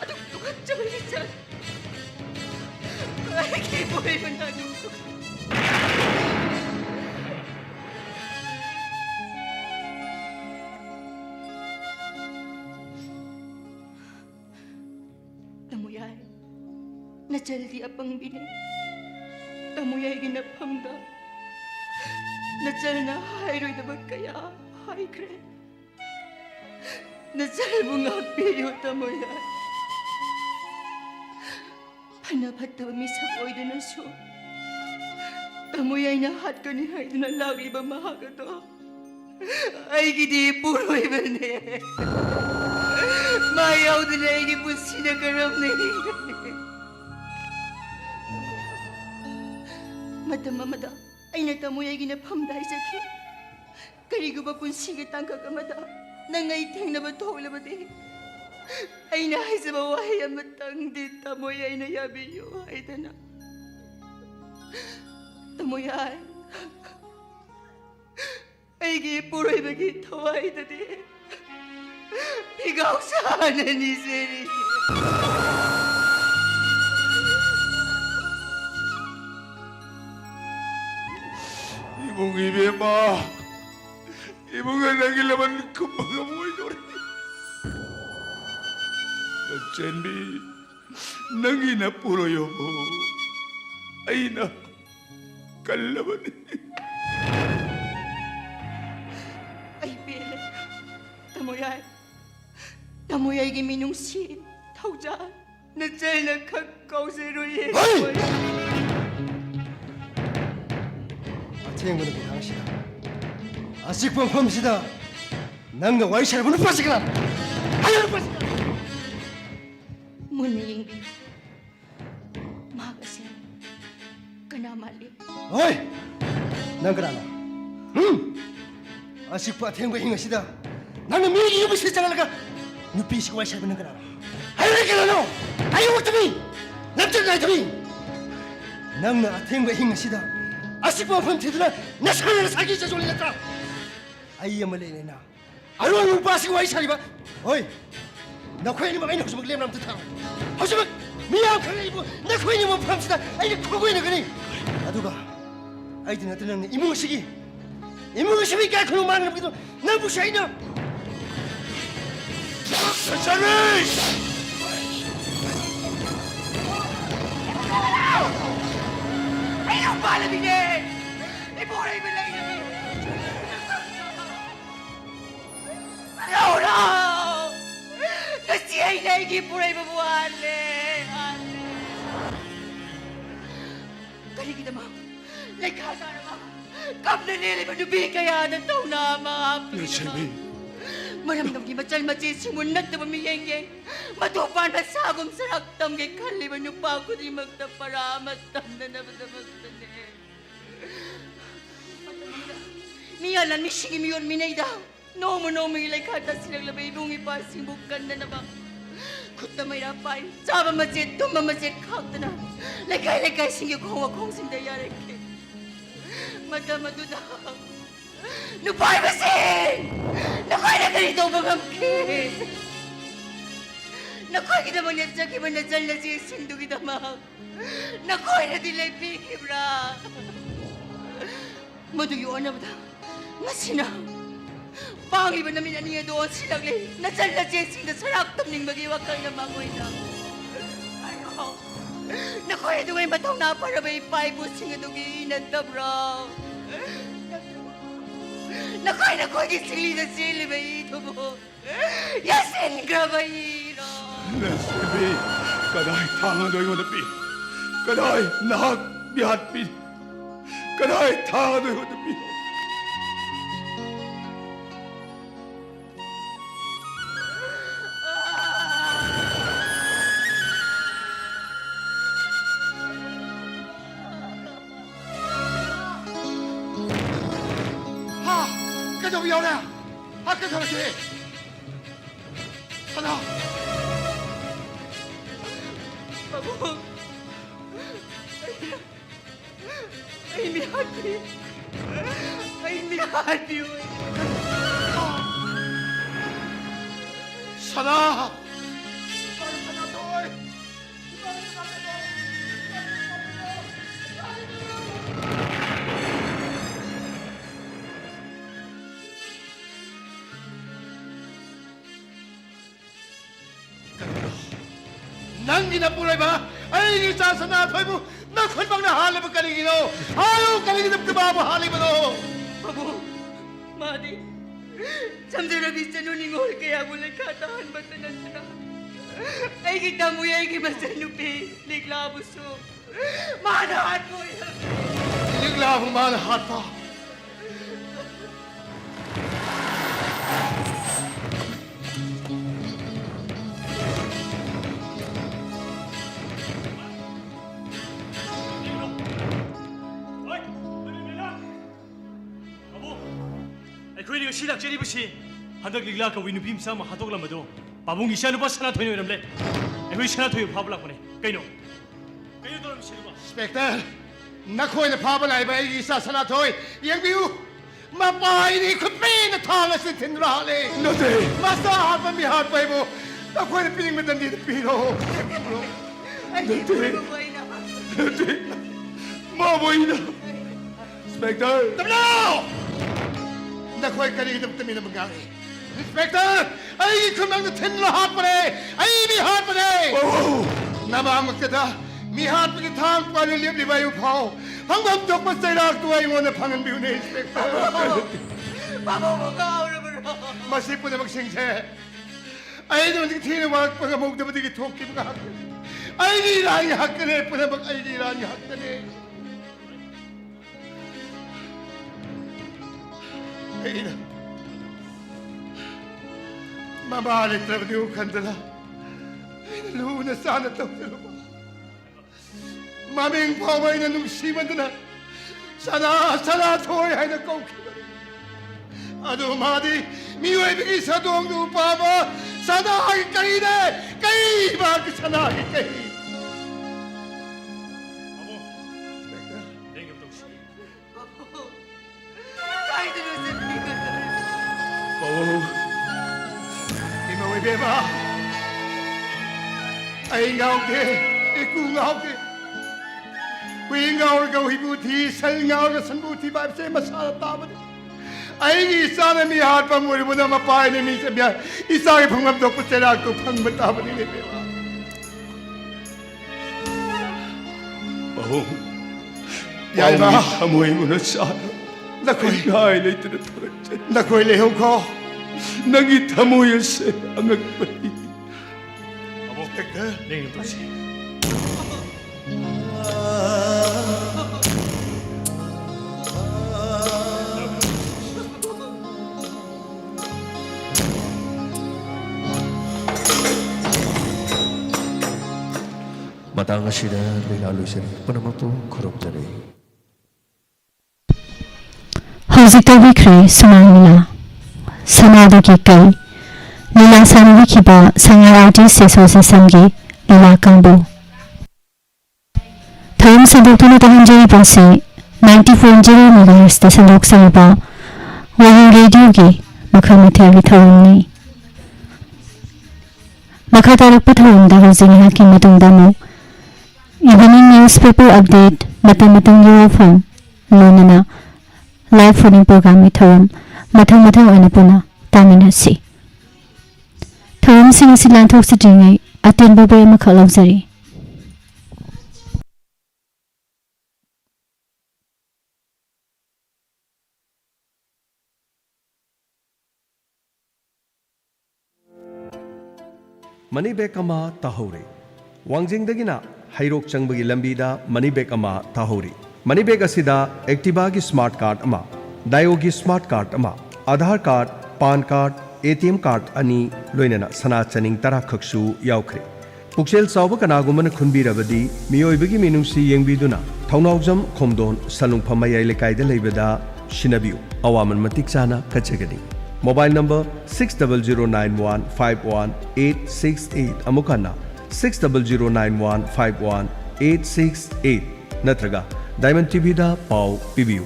아주 똑같죠 진짜 애기 보이브나 누구 Tamuyay, najaldi apang bini. Tamuyay ginapamda. Najal na hayroy na magkaya, hay kre. Najal mo nga piyo, tamuyay. Panapat daw misak oy na siyo. Tamuyay na hat ka ni hay na lagli ba mahagato. Ay gidi puroy ba ne. Mayaw din na hindi po sinagaram na Mada, ay natamoy ay ginapamday sa ki. Karigo ba pong sigat ang kakamada, nangayteng na batola ba di? Ay nahay sa bawahay ang matang di tamoy ay nayabi yo, ay tana. Tamoy ay gipuro ay magitawa ay tadi. Ikaw sana ni Siri. Ibong ibig ma. Ibong nga nagilaman ko mga buhay doon. Nagsenbi, nangina puro yo. Ay na, kalaman. Ay, Pele. Tamoyay. Tamoyay giminong sin. Tawjan. Nadyay na kakao si Roye. Hoy! 아태행군은 당시다. 아직번 펌시다. 난가 와이샤르군은 빠지거나. 하여는 빠지거나. Muning bi. Magasi. Kanamali. 어이! 난그라나. 아직번 아태행군 행하시다. 나는 미리 이름을 실장하려가. 누피시고 와이샤르군은 그라나. 하여는 그라노. 아유 어떡이. 남들 나이터미. 낭나 아태행군 행하시다. 아직번 펌티드나 나 사람을 사기 자주 올렸다. 아이야말레나. 아유 빠지고 와이샤르바. 어이! 나 코인이 막 이놈 좀 글램람 뜻하. 하지만 미안 칼레이고 나 코인이 뭐 팜시다. 아이 코고 있는 거니. 나도가 아이들 나한테는 이모식이 이모식이니까 그런 말을 하기도 난 무시하이나. 사장님! Ay, ang balabig eh! Iburay mo lang yun! No, no! Kasi ay naigipuray mo mo, Ale! Ale! Kali kita mo! Nagkasa na mo! Kap na nili mo nubi kaya ng taon na mga Nasenbi. Maramdam ki macal maci simunat na pamiyeng matupan na sagom saraktam kay kaliban yung pako di magtaparamat tam na nabadamagtan eh. Miyalan mi sige miyon minayda. No mo ilay kata silang labay ibong ipasing bukan na nabang. Kuta may rapay. Saba masit, tumba masit kakta na. Lagay sige kung akong sindayari ke. Madamaduda. Nupay masin! Nakoy na ganito magamki! Nakoy kita mo niya sa kimanasal na siya sindu kita mak! Nakoy na dilay piki, bra! Maduyuan na ba ta? Masina! Pangi ba namin aniya doon silagli? Nasal na siya sindu sarak tamning magiwag kang na mangoy na! Ayaw! Nakoy na doon matang na para ba ipay busing at ugiinan ta, bra! Nakoy gisili na sili ba ito mo? Yasin grabayiro! Nasenbi, kadai tangan doy mo napi. Kadai nahak bihat pi. Kadai tangan doy mo napi. cái gì nè cái thằng gì thằng nào Pabong. Ay, may hati. Ay, may hati. Sana! Nang ginapulay ba? Ay, isa sa natoy mo! Nakoy bang nahalay mo kanino? Ayaw kanino tumabo halay mo no! Pabong, Madi. Samsara bisa nuningol kaya mulai katahan batanan na. Ay kita mo ay kimasanupi, liglabo so. Manahan mo yan. Ligla akong manahat pa. ꯑꯩꯈꯣꯏꯅ ꯉꯁꯤ ꯂꯥꯛꯆꯔꯤꯕꯁꯤ ꯍꯟꯗꯛ ꯂꯤꯛꯂꯥ ꯀꯧꯏ ꯅꯨꯄꯤ ꯃꯆꯥ ꯑꯃ ꯍꯥꯠꯇꯣꯛꯂꯝꯕꯗꯣ ꯄꯥꯕꯨꯡꯒꯤ ꯏꯆꯥꯅꯨꯄꯥ ꯁꯅꯥꯊꯣꯏꯅ ꯑꯣꯏꯔꯝꯂꯦ ꯑꯩꯈꯣꯏ ꯁꯅꯥꯊꯣꯏꯕꯨ ꯐꯥꯕ ꯂꯥꯛꯄꯅꯦ ꯀꯩꯅꯣ ꯇꯧꯔꯝꯃꯤꯁꯤꯕꯣ Inspector, nakoy na pabala iba isa sa natoy. Yang biu, mapaini kupin na tala sa tinrali. Nate, masahat pa mihat pa ibo. Nakoy na piling matandi na pino. Ay, mabuhay na. Maboy na. Inspector! Tablo! Nakoy kanina kami na magari. Inspector! Ay, kumang na tinlahat pa rin! Ay, mihat pa rin! Oh! Namamag ka na. Mihat pa kitang palilip di ba yung pao? Hanggang dok pa sa irak tuway mo na pangambiw na Inspector. Pabong mo ka, ora mo na. Masip po na magsingse. Ay, naman yung tinawag pangamog na matigit hoki mga hakin. Ay, nirang hakin eh. Panamag ay nirang hakin eh. Ay, na. Mamahalit na niyo kandala. Ay, naluuna sana daw sa lupa. Maming paway na nung siman na. Sana toy ay nagkaukiman. Ano, Madi, miway bigay sa doong lupa mo. Sana ay kayo na. Kayo ba sana ay kayo? Kahit ano sa bigat. Oh, imaway beba. Ay ngao ke, iku ngao ke. Kui ngao ka hibuti, sal ngao ka sanbuti ba sa masala tabat. Ay isa na mi hat pang mo na mapay ni mi sa biya. Isa ay pangmabdok ko sa ko pang matabat ni beba. Oh, Yay ba? amoy mo na sana. Nakoy, Ay, na ito na parang dyan. nakoy lehong ko. Nangita mo yan sa ang agpay. Inspector. 네, 또 씨. 마땅한 시간을 알루시니 뻔함없고 거룩자리. ꯍꯧꯖꯤꯛꯇ ꯋꯤꯈ꯭ꯔꯦ ꯁꯨꯃꯥꯡ ꯂꯤꯂꯥ ꯁꯅꯥꯗꯨꯒꯤ ꯀꯩ ꯂꯤꯂꯥ ꯁꯥꯟꯅꯕꯤꯈꯤꯕ ꯁꯉꯥꯏ ꯑꯥꯔꯇꯤꯁ ꯑꯦꯁꯣꯁꯤꯌꯦꯁꯟꯒꯤ ꯂꯤꯂꯥ ꯀꯥꯡꯕꯨ ꯊꯧꯔꯝ ꯁꯟꯗꯣꯛꯇꯨꯅ ꯇꯧꯍꯟꯖꯔꯤꯕꯁꯤ 94.0 ꯃꯦꯒꯥꯍꯔꯁꯇ ꯁꯟꯗꯣꯛꯆꯔꯤꯕ ꯋꯥꯍꯪ ꯔꯦꯗꯤꯑꯣꯒꯤ ꯃꯈꯜ ꯃꯊꯦꯜꯒꯤ ꯊꯧꯔꯝꯅꯤ ꯃꯈꯥ ꯇꯥꯔꯛꯄ ꯊꯧꯔꯝꯗ ꯍꯧꯖꯤꯛ ꯉꯥꯏꯍꯥꯛꯀꯤ ꯃꯇꯨꯡꯗ ꯑꯃꯨꯛ ꯏꯚꯤꯅꯤꯡ ꯅ꯭ꯌꯨꯁꯄꯦꯄꯔ ꯑꯞꯗꯦꯠ ꯃꯇꯝ ꯃꯇꯝꯒꯤ ꯋꯥꯐꯝ ꯂꯣꯏꯅꯅ ꯂꯥꯏꯚ ꯐꯣꯟ ꯄ꯭ꯔꯣꯒ꯭ꯔꯥꯝꯒꯤ ꯊꯧꯔꯝ ꯃꯊꯪ ꯑꯣꯏꯅ ꯄꯨꯟꯅ ꯇꯥꯃꯤꯟꯅꯁꯤ ꯊꯧꯔꯝꯁꯤꯡ ꯑꯁꯤ ꯂꯥꯟꯊꯣꯛꯆꯗ꯭ꯔꯤꯉꯩ ꯑꯇꯦꯟꯕ ꯕ꯭ꯔꯦꯛ ꯑꯃꯈꯛ ꯂꯧꯖꯔꯤ ꯃꯅꯤꯕꯦꯛ ꯑꯃ ꯇꯥꯍꯧꯔꯦ ꯋꯥꯡꯖꯤꯡꯗꯒꯤꯅ ꯍꯩꯔꯣꯛ ꯆꯪꯕꯒꯤ ꯂꯝꯕꯤꯗ ꯃꯅꯤꯕꯦꯛ ꯑꯃ ꯇꯥꯍꯧꯔꯤ ꯃꯅꯤꯕꯦꯛ ꯑꯁꯤꯗ ꯑꯦꯛꯇꯤꯚꯥꯒꯤ ꯁ꯭ꯃꯥꯔꯠ ꯀꯥꯔꯗ ꯑꯃ ꯗꯥꯏꯑꯣꯒꯤ ꯁ꯭ꯃꯥꯔꯠ ꯀꯥꯔꯗ ꯑꯃ Aadhaar card PAN card ATM card ꯑꯅꯤ ꯂꯣꯏꯅꯅ ꯁꯅꯥ ꯆꯅꯤꯡ 10 ꯈꯛꯁꯨ ꯌꯥꯎꯈ꯭ꯔꯦ ꯄꯨꯛꯆꯦꯜ ꯆꯥꯎꯕ ꯀꯅꯥꯒꯨꯝꯕꯅ ꯈꯨꯟꯕꯤꯔꯕꯗꯤ ꯃꯤꯑꯣꯏꯕꯒꯤ ꯃꯤꯅꯨꯡꯁꯤ ꯌꯦꯡꯕꯤꯗꯨꯅ ꯊꯧꯅꯥꯎꯖꯝ ꯈꯣꯝꯗꯣꯟ ꯁꯂꯨꯡꯐꯝ ꯃꯌꯥꯏ ꯂꯩꯀꯥꯏꯗ ꯂꯩꯕꯗ ꯁꯤꯟꯅꯕꯤꯌꯨ ꯑꯋꯥꯃꯟ ꯃꯇꯤꯛ ꯆꯥꯅ ꯀꯠꯆꯒꯅꯤ ꯃꯣꯕꯥꯏꯜ ꯅꯝꯕꯔ 6009151868 ꯑꯃꯨꯛ ꯍꯟꯅ 6009151868 नत्रगा डायमंड टीवी दा पाव पिबियू